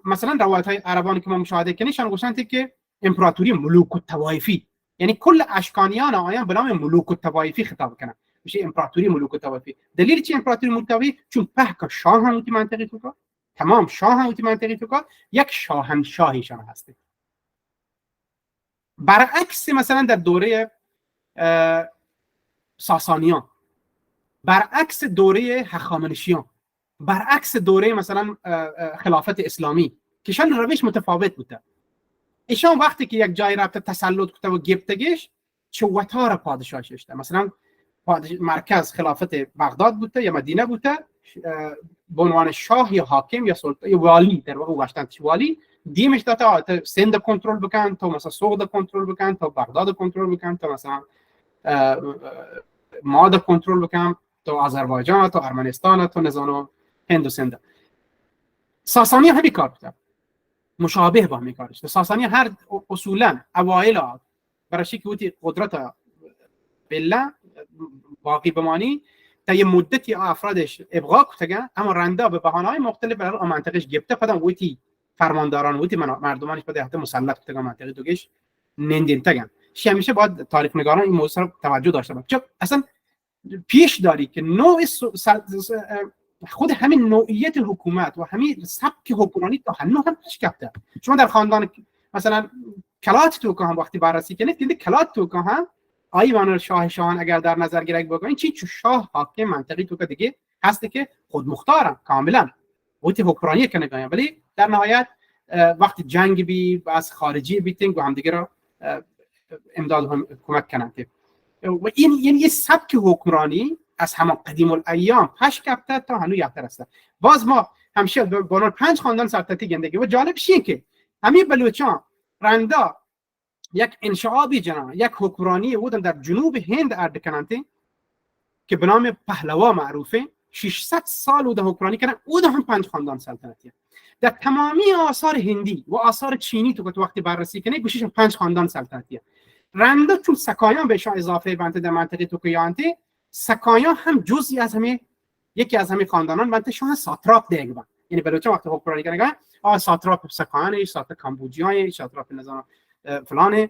مثلا روایت‌های عربانی که ما مشاهده کنیشان گوشند که امپراتوری ملوک الطوایفی یعنی کل اشکانیان آیان به نام ملوک الطوایفی خطاب کنن میشه امپراتوری ملوک الطوایفی. دلیل چی امپراتوری ملوک الطوایفی؟ چون پهک شاه هم اوتی منطقی تو کا تمام شاه هم اوتی منطقی تو کا یک شاهنشاهیشان هسته. برعکس مثلا در دوره ساسانیان، برعکس دوره هخامنشیان، برعکس دوره مثلا خلافت اسلامی که شان روش متفاوت بوده. ایشان وقتی که یک جای رفته تسلط کرده و گرفتگیش چوتار پادشاهش داشته. مثلا مرکز خلافت بغداد بوده یا مدینه بوده به عنوان شاه یا حاکم یا سلطان یا والی در واقع گشتن والی دیمش داده سند کنترل بکن تا مثلا سوق کنترل بکن تا بغداد کنترل بکن تا مثلا ماد کنترل بکن تا آذربایجان تا ارمنستان تا نزان هند و سند. ساسانی همین کار بوده مشابه با همین کارش. ساسانی هر اصولا اوایل برای که اوتی قدرت بله باقی بمانی تا یه مدتی افرادش ابقا کردن اما رنده به بهانه‌های مختلف برای منطقهش گرفته پدن اوتی فرمانداران اوتی مردمانش بده حتی مسلط کردن منطقه دوگش نندین تگن. همیشه باید تاریخ نگاران این موضوع رو توجه داشته باشن چون اصلا پیش داری که نوع خود همین نوعیت حکومت و همین سبک حکمرانی تا هنوز هم پیش رفته. شما در خاندان مثلا کلات توکا هم وقتی بررسی کنید دیدید کلات توکا هم آیوان شاهان اگر در نظر گرفت بکنید چی شاه حاکم منطقی توکا دیگه هستی که خود مختارن کاملا وقتی حکمرانی کنه گایم ولی در نهایت وقتی جنگ بی و از خارجی بیتینگ و هم دیگه را امداد هم کمک کنند و این یعنی یه سبک حکمرانی از همان قدیم الایام پش کپته تا هنوز یادتر است. باز ما همیشه با 5 خاندان سلطنتی گندگی و جالبش اینه که همین بلوچان رندا یک انشعابی جنا یک حکمرانی بودن در جنوب هند اردکنانتی که به نام پهلوا معروفه 600 سال بوده حکمرانی کردن او هم 5 خاندان سلطنتی. در تمامی آثار هندی و آثار چینی تو وقتی بررسی کنی گوشش 5 خاندان سلطنتی رندا چون سکایان بهشون اضافه بنده در منطقه توکویانتی سکایان هم جزئی از همه یکی از همه خاندانان بنده شاه ساتراپ دیگه یعنی بلوچان وقتی حکمرانی کردن ساتراپ سکایان ساتراپ کامبوجیای ساتراپ نظام فلان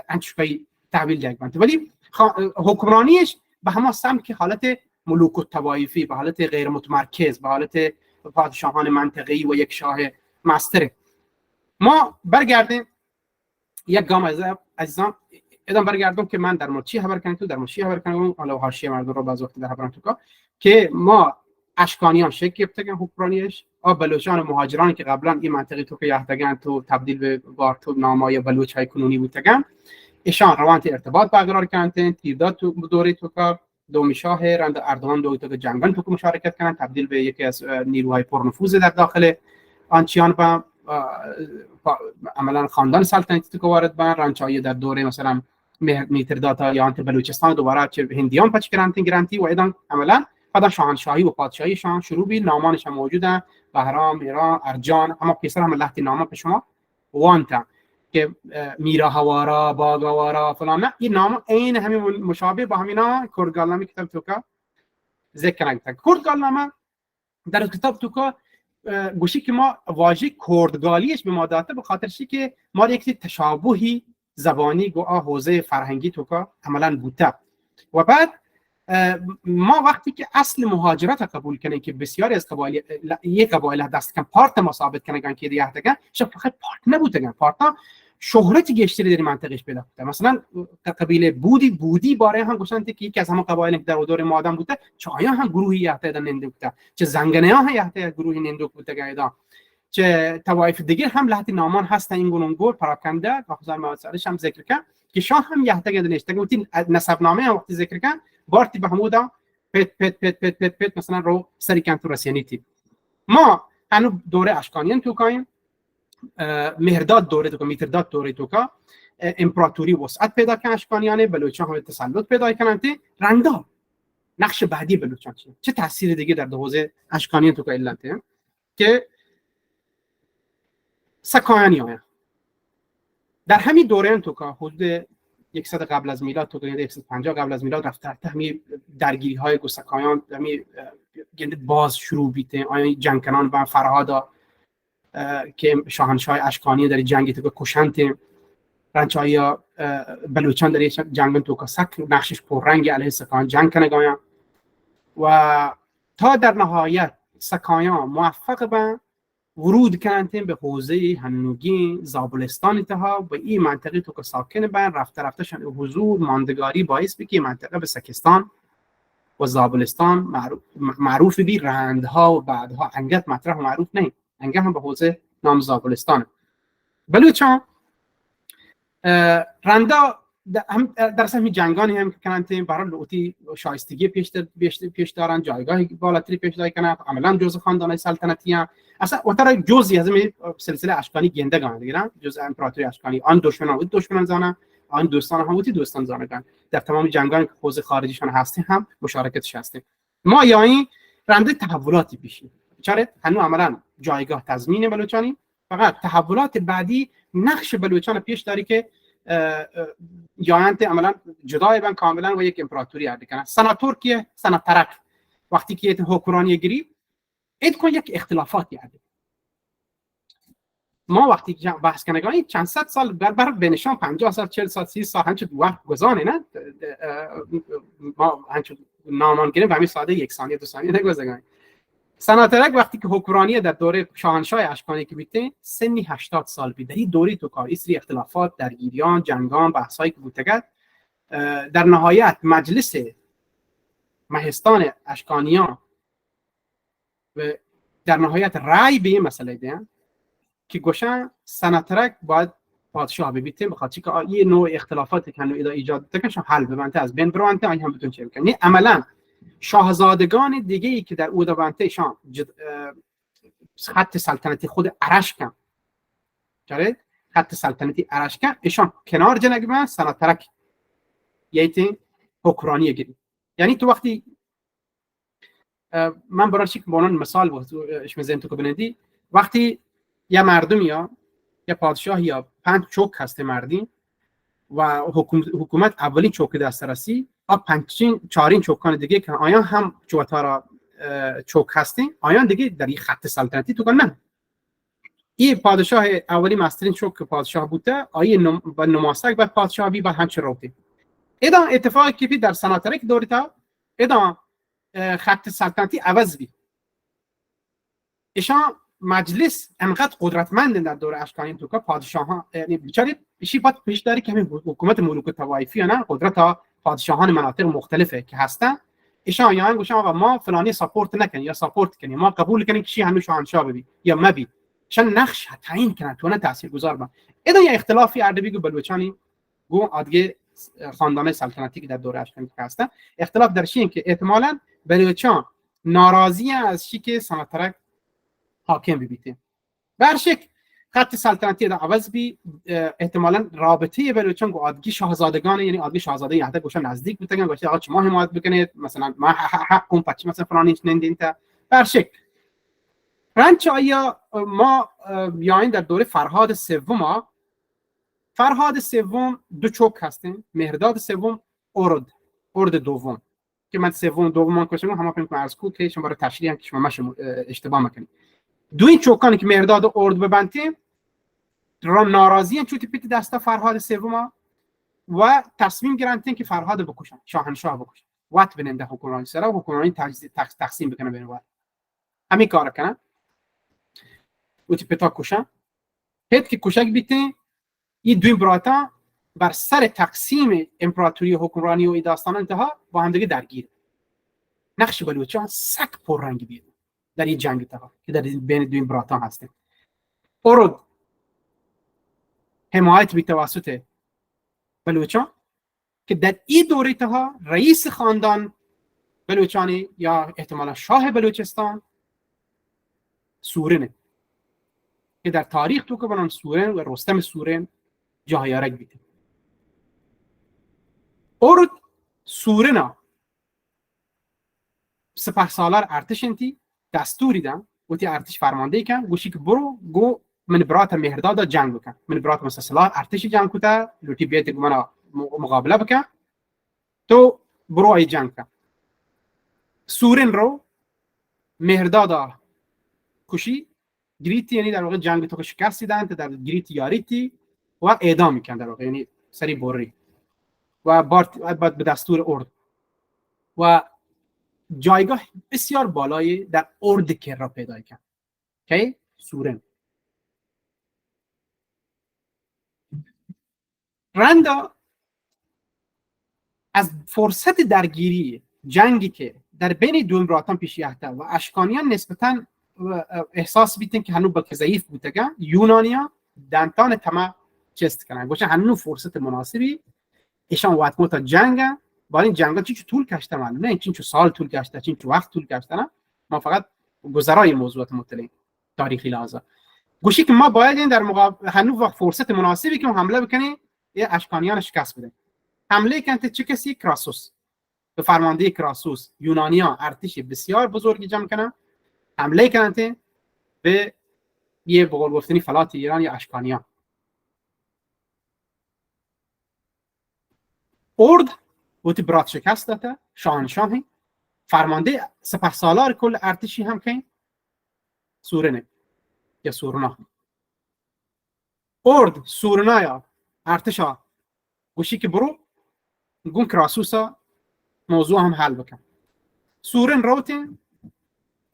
انچپی تحویل یک بنده، ولی حکمرانیش به همه سمت که حالت ملوک و طوایفی، به حالت غیر متمرکز، به حالت پادشاهان منطقه‌ای و یک شاه مستره. ما برگردیم یک گام عزیزان ادام برگردم که من در مورد چی خبر کنم، تو در مورد چی خبر کنم، حالا حاشیه مردم رو بعض وقت در خبرم تو که ما اشکانیان شکل گرفتگن حکمرانیش، بلوچان و مهاجرانی که قبلا این منطقه تو که یحتگن تو تبدیل به بارتو نامای بلوچ های کنونی بودتگن، ایشان روانت ارتباط برقرار کردن. تیرداد تو دوره تو که دومی شاه رند اردوان دوی تو که جنگان تو که مشارکت کردن، تبدیل به یکی از نیروهای پرنفوذ در داخل آنچیان با عملا خاندان سلطنتی تو وارد بن. رنچایی در دوره مثلا میترداد یا انت بلوچستان دوباره چه هندیان پچ گرانتی و ایدان عملا بعد شاهنشاهی و پادشاهی شان شروع بی نامانش هم موجوده، بهرام، ایران، ارجان، اما پیسر هم لحظه نامه به شما وانتا که میرا هوارا، باگوارا فلان، نه این نام عین همین مشابه با همینا کردگالنامه کتاب تو که ذکر نکرد. کردگالنامه در کتاب تو که گوشی که ما واژه کردگالیش به ما داده به خاطر چی که ما یک تشابهی زبانی گو حوزه فرهنگی تو که عملا بوده. و بعد ما وقتی که اصل مهاجرت قبول کنیم که بسیاری از قبایل یک قبایل دست کم پارت ما ثابت کنن که دیگه دگن شب فقط پارت نبودن، پارت شهرت گشتری در منطقهش پیدا کرده. مثلا قبیله بودی باره هم گفتن که یکی از همه قبایل در دور ما آدم بوده، چه آیا هم گروهی یحته ننده بوده، چه زنگنه ها یحته گروهی ننده بوده گایدا، چه طوایف دیگر هم لحظه نامان هستن این گونگور پراکنده کافزار موثرش هم ذکر کرد که شاه هم یحته گدنشته گفتین نسب نامه هم وقتی ذکر کرد بارتی به همودا پت مثلا رو سری کنتو رسیانیتی. ما هنو دوره اشکانیان تو کایم، مهرداد دوره تو که میترداد دوره تو که امپراتوری وسعت پیدا کنه، اشکانیان بلوچان هم تسلط پیدا کنن. رندا نقش بعدی بلوچان چه تاثیر دیگه در حوزه اشکانیان تو که علته که سکایانی در همین دوره تو که حدود 100 قبل از میلاد تو که 150 قبل از میلاد رفته همین درگیری های گوسکایان همین گنده باز شروع بیته آیا جنگ کنان با فرهادا که شاهنشاه اشکانی در جنگی تو که کشنت رنچایی بلوچان در جنگ تو که سک نقشش پررنگ علیه سکایان جنگ کنه گایا و تا در نهایت سکایان موفق به ورود کردن به حوزه هنوگی زابلستان اتها و این منطقه تو که ساکن بن رفته شن حضور ماندگاری باعث بکی منطقه به سکستان و زابلستان معروف بی رندها و بعدها انگت مطرح معروف نه، انگه هم به حوزه نام زابلستان. بلوچان رندا در اصل همین جنگانی هم که کنن برای لوتی شایستگی پیش دارن، جایگاه بالاتری پیش دارن، عملا جزء خاندان سلطنتی هم اصلا وتر جزئی از این سلسله اشکانی گندگان دیگرن، جزء امپراتوری اشکانی آن دشمنان زانه آن دوستان هم بودی دوستان زانگان در تمام جنگانی که حوزه خارجیشان هستیم هم مشارکتش هستیم. ما یا این رنده تحولاتی پیش چاره هنو عملا جایگاه تضمین بلوچانی، فقط تحولات بعدی نقش بلوچان پیش داری که جایانت عملا جدای بن کاملا و یک امپراتوری عرض کنه. سناتور کیه؟ سناترک وقتی که حکمرانی گیری اید کن یک اختلافاتی عرض. ما وقتی که بحث کنگانی چند صد سال بر بینشان 50 سال 40 سال 30 سال همچون وقت گذانه نه ما همچون نامان گیریم به همین ساده یک ثانیه دو ثانیه نگذاریم. سناترک وقتی که حکمرانی در دوره شاهنشاه اشکانی که بیته سنی 80 سال بی در این دوری تو کار اسری اختلافات درگیریان جنگان بحثایی که بوده در نهایت مجلس مهستان اشکانیان و در نهایت رأی به این مسئله دیدن که گوشن سناترک باید پادشاه ببیتیم بخاطر که یه نوع اختلافاتی که ایجاد تکنشون حل ببنده از بین برونده آنها هم بتون چه بکنن. یعنی عملا شاهزادگان دیگه ای که در اودابنته شان خط سلطنتی خود ارشکن چاره خط سلطنتی ارشکن ایشان کنار جنگبن سناترک یایتی حکمرانی گیری. یعنی تو وقتی من برای چیک بانان مثال بود اشمزین تو که بندی وقتی یا مردم یا پادشاه یا 5 چوک هسته مردی و حکومت اولین چوک دست رسی چارین چوکان دیگه که آیا هم چوتارا چوک هستین آیا دیگه در این خط سلطنتی تو نه این پادشاه اولی مسترین شو که پادشاه بوده آیه با نماسک بعد پادشاه بی بعد همچه روتی ایدا اتفاقی که در سناتره که دورتا ایدا خط سلطنتی عوض بی ایشان مجلس انقدر قدرتمند در دوره اشکانی تو که پادشاهان یعنی بیچاره ایشی باید پیش داری که همین حکومت ملوک طوایفی نه قدرت پادشاهان مناطق مختلفه که هستن ایشان یا گوشن آقا ما فلانی ساپورت نکنیم یا ساپورت کنیم ما قبول کنیم که شی هنوز شاهنشاه ببی یا مبی شان نقش تعیین کنن تو نه تاثیرگذار با اینا یه اختلافی اردبی گو بلوچانی گو ادگه خاندان سلطنتی که در دوره اشکانی هستن اختلاف در این که احتمالاً بلوچان ناراضی از چی که سناترک حاکم بیته برشک خط سلطنتی در عوض بی احتمالاً رابطه بلوچان گو ادگی شاهزادگان یعنی ادگی شاهزاده یهده گوشه نزدیک بودن گوشه آقا شما حمایت بکنید مثلا ما حق کن پچ مثلا فلانی نندین تا برشک رنچ آیا ما بیاین در دوره فرهاد سوم دو چوک هستن مهرداد سوم ارد دوم که من سوم دوم کشم همه فکر کنم از کو که شما برای تشریح هم که شما مش اشتباه میکنید دو این چوکانی که مهرداد و ارد ببندیم را ناراضی چوتی پیت دستا فرهاد سوم و تصمیم گرفتن که فرهاد بکشن شاهنشاه بکشن وقت بننده حکمرانی سره و حکمرانی تقسیم بکنه بین وقت همین کار کنن وقتی پتا کشن هیچ که کشک بیته این دو امپراتور بر سر تقسیم امپراتوری حکمرانی و داستان انتها با هم دیگه درگیر نقش بلوچان سک پررنگ بیاد در این جنگ تا که در بین دو امپراتور هستن ارد حمایت به توسط بلوچان که در این دوره تا رئیس خاندان بلوچانی یا احتمالا شاه بلوچستان سورنه که در تاریخ تو که بنام سورن و رستم سورن جاهیارک بیده ارد سورنا سپه سالار ارتش انتی دستوری دن و تی ارتش فرمانده کن گوشی که برو گو من برات مهرداد جنگ بکن من برات مثلا سالار ارتش جنگ کتا لوتی بیت گمانا مقابله بکن تو برو ای جنگ کن سورن رو مهرداد کشی گریتی یعنی در واقع جنگ تو که شکست دیدن در گریت یاریتی و اعدام میکن در واقع یعنی سری بری و بعد به دستور ارد و جایگاه بسیار بالایی در ارد که را پیدا کرد که سورن رندا از فرصت درگیری جنگی که در بین دو امپراتوران پیش یافته و اشکانیان نسبتاً احساس بیتن که هنو با که ضعیف بودن یونانیا دانتان تمام چست کنن گوشه هنو فرصت مناسبی ایشان وقت موتا جنگ با این جنگا چی طول کشته من نه چی سال طول کشته چی وقت طول کشته نه ما فقط گذرای موضوعات مطلع تاریخی لازم گوشی که ما باید این در مقابل هنو وقت فرصت مناسبی که حمله بکنی یه اشکانیان شکست بده حمله کنته چه کسی کراسوس به فرمانده کراسوس یونانیا ارتش بسیار بزرگی جمع کنن حمله کنته به یه بقول گفتنی فلات ایران یا اشکانیان ارد وقتی برات شکست داده شاهنشاهی فرمانده سپهسالار کل ارتشی هم که سورنه یا سورنا ارد سورنا یا ارتشا گوشی که برو گون کراسوسا موضوع هم حل بکن سورن روتین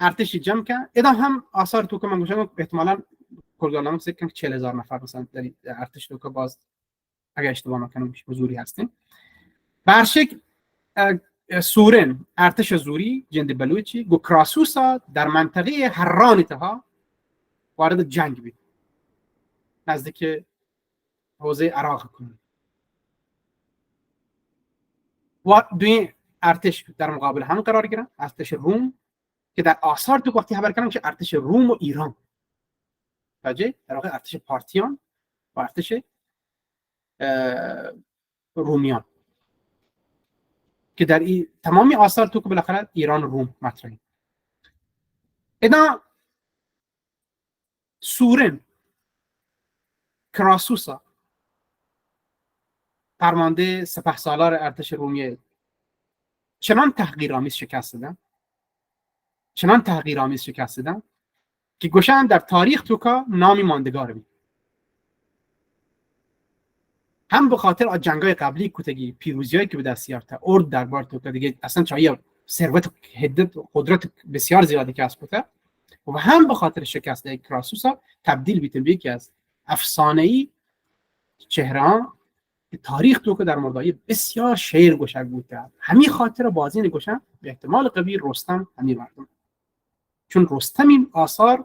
ارتشی جمع کن اینا هم آثار تو که من گوشم احتمالاً کلگانامه سکن که 40,000 نفر مثلا در ارتش تو که باز اگر اشتباه نکنم حضوری هستیم برشک سورن ارتش زوری جند بلوچی گو کراسوسا در منطقه هران تها وارد جنگ بید نزدیک حوزه عراق کنن و دوی ارتش در مقابل هم قرار گیرن ارتش روم که در آثار تو وقتی خبر کردن که ارتش روم و ایران واجه در واقع ارتش پارتیان و ارتش رومیان که در تمامی آثار تو که بالاخره ایران و روم مطرحه اینا سورن کراسوسا فرمانده سپهسالار ارتش رومیه چنان تحقیرآمیز شکست دادن که گوشن در تاریخ توکا نامی ماندگار بید. هم به خاطر جنگای قبلی کتگی پیروزیایی که به دست یافته ارد دربار توکا دیگه اصلا چایی ثروت حدت قدرت بسیار زیادی کسب کرده و هم به خاطر شکست کراسوسا تبدیل بیتن به یکی از افسانه‌ای چهره تاریخ توکا در مردایی بسیار شیر گوشک بود کرد. همین خاطر بازی گوشن به احتمال قوی رستم همین مردم، چون رستم این آثار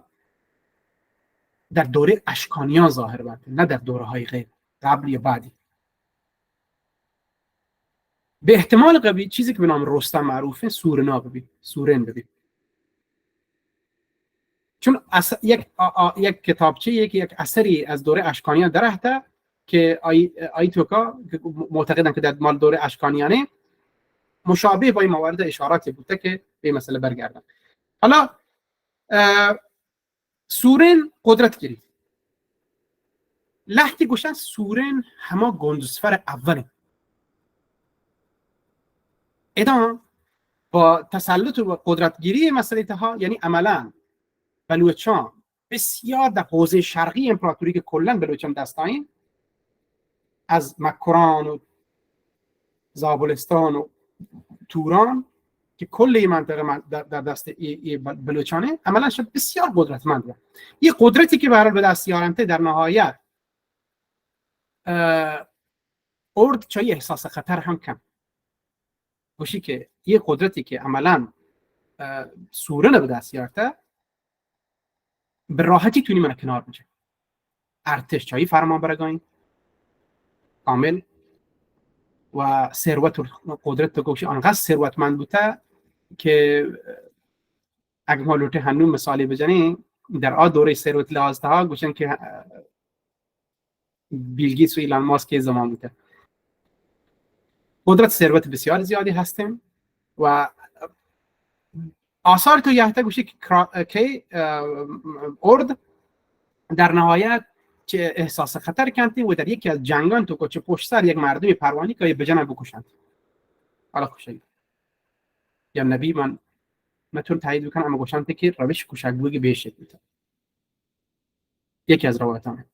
در دوره اشکانیان ظاهر بود، نه در دوره های غیر قبل یا بعدی. به احتمال قوی چیزی که به نام رستم معروفه سورنا ببین، سورن ببین، چون یک کتابچه یک اثری از دوره اشکانیان درهته که آی توکا معتقدن که در مال دوره اشکانیانه مشابه با این موارد اشاراتی بوده که به این مسئله برگردن. حالا سورن قدرت گرفت. لحظی گوشن سورن همه گندسفر اوله. ادام با تسلط و قدرتگیری مسئله ها، یعنی عملا بلوچان بسیار در حوزه شرقی امپراتوری که کلا بلوچان دستاین از مکران و زابلستان و توران که کل این منطقه در دست بلوچانه عملا شد بسیار قدرتمند. یه قدرتی که به دست یارنته در نهایت ارد چای احساس خطر هم کم باشی که یه قدرتی که عملا سورن به دست یارته به راحتی تونی من کنار میشه. ارتش چایی فرمان برگاین کامل و ثروت و قدرت تو گوشی آنقدر ثروتمند بوده که اگه ما لوته هنوز مثالی بزنیم در آ دوره ثروت لحاظه ها گوشن که بیل گیتس و ایلان ماسک زمان بوده. قدرت ثروت بسیار زیادی هستیم و آثار تو یهته گوشی که ارد در نهایت چه احساس خطر کنتی و در یکی از جنگان تو که پشت سر یک مردم پروانی که بجنن بکشند. حالا خوشی یا نبی من متون تایید بکنم اما گوشند که روش کشکگویی بهش میده. یکی از روایتانه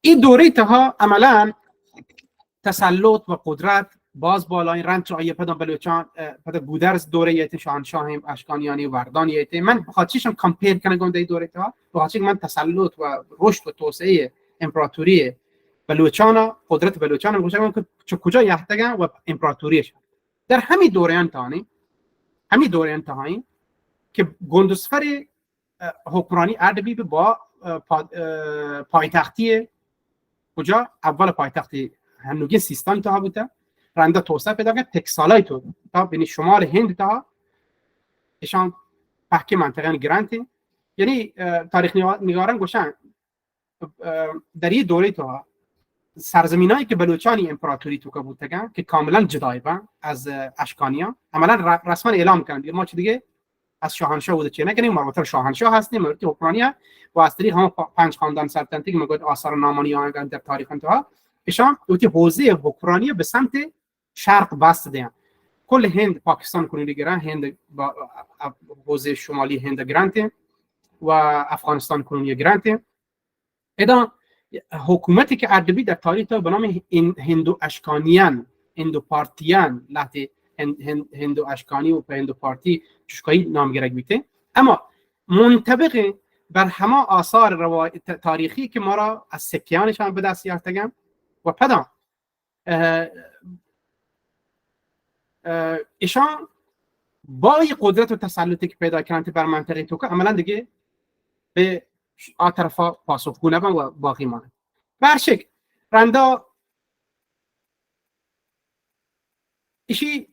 این دوره تها عملا تسلط و قدرت باز بالای رنج چای پدام بلوچان پد گودرز دوره یت شاهنشاه اشکانیانی و وردان یت من خاطرشم کامپیر کنم در دوره تا خاطر من تسلط و رشد و توسعه امپراتوری بلوچان قدرت بلوچان گوشم که کجا یحتگن و امپراتوریش در همین دوره انتهایی که گندسفر حکمرانی اردبیل با پایتختی کجا اول پایتختی هنوگی سیستان تا بوده رنده توسعه پیدا کرد تکسالای تو تا بین شمال هند تا ایشان پاکی منطقه گرانتی یعنی تاریخ نگاران گوشن در این دوره تا سرزمینایی که بلوچانی امپراتوری تو که بودن که کاملا جدای بودن از اشکانیان عملا رسما اعلام کردن ما چه دیگه از شاهنشاه بوده چه نکنیم ما البته شاهنشاه هستیم مرتی حکمرانی و از طریق هم 5 خاندان سلطنتی که میگه آثار نامانی ها در تاریخ انتها ایشان اوتی حوزه حکمرانی به سمت شرق بست دیدن کل هند پاکستان کنونی گران هند با حوزه شمالی هند گرانت و افغانستان کنونی گرانت ادا حکومتی که اردبیل در تاریخ به نام هندو اشکانیان هندو پارتیان لحظه هندو اشکانی و هندو پارتی چشکایی نام گرگ بیته اما منطبق بر همه آثار تاریخی که ما را از سکیانشان به دست یافتگان و پدا ایشان با این قدرت و تسلطی که پیدا کردند بر منطقه توکا عملا دیگه به طرفا پاسخگو نبودند و باقی ماند. به هر شکل رندا ایشی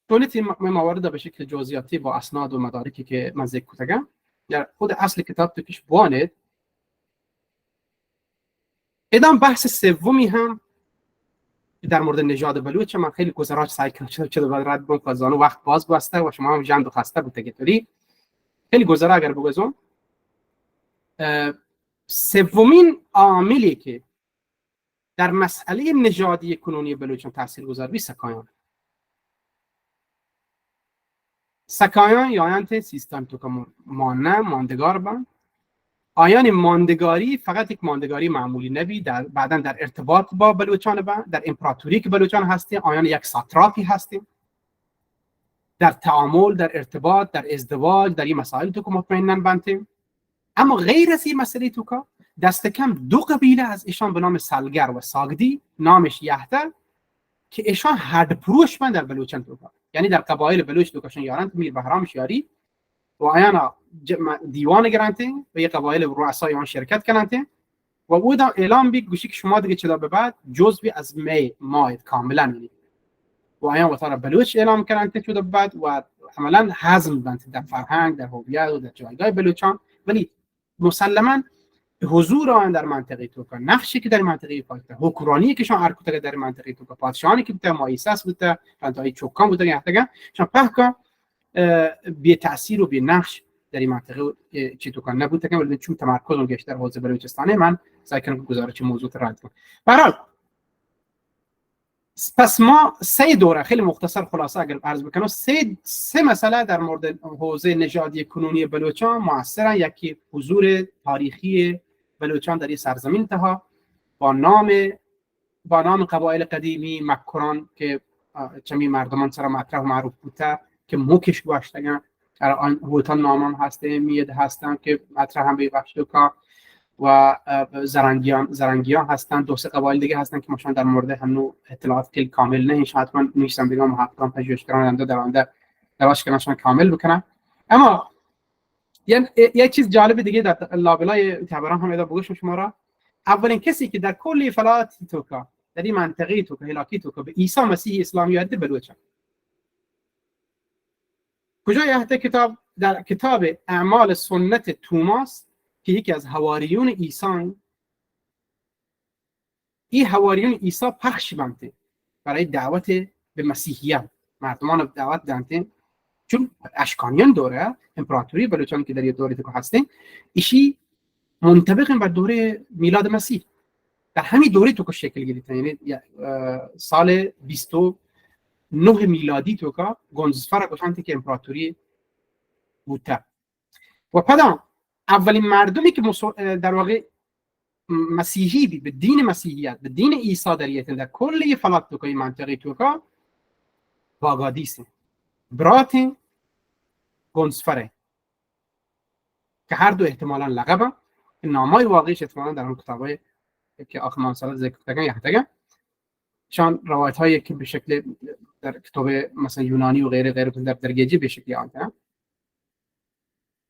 دولتی موارد به شکل جزئیاتی با اسناد و مدارکی که من ذکر کردم در خود اصل کتاب تو پیش بوانید ادام بحث سومی هم در مورد نژاد بلوچ من خیلی گزارش سعی کردم چه بعد رد بکنم کازانو وقت باز بسته و شما هم جند و خسته بوده گتوری خیلی گزاره اگر بگذارم سومین عاملی که در مسئله نژادی کنونی بلوچان تاثیرگذار بی سکایان سکایان یایان ته سیستم تو که ماندگار بند. آیان ماندگاری فقط یک ماندگاری معمولی نبی، بعدا در ارتباط با بلوچان بند، در امپراتوری که بلوچان هستیم آیان یک ساتراپی هستیم، در تعامل، در ارتباط، در ازدواج، در این مسائل تو که مطمئناً بندیم. اما غیر از این مسئله تو که دست کم 2 قبیله از ایشان به نام سلگر و ساگدی، نامش یهته، که ایشان هدپروش بند در بلوچان تو که، یعنی در قبایل بلوچ تو کهشان یارن میر بهرامش یاری و آیانا دیوان گرانته و یک قبایل رؤسای آن شرکت کننده و بودا اعلام بی گوشی که شما دیگه چدا به بعد جزوی از ماید کاملا یعنی و آیان و طرف بلوچ اعلام کننده چدا به بعد و عملا هضم بند در فرهنگ، در هویت و در جایگاه بلوچان. ولی مسلما حضور آن در منطقه توکا، نقشی که در منطقه پایتخت، حکمرانی که شان ارکوته در منطقه توکا، پادشاهانی که بوده، مایساس بوده، پنتای چوکان بوده، یحتگا شان پهکا بی تاثیر و بی نقش در این منطقه چی توکا نبوده که ولی چون تمرکزم گشت در حوزه بلوچستانه من سعی کنم گزارش موضوع رد کنم. به هر حال پس ما 3 دوره خیلی مختصر خلاصه اگر عرض بکنم، 3 مسئله در مورد حوزه نژادی کنونی بلوچان موثرن. یکی حضور تاریخی بلوچان در این سرزمین تها با نام قبایل قدیمی مکران که چمی مردمان سر مطرح و معروف بوده که موکش گوشتگن در آن هوتان نامان هسته مید هستن که مطرح هم بیوشتو که و زرنگیان هستن. 2-3 قبایل دیگه هستن که ماشان در مورد همون اطلاعات خیلی کامل نه، شاید من نیستم بگم محققان پژوهشگران در آینده تلاش کنن کامل بکنن. اما یه چیز جالب دیگه در لابلای تبران هم بگوش شما را، اولین کسی که در کل فلات توکا در این منطقه توکا هلاکی توکا به عیسی مسیح اسلام یاد بلوچان کجا یهته کتاب در کتاب اعمال سنت توماس که یکی از حواریون عیسی، این حواریون عیسی پخش بنده برای دعوت به مسیحیت مردمان دعوت دانته، چون اشکانیان دوره امپراتوری بلوچان که در یه دوره تو هستن ایشی منطبق بر دوره میلاد مسیح، در همین دوره تو که شکل گرفته، یعنی سال 29 میلادی تو که گنزفر گوشانتی که امپراتوری بوده و پدا اولین مردمی که در واقع مسیحی بی به دین مسیحیت به دین عیسی در کل فلات توکای منطقه توکا واگادیسه برات گنزفره که هر دو احتمالاً لقبه که نامای واقعیش احتمالاً در اون کتابای که آخمان سال ذکر کردن یحتگه چون روایت هایی که به شکل در کتاب مثلا یونانی و غیره در درگیجی به شکلی آنده.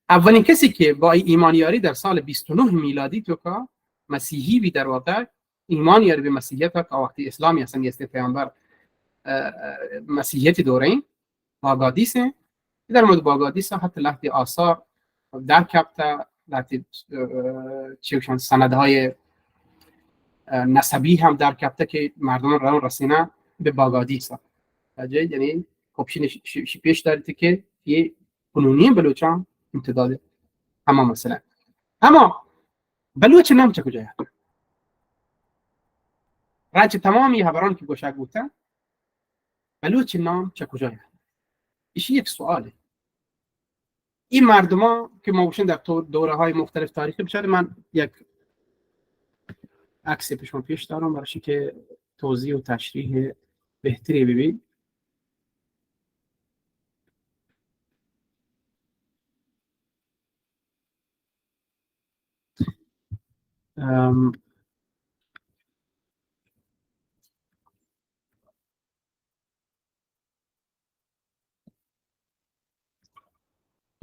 اولین کسی که با ایمانیاری در سال 29 میلادی توکا مسیحی بی در واقع ایمانیاری به مسیحیت تا وقتی اسلامی هستن یسته پیامبر مسیحیت دوره باگادیس در مورد باگادیس حتی لحظه آثار در کپتا لحظه چیوشان سندهای نسبی هم در کپتا که مردم رو رسینه به باگادیس یعنی خبشین پیش دارید که یه قانونی بلوچان امتداده اما مثلا اما بلوچ نام چه کجایه رنچ تمامی خبران که گوشک بودن بلوچ نام چه کجایه ایشی یک سواله. این مردما که ما باشن در دوره های مختلف تاریخی بشد من یک عکس پیش دارم برای که توضیح و تشریح بهتری ببین.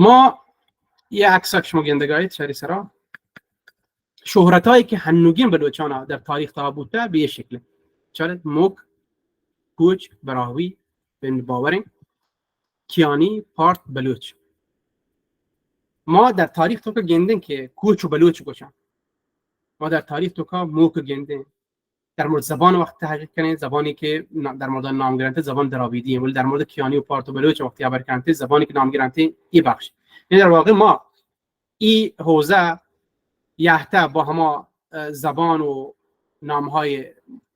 ما یه عکسک شما گندگاهید شهری سرا شهرت هایی که هنوگین بلوچان در تاریخ تا بوده به یه شکل چاره موک، کوچ، براهوی، بن باورین، کیانی، پارت، بلوچ. ما در تاریخ تو که گندن که کوچ و بلوچ گوشن، ما در تاریخ تو که موک گندن در مورد زبان وقت تحقیق کنید زبانی که در مورد نام گرانته زبان دراویدیه ولی در مورد کیانی و پارت و بلوچ وقتی خبر کنید زبانی که نام گرانته ای بخش. یعنی در واقع ما این حوزه یحته با هما زبان و نامهای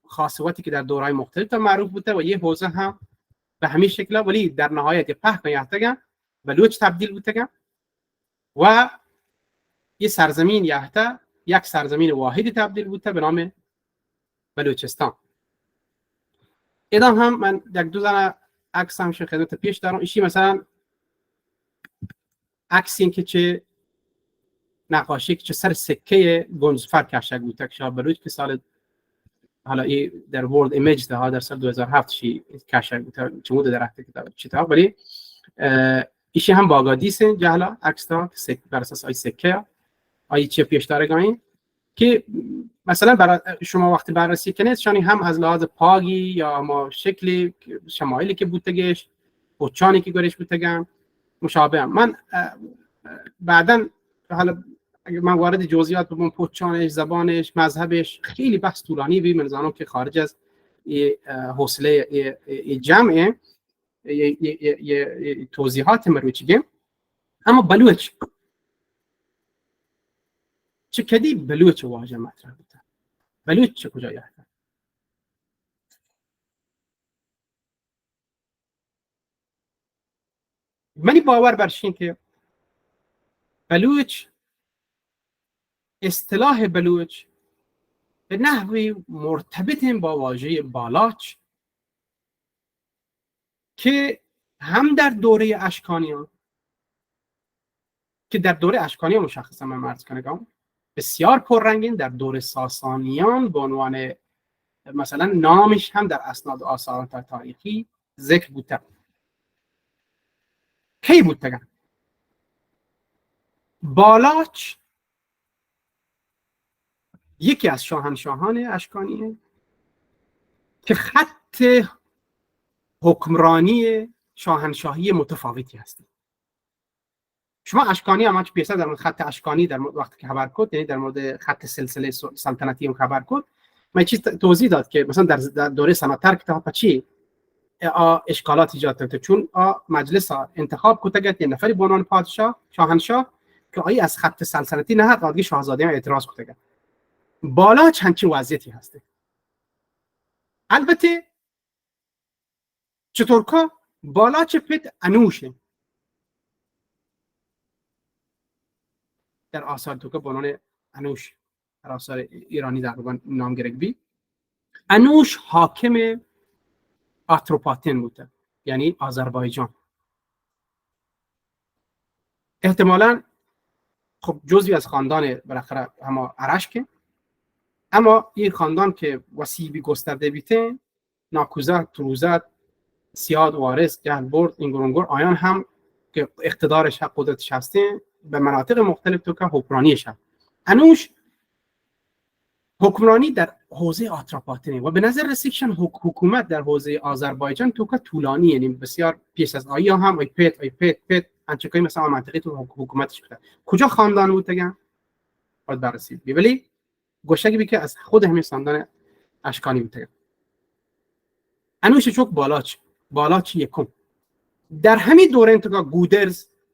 خاصواتی که در دورهای مختلف معروف بوده و یه حوزه هم به همین شکل ولی در نهایت پهن یحته بلوچ تبدیل بودن و یه سرزمین یحته یک سرزمین واحدی تبدیل بوده به نام بلوچستان. ادام هم من یک دو زن عکس هم خدمت پیش دارم. ایشی مثلا عکس این که چه نقاشی که چه سر سکه گنجفر کشک بوده که شاه بلوچ که سال حالا این در ورلد ایمیج ده ها در سال 2007 شی کشک بوده چه مود درخت کتاب چیتا، ولی ایشی هم باگادیس جهلا عکس تا سکه بر اساس ای سکه ای چه پیش داره که مثلا برای شما وقتی بررسی کنید شانی هم از لحاظ پاگی یا ما شکلی شمایلی که بودتگش پوچانی که گرش بودتگم مشابه هم. من بعداً حالا اگر من وارد جزئیات بگم پوچانش، زبانش، مذهبش خیلی بحث طولانی بی من زانم که خارج از حوصله جمعه توضیحات مروچیگه. اما بلوچ چه کدی بلوچ واژه مطرح بوده. بلوچ چه کجا یافته؟ منی باور برشین که بلوچ اصطلاح بلوچ به نحوی مرتبط با واژه بالاچ که هم در دوره اشکانیان که در دوره اشکانیان مشخصا من عرض کنم بسیار پررنگین، در دوره ساسانیان به عنوان مثلا نامش هم در اسناد و آثار تاریخی ذکر بوده. کی بوده؟ بالاچ یکی از شاهنشاهان اشکانیه که خط حکمرانی شاهنشاهی متفاوتی هست. شما اشکانی هم بیشتر در مورد خط اشکانی در وقتی که خبر کد، یعنی در مورد خط سلسله سلطنتی هم خبر کد، من چیز توضیح داد که مثلا در دوره سناتر که تا چی اشکالات ایجاد کرد، چون مجلس انتخاب کتگت یه نفری به عنوان پادشاه شاهنشاه که آیی از خط سلطنتی نه قاضی شاهزاده اعتراض کتگت. بالا چنین وضعیتی هسته. البته چطور که بالا چه پت انوشه در آثار تو که به عنوان انوش در آثار ایرانی در نام گرفت بی انوش حاکم آتروپاتین بوده، یعنی آذربایجان. احتمالاً خب جزوی از خاندان بالاخره اما ارشکه، اما این خاندان که وسیع گسترده بیته ناکوزه تروزت سیاد وارث جهل برد این گرونگور آیان هم که اقتدارش حق قدرتش هسته به مناطق مختلف تو که حکمرانیش هم انوش حکمرانی در حوزه آتراپاتینه و به نظر رسیدشان حکومت در حوزه آذربایجان تو که طولانی، یعنی بسیار پیش از آیا هم ای پت انچکای مثلا منطقه تو حکومتش بوده. کجا خاندان بود تگن؟ باید بررسی بی ولی گوشگی بی که از خود همین خاندان اشکانی بود تگن. انوش چوک بالاچ یکم در همین دوره انتقا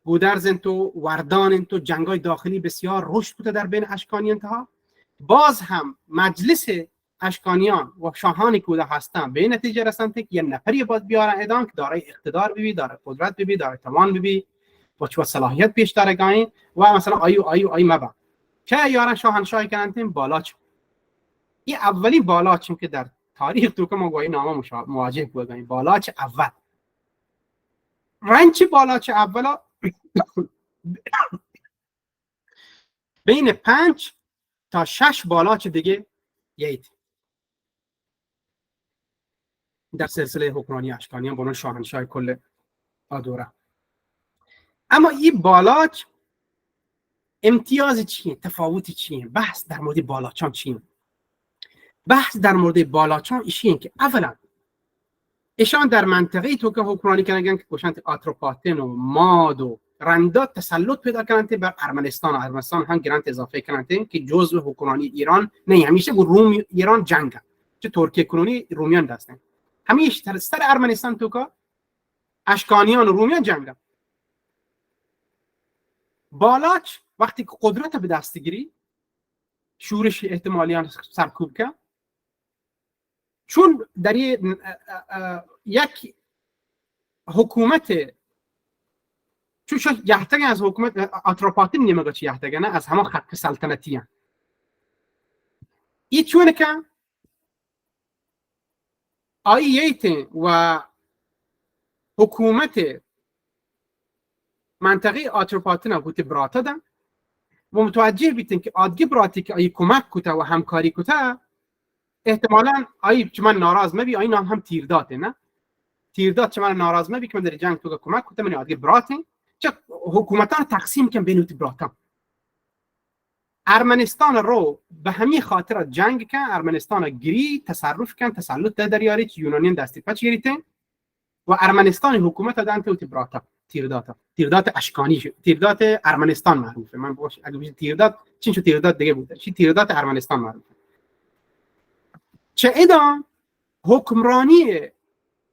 گودرز انتو وردان انتو جنگای داخلی بسیار رشد بوده در بین اشکانی انتها. باز هم مجلس اشکانیان و شاهانی که هستن به نتیجه رسیدن که یه نفری باید بیارن ادام که دارای اقتدار ببی، دارای قدرت ببی، دارای توان ببی و چه صلاحیت پیش داره گاین و مثلا آیو مبا که یارن شاهنشاهی کنن بالاچ. این اولی بالاچ که در تاریخ تو که ما با این نامه مواجه بودیم. بالاچ اول رنچ بالاچ اولا بین 5 تا 6 بالاچ دیگه یید در سلسله حکمرانی اشکانیان بنون شاهنشاه کل دوره. اما این بالاچ امتیاز چیه؟ تفاوتی چیه؟ بحث در مورد بالاچان چیه؟ بحث در مورد بالاچان ایشیه که اولا ایشان در منطقه تو که حکمرانی کنن که گوشند آتروپاتین و ماد و رندات تسلط پیدا کنند بر ارمنستان هم گرانت اضافه کنند که جزء حکمرانی ایران نه، همیشه با روم ایران جنگ چه ترکیه کنونی رومیان دستن، همیشه سر ارمنستان تو که اشکانیان و رومیان جنگ. بالاچ وقتی که قدرت به دست گیری شورش احتمالیان سرکوب کرد، چون در یک حکومت چون شو یحتگن از حکومت آتروپاتی نمیگه چی یحتگن از همه خط سلطنتی هم ای چونه که آییت و حکومت منطقه آتروپاتین بوده براتا دن و متوجه بیتن که آدگی براتی که آیی کمک کتا و همکاری کتا احتمالاً آیی چه من ناراض مبی آیی نام هم تیرداته نه تیرداد چه من ناراض مبی که من در جنگ تو کمک کتا من آدگی براتین چه حکومتان تقسیم کن بینوتی براتا ارمنستان رو به همین خاطر جنگ کن ارمنستان گری تصرف کن تسلط دریاری یونانیان دستی پچ گریتن و ارمنستان حکومت دادن که براتا تیردات اشکانی شد تیردات ارمنستان معروفه من باش اگه تیردات چین شو تیردات دیگه بوده چی تیردات ارمنستان معروفه چه ایدان حکمرانی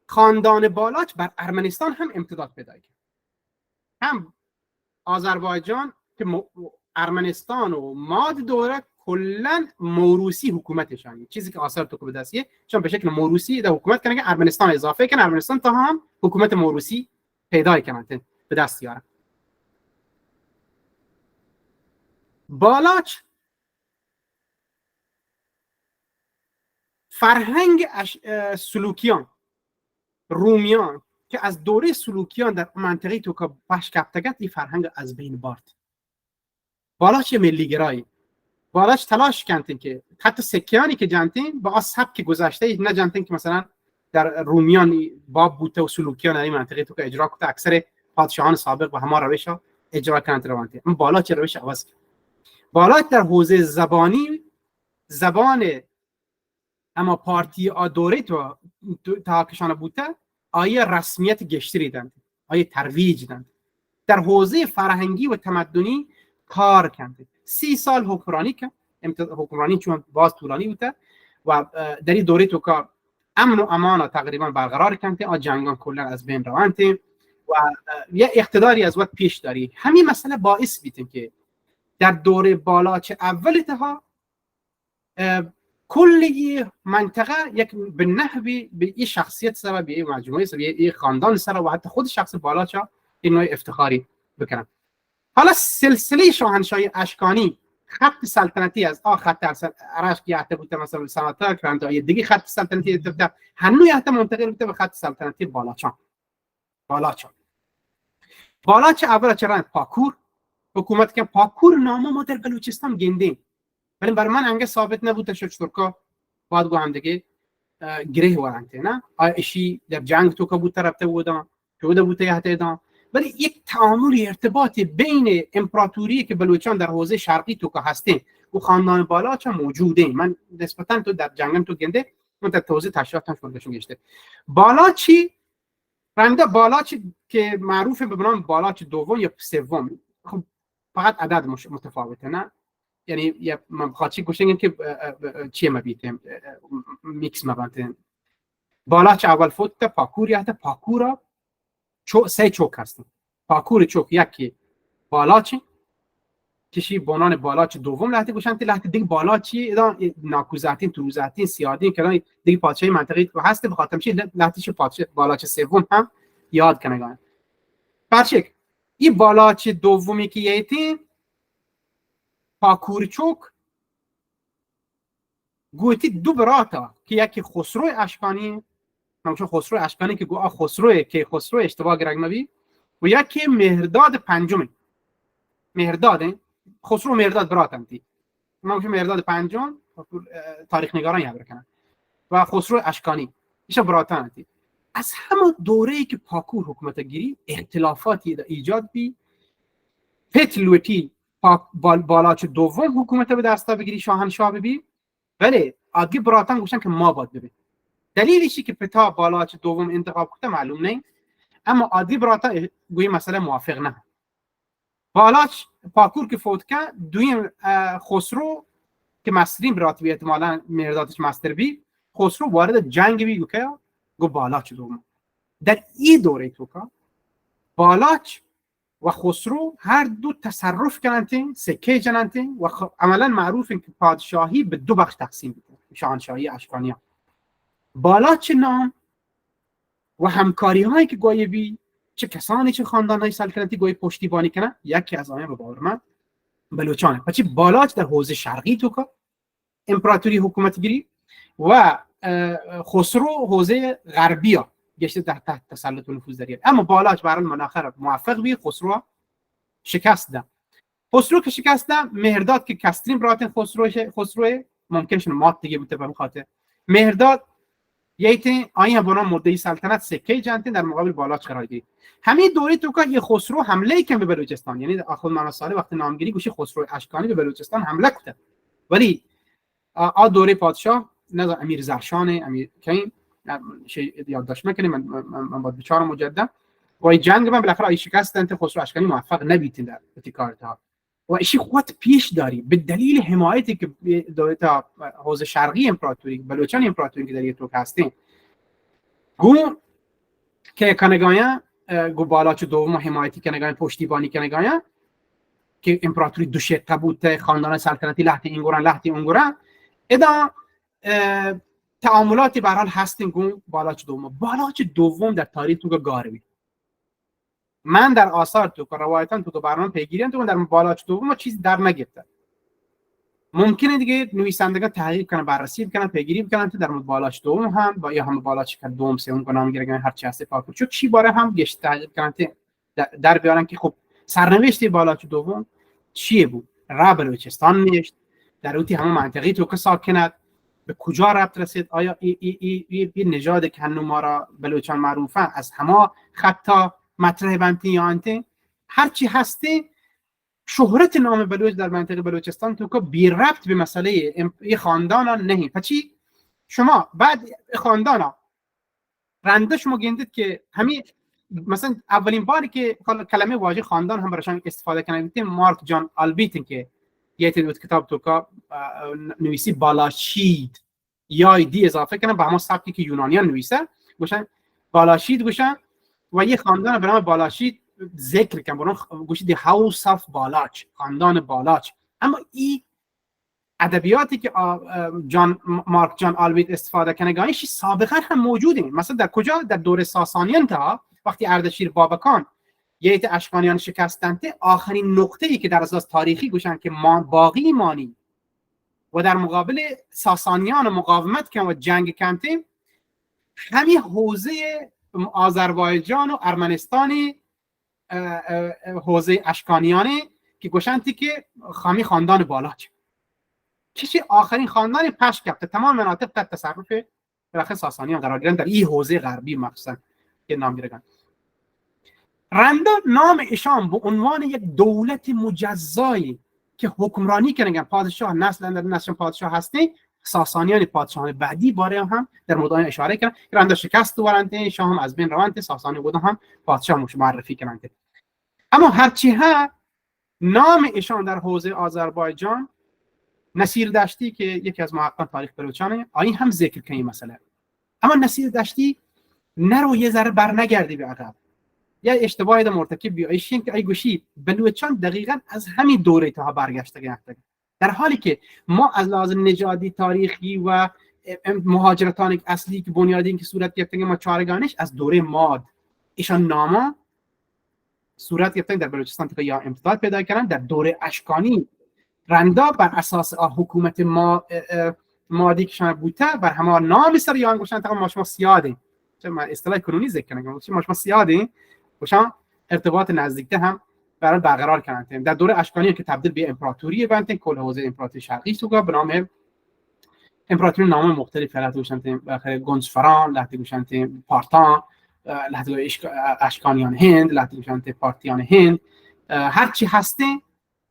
خاندان بالاچ بر ارمنستان هم امتداد پیدا کرد هم آذربایجان که ارمنستان و ماد دوره کلا موروثی حکومتشان چیزی که آثار تو به دستیه چون به شکل موروثی در حکومت کنه که ارمنستان اضافه کنه ارمنستان تا هم حکومت موروثی پیدا کنه به دست یاره بالاچ فرهنگ سلوکیان رومیان که از دوره سلوکیان در منطقه تو که باش کپتگت این فرهنگ از بین برد بالاچ ملی گرایی بالاچ تلاش کردن که حتی سکیانی که جانتین با سبک گذشته نه جانتین که مثلا در رومیان باب بوده و سلوکیان این منطقه تو که اجرا کرده اکثر پادشاهان سابق و همه روشا اجرا کردن روانته اما بالاچ روش عوض کرد بالاچ در حوزه زبانی زبان اما پارتی دوره تو تا کشان بوده آیا رسمیت گشتری دادن آیا ترویج دادن در حوزه فرهنگی و تمدنی کار کرده 30 سال حکمرانی کرد حکمرانی چون باز طولانی بوده و در این دوره تو که امن و امان تقریبا برقرار کرده جنگان کلا از بین روانته و یه اقتداری از وقت پیش داری همین مسئله باعث بیتن که در دوره بالاچ اول تها کلی منطقه یک به نحوی به این شخصیت سر به این مجموعه سر به این خاندان سر و حتی خود شخص بالاچا این نوع افتخاری بکنن حالا سلسله شاهنشاهی اشکانی خط سلطنتی از خط عرش که یحته بوده مثلا سناتر کرند یا دیگه خط سلطنتی بوده هنوز یحته منتقل بوده به خط سلطنتی بالاچان بالاچ اول چرا پاکور حکومت که پاکور نامه ما در بلوچستان گندیم ولی بر من انگه ثابت نبوده شد ترکا باید گو هم دیگه گره ورانته نه اشی در جنگ تو که بود رفته بودن که بوده یحته دان ولی یک تعامل ارتباطی بین امپراتوری که بلوچان در حوزه شرقی تو که هستین و خاندان بالاچ موجوده من نسبتا تو در جنگم تو گنده من در توضیح تشریحاتم شدشون گشته بالاچی رنده بالاچ که معروف به نام بالاچ دوم یا سوم خب فقط عدد متفاوته نه یعنی یا من خاطی گوشنگم که چیه مبیتم میکس مبانتم بالاچ اول فوت پاکور یا پاکورا سه چوک هستن پاکور چوک یکی بالاچی کشی بانان بالاچ دوم لحظه گوشن تی لحظه دیگه بالاچی ادان ناکوزاتین توزاتین سیادین که دیگه پادشاهی منطقه هست به خاطر میشه لحظه چه پادشاه بالاچ سوم هم یاد کنگان پرچک این بالاچ دومی که یهتی پاکور چوک گویتی دو براتا که یکی خسرو اشکانی همچون خسرو اشکانی که گویا خسروه که خسرو اشتباه گرگنوی و یکی مهرداد پنجم مهرداد خسرو مهرداد براتنتی همچون مهرداد پنجم تاریخ نگاران یاد بکنن و خسرو اشکانی ایشا براتنتی از همه دوره‌ای که پاکور حکومت گیری اختلافاتی ایجاد بی پتلوتی بالاچ دوم حکومت به دست بگیری شاهنشاه بی ولی آدگی براتن گوشن که ما باید ببین دلیلیشی که پتا بالاچ دوم انتخاب کرده معلوم نه اما عادی براتا گویی مسئله موافق نه بالاچ پاکور که فوت کرد دویم خسرو که مصریم براتی احتمالاً مهردادش مستر بی خسرو وارد جنگ بی گو بالاچ دوم در این دوره تو که بالاچ و خسرو هر دو تصرف کنند سکه جنند و عملا معروف که پادشاهی به دو بخش تقسیم بده شاهنشاهی اشکانیان بالاچ نام و همکاری هایی که گویبی چه کسانی چه خاندان‌های سلطنتی گوی پشتیبانی کنن؟ یکی از آنها به باور من بلوچانه. پس بالاچ در حوزه شرقی تو که امپراتوری حکومت گیری و خسرو حوزه غربی ها گشته تحت تسلط و نفوذ دارید. اما بالاچ برای مناخر موفق بی خسرو شکست ده. خسرو که شکست ده، مهرداد که کسترین براتن خسرو ممکن شونه مات دیگه بوده به خاطر مهرداد ییت آیا بنا مدعی سلطنت سکه جنتی در مقابل بالاچ قرار گرفت. همین دوره تو که خسرو حمله کم به بلوچستان، یعنی آخوند مناصره وقتی نامگیری گوشه خسرو اشکانی به بلوچستان حمله کرد، ولی دوره پادشاه نظر امیر زرشان امیر کین یادداشت میکنیم من با بچار مجدد و این جنگ من بالاخره ای شکست انت خسرو اشکانی موفق نبیتین در اتکارتها و ایشی خود پیش داری به دلیل حمایتی که دولت حوزه شرقی امپراتوری بلوچان امپراتوری که در تو هستین گو که کنگایا گو بالاچ دوم حمایتی کنگایا پشتیبانی کنگایا که امپراتوری دو شقه بود، خاندان سلطنتی لحظه اینگوران لحظه اونگوران ادا تعاملاتی به هر حال هستین گو بالاچ دوم در تاریخ تو گاروی من در آثار تو که روایتان تو برنامه پیگیری تو در بالاچ دوم چیز در نگرفته. ممکنه دیگه نویسندگان تحقیق کنن بررسی کنن پیگیری کنن تو در بالاچ دوم هم با یا هم بالاچ که دوم سوم کنم گیرگن هر چی هست پاک چون چی باره هم گشت تحقیق کنن در بیارن که خب سرنوشت بالاچ دوم چیه بود؟ را بلوچستان میشت در اوتی همه منطقی تو که ساکند به کجا ربط رسید؟ آیا این نژاد که هنو ما را بلوچان معروفه از همه خطا مطرح بنتی یا انته هر چی هستی شهرت نام بلوچ در منطقه بلوچستان تو که بی ربط به مسئله این خاندان ها نهی پچی شما بعد خاندان ها رنده شما گندید که همین مثلا اولین باری که کلمه واژه خاندان هم براشان استفاده کنید مارک جان آلبیتن که یه تعداد کتاب تو که نویسی بالاشید یا دی اضافه کنن به همون سبکی که یونانیان نویسه گوشن بالاشید گوشن و یه خاندان به نام بالاشید ذکر کنن برون گوشید هاوس اف بالاچ خاندان بالاچ. اما این ادبیاتی که مارک جان آلبیت استفاده کنه گاهیش سابقا هم موجوده. مثلا در کجا در دوره ساسانیان تا وقتی اردشیر بابکان یه اشکانیان شکستند آخرین نقطه‌ای که در اساس تاریخی گوشن که باقی مانی و در مقابل ساسانیان مقاومت کردن و جنگ کردن همین حوزه آذربایجان و ارمنستانی حوزه اشکانیانه که گوشنتی که خامی خاندان بالاچ کسی آخرین خاندان پش کرد تمام مناطق تحت تصرف بالاخره ساسانیان قرار گرفتن در این حوزه غربی مخصوصا که نام گرفتن. رنده نام ایشان به عنوان یک دولت مجزایی که حکمرانی کنن پادشاه نسل پادشاه هستی ساسانیان پادشاهان بعدی باره هم در مورد اشاره کردن رنده شکست ورنده شاه هم از بین روند ساسانی بودن هم پادشاه معرفی کردن. اما هرچی ها نام ایشان در حوزه آذربایجان نصیر دشتی که یکی از محققان تاریخ بلوچانه این هم ذکر کنی مثلا. اما نصیر دشتی نرو یه ذره بر نگردی به عقب یا اشتباهی در مرتکب بیایشین که ای گوشی بلوچان دقیقاً از همین دوره تا برگشته گرفته در حالی که ما از لحاظ نژادی تاریخی و مهاجرتان اصلی که بنیادی این که صورت گرفته ما چارگانش از دوره ماد ایشان ناما صورت گرفته در بلوچستان که یا امتداد پیدا کردن در دوره اشکانی رندا بر اساس حکومت مادی که شما بوده بر همه نام سر یا انگوشن تا ما شما سیاده چون من اصطلاح کنونی ذکر کنم ما شما سیاده وشان ارتباط نزدیکتر هم برقرار کردن در دوره اشکانی که تبدیل به امپراتوری بنتن کل حوزه امپراتوری شرقی تو به نام امپراتوری نام مختلف لحظه گوشن بالاخره گنجفران لحظه گوشن پارتان لحظه اشکانیان هند لحظه گوشن پارتیان هند هر چی هسته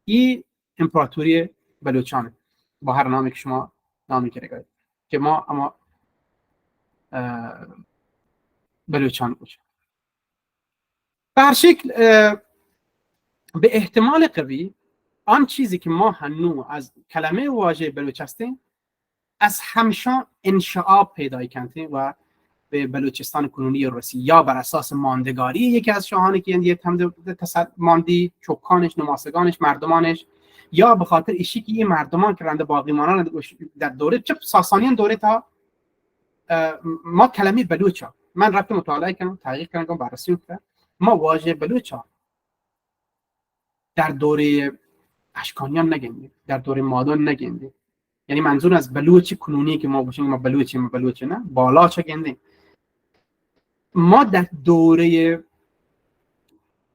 این امپراتوری بلوچانه با هر نامی که شما نامی کرده که ما اما بلوچان باشه. به هر شکل به احتمال قوی آن چیزی که ما هنو از کلمه واژه بلوچ هستیم از همشان انشعاب پیدا کرده و به بلوچستان کنونی روسی یا بر اساس ماندگاری یکی از شاهانی که یک هم ماندی چوکانش نماسگانش مردمانش یا به خاطر ایشی که این مردمان که رنده باقی مانان در دوره چه ساسانیان دوره تا ما کلمه بلوچ من رفت مطالعه کردم تحقیق کردم بررسی کردم ما واژه بلوچا در دوره اشکانیان نگندیم، در دوره مادون نگندیم. یعنی منظور از بلوچ کنونی که ما باشیم ما بلوچ نه، بالا چه گندیم. ما در دوره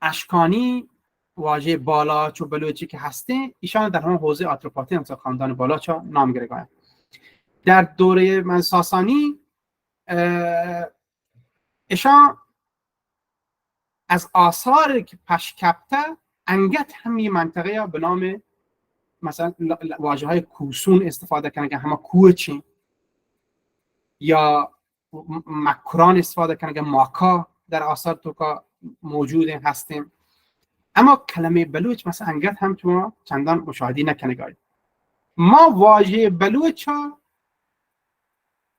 اشکانی واژه بالاچ و بلوچی که هسته ایشان در همون حوزه آتروپاتی مثلا خاندان بالاچا نام گرفتن. در دوره من ساسانی ایشان از آثار که پشکپته انگت همی منطقه به نام مثلا واژه های کوسون استفاده کنن که همه کوچی یا مکران استفاده کنن که ماکا در آثار تو که موجود هستیم. اما کلمه بلوچ مثلا انگت هم تو چندان مشاهده نکنه. ما واژه بلوچ ها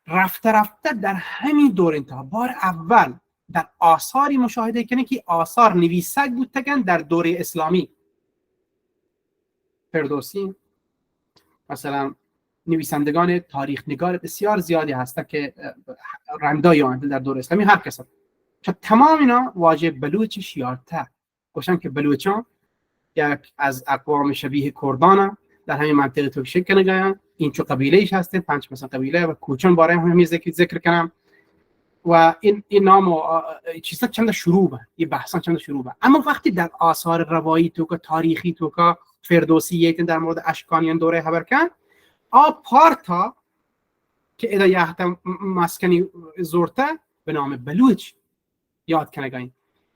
رفته در همین دور انتها بار اول در آثاری مشاهده کنه که آثار نویسک بودتگن در دوره اسلامی. فردوسی مثلا نویسندگان تاریخ نگار بسیار زیادی هستن که رندای آمده در دوره اسلامی هر کس. تمام اینا واژه بلوچ شیارته گوشن که بلوچان یک از اقوام شبیه کردان در همین منطقه تو شکل نگاین. این چه قبیله ایش هسته، 5 مثلا قبیله و کوچن باره هم ذکر کنم و این نام و چیزا چند شروع به این بحثا چند شروع به. اما وقتی در آثار روایی تو که تاریخی تو که فردوسی در مورد اشکانیان دوره خبر کن پارتا که ادایه مسکنی زورته به نام بلوچ یاد کنگاین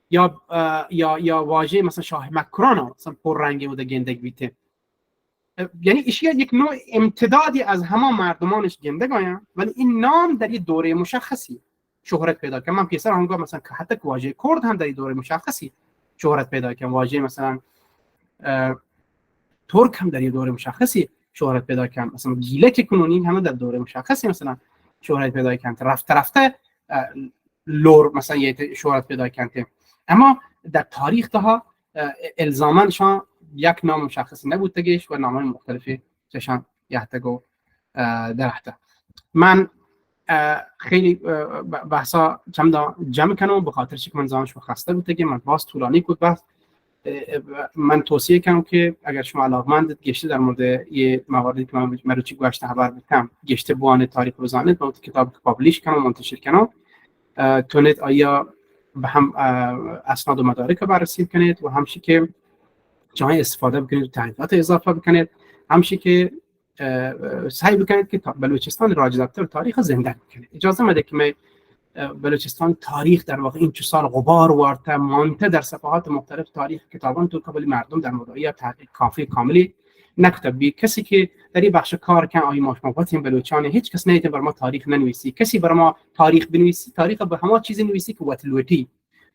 یا واژه مثلا شاه مکران مثلا پر رنگی بوده گندگ بیته. یعنی ایشیا یک نوع امتدادی از همه مردمانش گندگاین ولی این نام در یک دوره مشخصی شهرت پیدا کنه. من پیسر هنگام مثلا که حتی واژه کرد هم در یک دوره مشخصی شهرت پیدا کنه، واژه مثلا ترک هم در یک دوره مشخصی شهرت پیدا کنه، مثلا گیلک کنونی هم در دوره مشخصی مثلا شهرت پیدا کنه، رفته لور مثلا یه شهرت پیدا کنه. اما در تاریخ ها الزامنشان یک نام مشخصی نبودتگیش و نامهای مختلفی چشان یحتگو درخته. من خیلی بحثا چمدا جمع کنم به خاطر که من زمانش خسته بودتگی من باز طولانی بود بحث. من توصیه کنم که اگر شما علاقمندید گشته در مورد یه مواردی که من مروچی گوشته خبر بودم گشته بوان تاریخ روزانه با کتاب پابلیش کنم منتشر کنم تونید آیا به هم اسناد و مدارک بررسی کنید و همچنین که جای استفاده بکنید تحقیقات اضافه بکنید، همچنین که سعی بکنید که بلوچستان راجدابتر تاریخ زنده بکنید. اجازه بده که من بلوچستان تاریخ در واقع این چه سال غبار وارته مانته در صفحات مختلف تاریخ کتابان تو قبل مردم در مورد تحقیق کافی کاملی نکتب بی کسی که در این بخش کار کن آی ماشموقاتیم بلوچانه هیچ کس نیته بر ما تاریخ ننویسی، کسی بر ما تاریخ بنویسی تاریخ به همه چیز نویسی که وطلوتی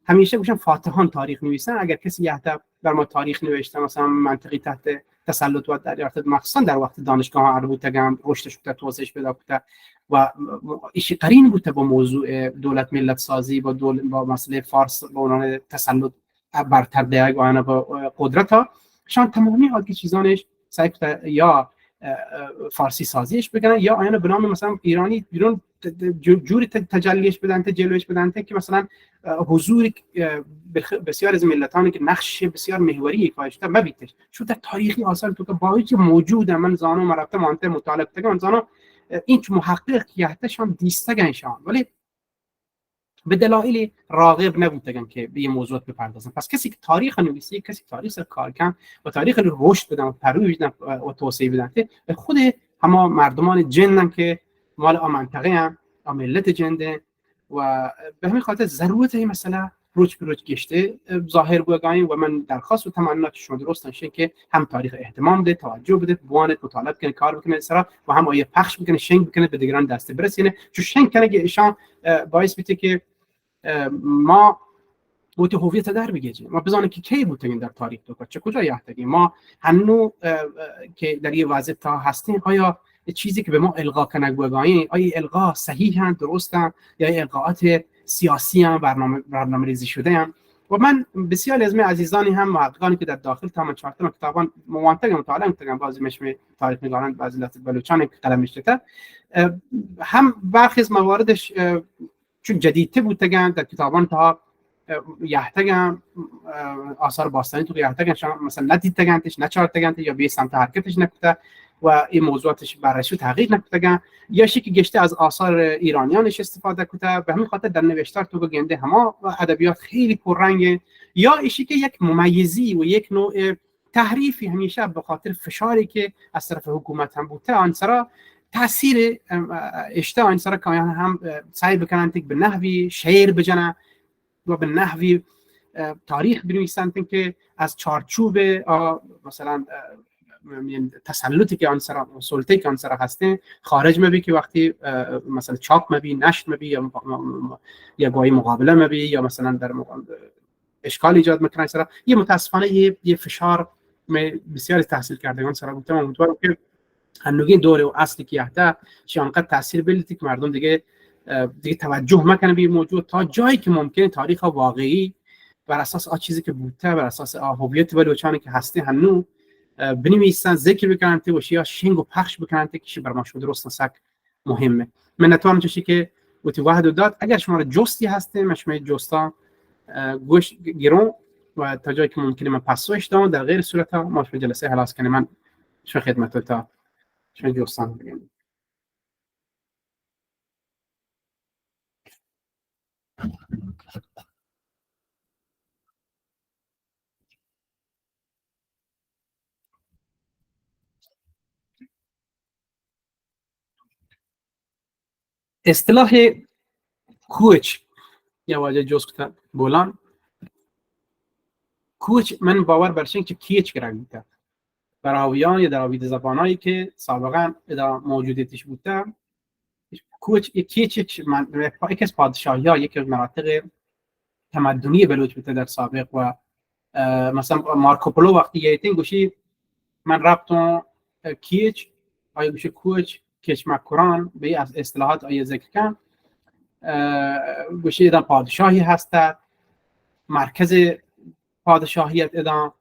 همیشه گوشن فاتحان تاریخ نویسن. اگر کسی یحته بر ما تاریخ نوشته مثلا منطقی تحت تسلط و در ارتد مخصوصا در وقت دانشگاه ها اربوتگم رشدش بوده توسعهش پیدا بوده و ایشی قرین بوده با موضوع دولت ملت سازی با مسئله فارس با اونان تسلط برتر دیگ و انا با قدرت ها شان تمامی حال که چیزانش سعی یا فارسی سازیش بکنن یا آینه به نام مثلا ایرانی بیرون جوری تجلیش بدن جلوش بدن که مثلا حضور بسیار از ملتانی که نقش بسیار محوری ایفا شده مبیتش شو در تاریخی آثار تو که باید که موجوده من زانو مرفته مانته مطالعه تگم زانو این محقق یحتشان دیستگنشان ولی به دلایل راغب نبودن که به این موضوعات بپردازن. پس کسی که تاریخ نویسی کسی تاریخ سر کار کن و تاریخ رشد بدن و پروژ بدن و توسعه بدن به خود همه مردمان جنن که مال منطقه هم ملت جنده و به همین خاطر ضرورت این مسئله روز به روز گشته ظاهر بگایم و من درخواست و تمنات شما درست نشه که هم تاریخ اهتمام بده توجه بده بوانت مطالعه کنه کار بکنه سرا و هم آیه پخش بکنه شنگ بکنه به دیگران دست برسونه چون شنگ کنه که ایشان باعث میشه که ما بوده هویت در بگیجیم ما بزنیم که کی بودیم در تاریخ تو چه کجا یحتگیم ما هنو که در یه وضع تا هستیم آیا چیزی که به ما القا کنه بگایم آیا القا صحیح هست درست هست یا القاءات سیاسی هم برنامه ریزی شده هم. و من بسیار از من عزیزانی هم محققانی که در داخل تمام چهارتم کتابان موانتگ مطالعه می‌کنم بعضی مشمی تاریخ نگاران بعضی لات بلوچان قلم نشته هم برخی از مواردش چون جدیدتر بودن در کتابان تا یحتگم آثار باستانی تو یحتگم شما مثلا ندید تگنتش نچار تگنتش یا به سمت حرکتش نکته و این موضوعاتش بررسی و تحقیق نکته یا شی که گشته از آثار ایرانیانش استفاده کنه. به همین خاطر در نوشتار تو گنده هما و ادبیات خیلی پررنگه. یا ایشی که یک ممیزی و یک نوع تحریفی همیشه به خاطر فشاری که از طرف حکومت هم بوده آن سرا تاثیر اشته آن سرا که هم سعی بکنن که به نحوی شعر بجنن و به نحوی تاریخ بنویسن که از چارچوب مثلا تسلطی که آن سرا سلطه که آن سرا هسته خارج مبی که وقتی مثلا چاپ مبی نشر مبی یا گاهی مقابله مبی یا مثلا در اشکال ایجاد میکنه سرا یه متاسفانه یه فشار بسیاری تحصیل کردگان سرا گفتم امیدوارم که هنوگین دوره و اصلی که یحته چه آنقدر تاثیر بلیتی که مردم دیگه توجه مکنه به موضوع تا جایی که ممکنه تاریخ واقعی بر اساس چیزی که بوده بر اساس هویت بلوچانی که هسته هنو بنویسن ذکر بکنن تی وشی یا شنگ و پخش بکنن تی که بر ما شو درست نسک مهمه. من نتوانم چشی که وقتی واحد داد اگر شما را جستی هسته مشمه جستا گوش گیرون و تا جایی که ممکنه من پاسوش دام در غیر صورت ها ما شو جلسه خلاص کنه من شو خدمت تا شو جستان بگم. اصطلاح کوچ یا واژه جز کتا بولان کوچ من باور برشن که کیچ گرفته براویان یا دراوید زبانایی که سابقا ادا موجودیتش بوده کوچ کیچ من یکی از پادشاهی ها یکی از مناطق تمدنی بلوچ بوده در سابق و مثلا مارکوپولو وقتی یایتین گوشی من ربطون کیچ آیا گوشی کوچ کیچ مکران به از اصطلاحات آیا ذکر کن گوشی ادا پادشاهی هسته مرکز پادشاهیت ادا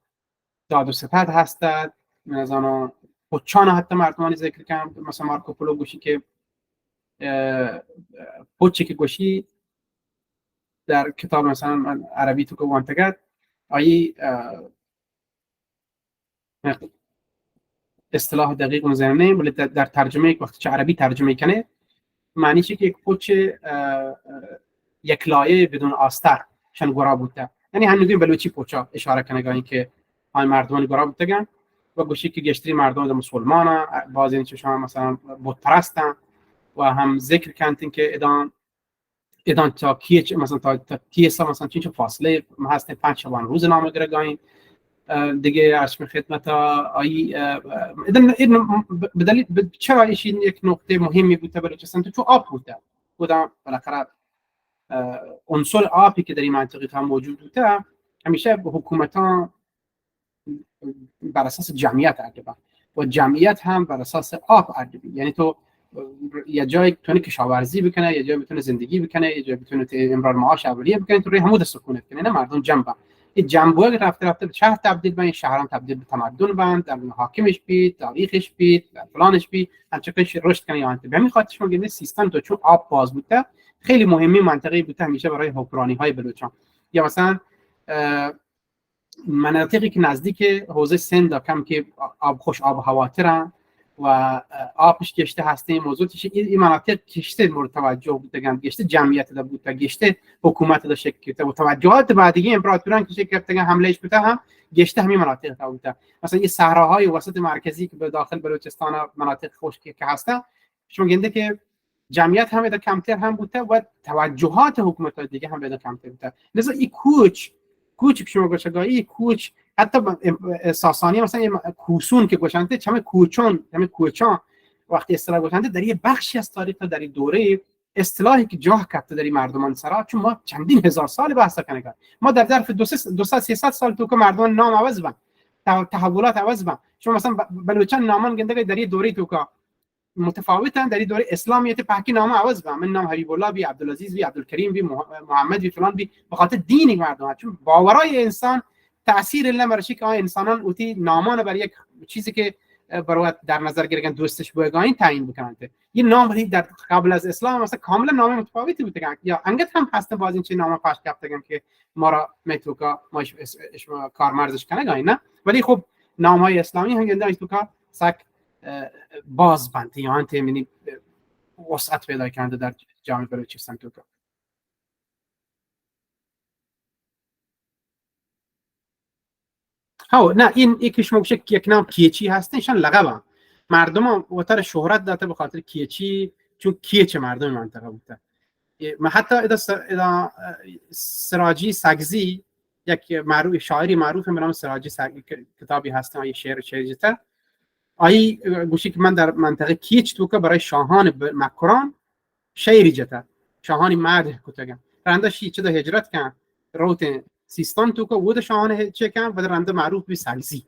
داد و ستد هستد از آن پوچان حتی مردمانی ذکر کنم مثلا مارکوپولو گوشی که پوچی که گوشی در کتاب مثلا عربی تو که وانتگد آیی اصطلاح دقیق مزنه ولی در ترجمه وقتی چه عربی ترجمه کنه معنی چی که یک پوچ یک لایه بدون آستر شن گرا بوده یعنی هنوزین بلوچی پوچا اشاره کنه گاهی که آن مردمان گرا بودن و گوشی که گشتری مردم مسلمان بعضی این چشان مثلا بت پرستن و هم ذکر کردن که ادان تا کیچ مثلا تا کیسا مثلا چه فاصله هست 5 شبان روز نامه گرگاین دیگه عرض خدمت آیی ادن بدلیل چرا این یک نقطه مهمی بوده بلوچستان تو آب بوده بالاخره عنصر آبی که در این منطقه هم موجود بوده همیشه حکومتان بر اساس جمعیت عربی و جمعیت هم بر اساس آب عربی یعنی تو یه جای بتونه کشاورزی بکنه یه جای بتونه زندگی بکنه یه جای بتونه امرار معاش اولیه بکنه تو روی همون سکونت کنه نه مردم جنبه این جنبه رفته به شهر تبدیل به شهران تبدیل به تمدن بند در حاکمش بید تاریخش بید در فلانش بید همچنانش رشد کنه یا به همین خاطر شما گفتید سیستم تو چون آب باز بوده خیلی مهمی منطقه‌ای بوده همیشه برای حکمرانی‌های بلوچان یا مثلا مناطقی که نزدیک حوزه سند کم که آب خوش آب و هواترن و آبش گشته هسته این موضوع این مناطق گشته مورد توجه بودن گشته جمعیت دا بود گشته حکومت دا شکل گرفته و توجهات بعدی امپراتوران که شکل گرفته حملهش بوده هم گشته همین مناطق دا بوده مثلا این صحراهای وسط مرکزی که به داخل بلوچستان مناطق خشکی که هسته شما گنده که جمعیت هم کمتر هم بوده و توجهات حکومت دیگه هم بده کمتر بوده لذا این کوچ که شما گوشگاهی کوچ حتی ساسانی مثلا کوسون که گوشنده چمه کوچان وقتی اصطلاح گوشنده در یه بخشی از تاریخ در این دوره اصطلاحی که جاه کرده در مردمان سرا چون ما چندین هزار سال بحث کنیم ما در ظرف 200-300 سال تو که مردمان نام عوض بن تحولات عوض بن شما مثلا بلوچان نامان گنده در یه دوره تو که متفاوتن در این دوره اسلامیت پاکی نام عوض بن من نام حبیب الله بی عبدالعزیز بی عبدالکریم بی محمد بی فلان بی بخاطر دین مردم چون باورای انسان تاثیر الله مرشی که انسانان اوتی نامان بر یک چیزی که برای در نظر گرفتن دوستش بگاین تعیین بکنن یه نام ولی در قبل از اسلام مثلا کاملا نام متفاوتی بوده یا انگت هم هست باز این چه نام پاش کردن که ما را میتوکا ما کارمرزش کنه گاین نه ولی خب نام های اسلامی هم گنده ایتوکا سک باز بند یا انت یعنی وسعت پیدا کرده در جامعه بلوچستان توکا ها نه این یکیش موشه یک نام کیچی هست نشان لقبم مردم وتر شهرت داده به خاطر کیچی چون کیچ مردم منطقه بوده ما حتی اذا سراجی سگزی یک معروف شاعری معروف به نام سراجی سگزی کتابی هست این شعر چیزیته آیی گوشی که من در منطقه کیچ تو که برای شاهان مکران شعری جته شاهانی مرد کتگم رندشی چه ده هجرت کن روت سیستان تو که بود شاهان چه کن و رنده معروف به سگزی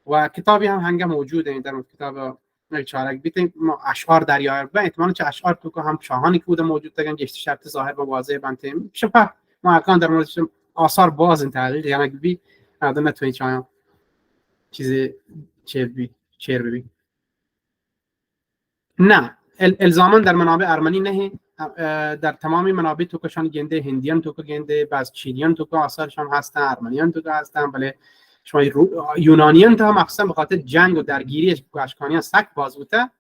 و کتابی هم هنگام موجوده در کتاب چارک بیتیم اشعار دریار و احتمال چه اشعار تو که هم شاهانی که بوده موجود تگن گشت شرط ظاهر و واضح بنتیم شپه ما اکان در موردش آثار باز تحقیق یعنی بی آدم نتونی چایم چیزی شعر ببین نه الزاما در منابع ارمنی نه در تمام منابع تو کشان گنده هندیان تو که گنده بعض چینیان تو که آثارش هم هستن ارمنیان تو که هستن بله شما یونانیان تا هم اقسام به خاطر جنگ و درگیری اشکانیان سک باز بوده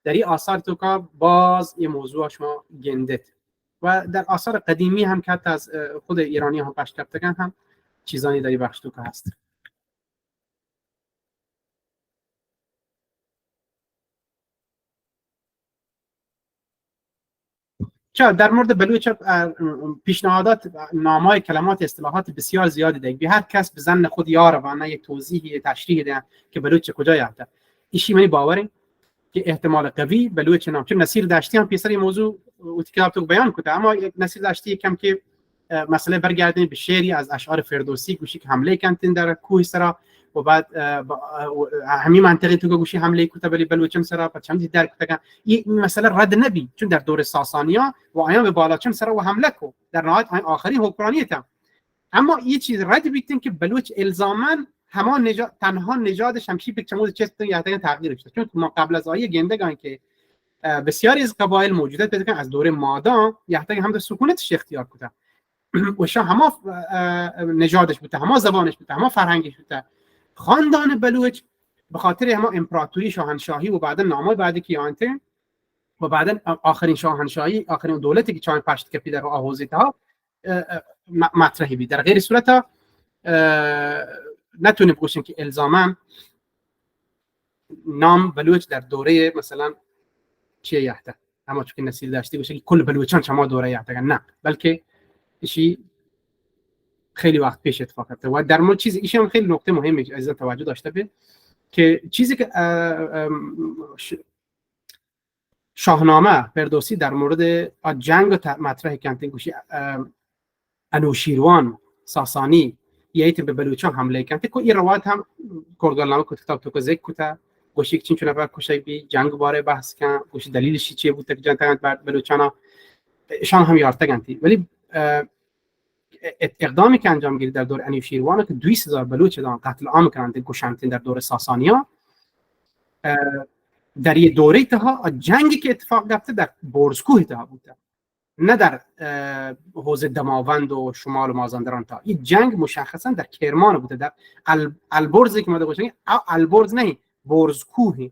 در این آثار تو که باز این موضوع شما گنده و در آثار قدیمی هم که از خود ایرانی هم پشت کردن هم چیزانی در این بخش تو که هست چرا در مورد بلوچ پیشنهادات نامای کلمات اصطلاحات بسیار زیادی داریم به هر کس به ظن خود یاره و نه یک توضیحی تشریح ده که بلوچ کجا یافته ایشی منی باوره که احتمال قوی بلوچ نام چون نصیر داشتی هم پیسر موضوع و کتاب تو بیان کنه اما یک نصیر داشتی کم که مسئله برگردیم به شعری از اشعار فردوسی گوشی که حمله کردن در کوه سرا و بعد همین منطقه تو گوشی حمله کوته ولی بلوچم سرا و چند در کوته این مسئله رد نبی چون در دور ساسانیا و آیان به بالاچم سرا و حمله کو در نهایت آخری حکمرانیت هم اما این چیز رد بیتن که بلوچ الزاما همان تنها نژادش همشی به چمود چست یا تغییر شده چون ما قبل از آیه گندگان که بسیاری از قبایل موجودات پیدا کردن از دوره مادا یا هم در سکونتش اختیار کنه و شاه هم نژادش بوده هم زبانش بوده هم فرهنگش بوده خاندان بلوچ به خاطر هم امپراتوری شاهنشاهی و بعدا نامای بعدی کیانته و بعدا آخرین شاهنشاهی آخرین دولتی که چان پشت کپی در آهوزی تا مطرحی بی در غیر صورت نتونه بگوشن که الزاما نام بلوچ در دوره مثلا چیه یحته اما چون نسل داشتی باشه که کل بلوچان شما دوره یحته نه بلکه ایشی خیلی وقت پیش اتفاق افتاد و در مورد چیزی ایشی هم خیلی نکته مهمه عزیزان توجه داشته به که چیزی که شاهنامه فردوسی در مورد جنگ مطرح کردن گوشی انوشیروان ساسانی یایت به بلوچان حمله کردن که این روایت هم کردگارنامه کتاب تو ذکر کتا گوشی چین چون نفر کشای بی جنگ باره بحث کردن گوشی دلیلش چیه بود که جنگ بعد بلوچانا شان هم یارته گنتی ولی اقدامی که انجام گیرید در دور انوشیروان که 200,000 بلوچ دان قتل عام کردند گوشانتین در دور ساسانیا در یه دوره تها جنگی که اتفاق افتاد در برزکوه تها بوده نه در حوزه دماوند و شمال مازندران تا این جنگ مشخصا در کرمان بوده در البرز که ما داشتیم البرز نه برزکوه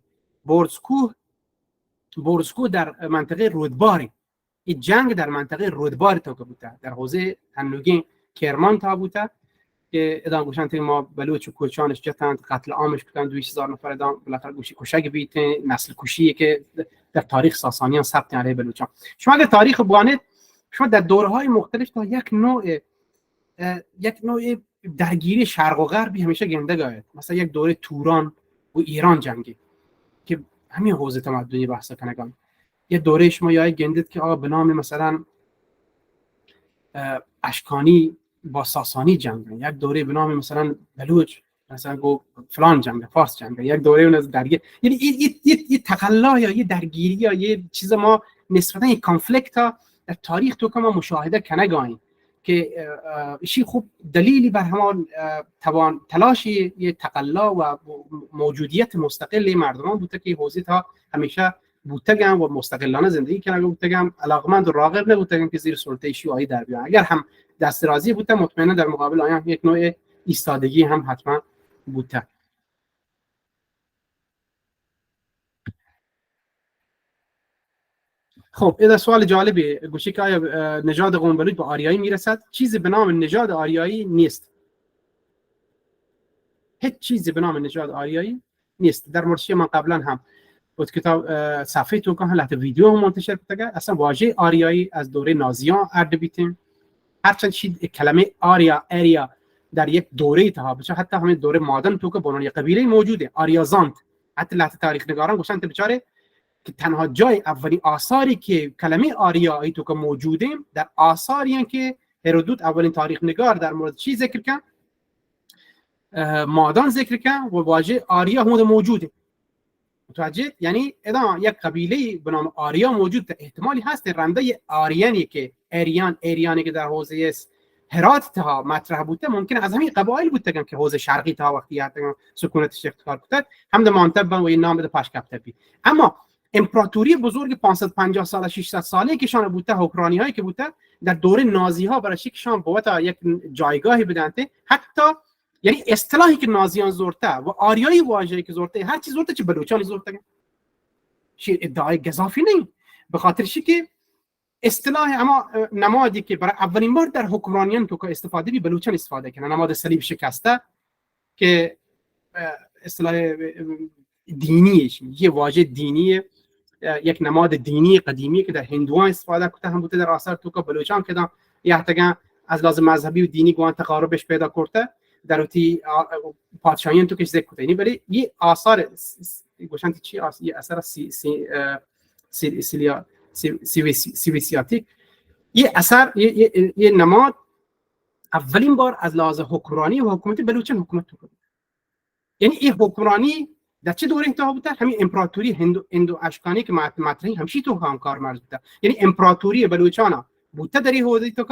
در منطقه رودباری این جنگ در منطقه رودباری تا بوده در حوزه هنوگین کرمان تا بوده که ادام گوشن ما بلوچ و کوچانش جتند قتل عامش کردن 200,000 نفر ادام بالاخره گوشی کشک بیت نسل کشی که در تاریخ ساسانیان ثبت علیه بلوچان شما اگه تاریخ بوانید شما در دوره‌های مختلف تا یک نوع درگیری شرق و غربی همیشه گنده گاید مثلا یک دوره توران و ایران جنگی که همین حوزه تمدنی بحث کنگان یه دوره شما یا گندید که آقا به نام مثلا اشکانی با ساسانی جنگ یک دوره به نام مثلا بلوچ مثلا گو فلان جنگ فارس جنگ یک دوره اون از درگیر یعنی این تقلا یا یه درگیری یا یه چیز ما نسبتا یک کانفلیکت ها در تاریخ تو که ما مشاهده کنگاهیم که شی خوب دلیلی بر همان توان تلاشی یه تقلا و موجودیت مستقل مردمان بوده که حوزه تا همیشه بودتگن و مستقلانه زندگی کنن بودتگن، علاقمند و راغب نبودتگن که زیر سلطه شیوعی در بیان. اگر هم دست رازی بوده مطمئنا در مقابل آن یک نوع ایستادگی هم حتما بوده. خب این سوال جالبی گوشی که آیا نژاد قوم بلوچ به آریایی میرسد؟ چیزی به نام نژاد آریایی نیست. هیچ چیزی به نام نژاد آریایی نیست. در موردش من قبلا هم بود کتاب صفحه تو که حالت ویدیو هم منتشر کرده. اصلا واژه آریایی از دوره نازیان ارد بیتیم. هرچند چیز کلمه آریا در یک دوره تا بشه، حتی همین دوره مادن تو که بنای قبیله موجوده آریازانت، حتی لحظه تاریخ نگاران گفتن که بیچاره که تنها جای اولین آثاری که کلمه آریایی تو که موجوده در آثاری که هرودوت اولین تاریخ نگار در مورد چی ذکر کرد، مادان ذکر کرد و واژه آریا هم موجوده. متوجه؟ یعنی اذا یک قبیله به نام آریا موجود، احتمالی هست رنده آریانی که ایریانی که در حوزه هرات تا مطرح بوده ممکن از همین قبایل بوده که حوزه شرقی تا وقتی سکونتش اختیار بوده، هم منتب و این نام ده پاشکپتبی. اما امپراتوری بزرگ 550 ساله 600 ساله که شان بوده، حکمرانی هایی که بوده در دوره نازی ها برای شان قوت یک جایگاهی بدنته، حتی یعنی اصطلاحی که نازیان زورته و آریایی واژه‌ای که زورته، هر چیز زورته چه بلوچان زورته، چه ادعای گزافی نہیں، به خاطرش که اصطلاح اما نمادی که برای اولین بار در حکمرانیان تو که استفاده بی بلوچان استفاده کنه، نماد صلیب شکسته که اصطلاح دینیش یه واژه دینی، یک نماد دینی قدیمی که در هندوان استفاده کرده هم بوده در آثار تو که بلوچان که یحتگان از لازم مذهبی و دینی گوان تقاربش پیدا کرده در اوتی پادشاهیان تو که ذکر کرده. یعنی برای یه آثار گوشنتی چی یه اثر سیویسیاتیک، یه اثر یه نماد اولین بار از لحاظ حکمرانی و حکومت بلوچان حکومت تو. یعنی این حکمرانی در چه دوره انتها بوده؟ همین امپراتوری هندو اشکانی که مطرحی همشی تو هم کار مرز بوده. یعنی امپراتوری بلوچانا بوده در این حوزه تو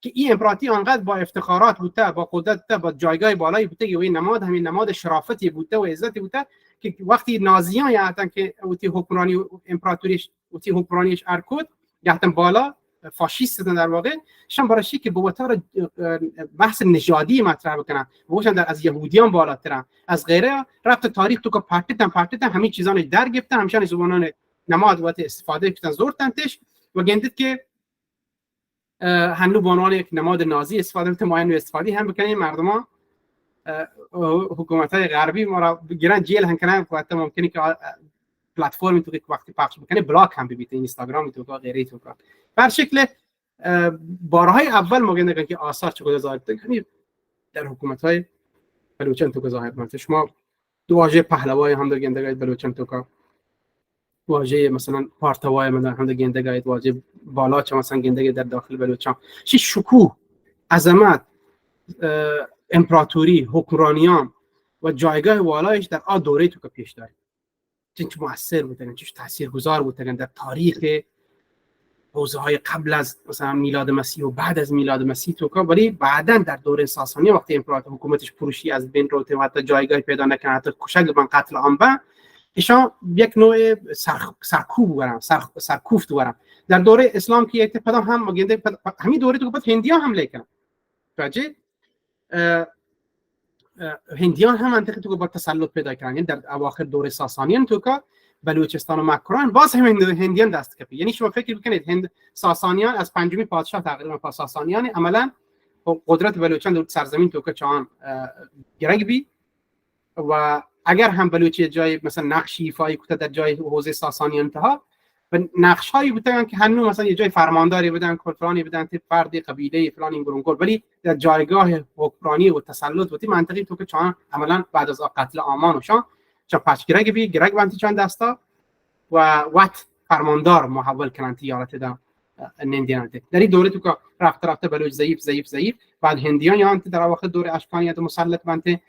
که این امپراطوری آنقدر با افتخارات بوده، با قدرت، با جایگاه بالایی بوده که این نماد همین نماد شرافتی بوده و عزتی بوده که وقتی نازیان یعنی که اوتی حکمرانی امپراتوریش اوتی حکمرانیش ارکود یعنی بالا فاشیست در واقع شان براشی که بوتار بحث نژادی مطرح بکنن بوشن در از یهودیان بالاترن از غیره رفت تاریخ تو که پارتیتن همین چیزان در گرفتن همشان زبانان نماد وقت استفاده کردن زورتنتش و گندید که هنو به عنوان یک نماد نازی استفاده کنن، معین استفاده هم بکنن مردمان حکومت‌های غربی ما را بگیرن جیل هم کنن و حتی ممکنه که پلتفرمی تو که وقتی پخش بکنه بلاک هم ببینید، اینستاگرام تو که غیره تو که بر شکل بارهای اول ما گنده که آثار چه ظاهر کنید در حکومت‌های بلوچان تو که ظاهر کنید. شما دو واژه پهلوای هم در گندگاه بلوچان تو که واژه مثلا پارتوای من هم در گندگاه واژه بالا چه مثلا گندگی در داخل بلوچان چه شکوه عظمت امپراتوری حکمرانیان و جایگاه والایش در آ دوره تو که پیش داره چه مؤثر بودن، چه تاثیرگذار بودن در تاریخ حوزه‌های قبل از مثلا میلاد مسیح و بعد از میلاد مسیح تو که ولی بعداً در دوره ساسانی وقتی امپراتور حکومتش پروشی از بین رفت و حتی جایگاه پیدا نکنه، حتی کشک من قتل عام با ایشان یک نوع سرکوفت دارن در دوره اسلام که یک پدام هم مگنده همین دوره تو که هندیان حمله کردن راجع هندیان هم منطقه تو که با تسلط پیدا کردن. یعنی در اواخر دوره ساسانیان تو که بلوچستان و مکران باز هم هندیان دست کپی. یعنی شما فکر بکنید هند ساسانیان از پنجمی پادشاه تقریبا پس ساسانیان عملا قدرت بلوچان در سرزمین تو که چان گرگ بی و اگر هم بلوچی جای مثلا نقش ایفایی کنه در جای حوزه ساسانیان انتها و نقش هایی بودن که هنوز مثلا یه جای فرمانداری بدن کلفرانی بدن تip فردی قبیله فلان این گرونگول ولی در جایگاه حکمرانی و تسلط و تی منطقی تو که چان عملا بعد از قتل آمان و شان چا پچگرگ بی گرگ بنتی چند دستا و وقت فرماندار محول کنن تیارت دا نندیانته در این دوره تو که رفته بلوچ ضعیف بعد هندیان یا انت در واقع دوره اشکانیت مسلط بنته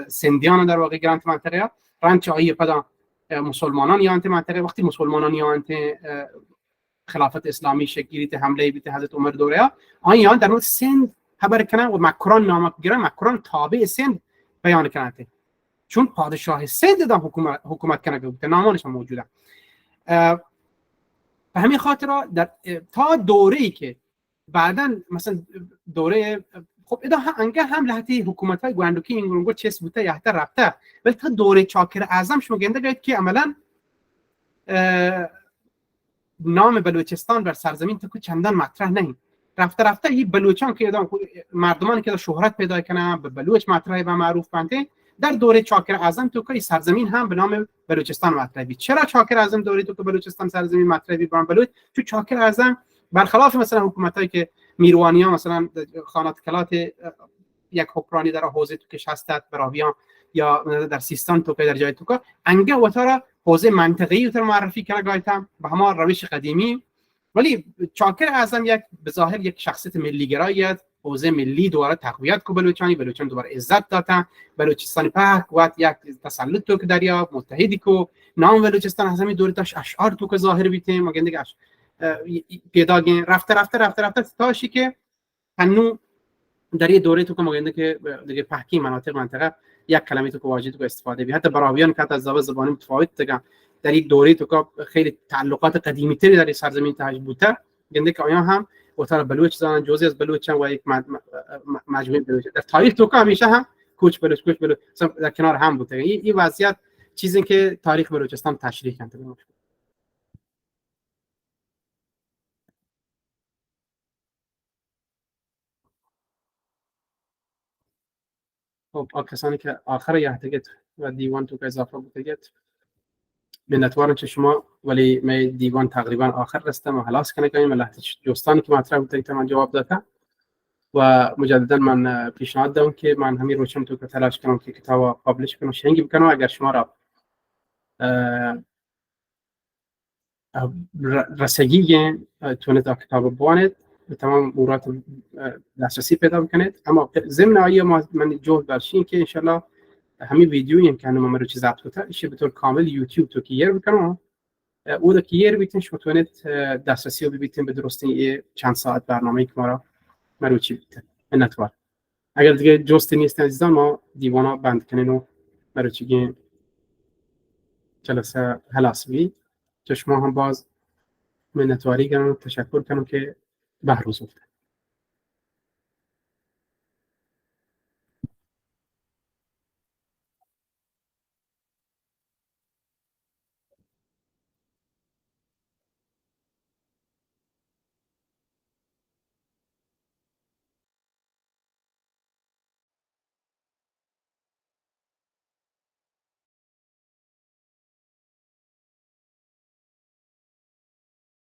سندیان در واقع گرانت منطقه رنچایی پدا مسلمانان یا انت منطقه وقتی مسلمانان یا انت خلافت اسلامی شکلی حمله بیت حضرت عمر دوره آیان در مورد سند خبر کنن و مکران نامه گیرن مکران تابع سند بیان کنن چون پادشاه سند دام حکومت کنه بود نامانش هم موجوده. به همین خاطر در تا دوره‌ای که بعداً مثلا دوره خب ادا انگه هم لحظه حکومت‌های گوندوکی اینگونگو چیز بوده یا حتی رفته ولی تا دوره چاکر اعظم شما گنده گاید که عملاً نام بلوچستان بر سرزمین تو چندان مطرح نہیں رفته این بلوچان که مردمان که شهرت پیدا کنه به بلوچ مطرح و معروف بنده در دوره چاکر اعظم تو که سرزمین هم به نام بلوچستان مطرح بود. چرا چاکر اعظم دوره تو که بلوچستان سرزمین مطرح بود برام بلوچ؟ چون چاکر اعظم برخلاف مثلا حکومتایی که میروانیان مثلا خانات کلات یک حکمرانی در حوزه تو که هستند براویان یا در سیستان تو که در جای تو که انگه وتارا حوزه منطقه‌ای رو معرفی کنه گایتم به همه روش قدیمی ولی چاکر اعظم یک به ظاهر یک شخصیت ملی گرایی است حوزه ملی دوباره تقویت کو بلوچان دوباره عزت دادن بلوچستان پاک و یک تسلط تو که دریا متحدی کو نام بلوچستان از همین دوره داشت اشعار تو که ظاهر بیتیم مگه دیگه پیدا گین رفته تاشی که هنو در یه دوره تو که مگه که دیگه پاکی منطقه یک کلمه تو که واجد کو استفاده بی حتی براویان که از زبان متفاوت دیگه در یک دوره تو که خیلی تعلقات قدیمی تری در سرزمین تاج بوده گنده که آیا هم وطن بلوچ زدن جزئی از بلوچن و یک مجموعه بلوچ در تاریخ تو که همیشه هم کوچ بلوچ در کنار هم بوده این وضعیت چیزی که تاریخ بلوچستان تشریح کرده خب کسانی که آخر یهتگت و دیوان تو که اضافه بودگت منتوارم که شما ولی من دیوان تقریبا آخر رستم و خلاص کنه کنیم لحظه دوستانی که مطرح بودید من جواب دادم و مجددا من پیشنهاد دادم که من همین روشم تو که تلاش کنم که کتاب پابلش کنم شنگی بکنم اگر شما را رسیدگی تونید تا کتاب بوانید به تمام امورات دسترسی پیدا بکنید اما ضمن آیه من جهد داشتیم که انشالله همین ویدیویی امکان ما رو چیز ضبط کنه به طور کامل یوتیوب تو کیر بکنم او رو کیر بیتین شما تونید دسترسی رو ببینید به درستی چند ساعت برنامه‌ای که ما را مروچی بیتین منتوار اگر دیگه جستی نیست عزیزان ما دیوانا بند کنین و مروچی جلسه خلاص بی که شما هم باز منتواری کنم تشکر کنم که بهروز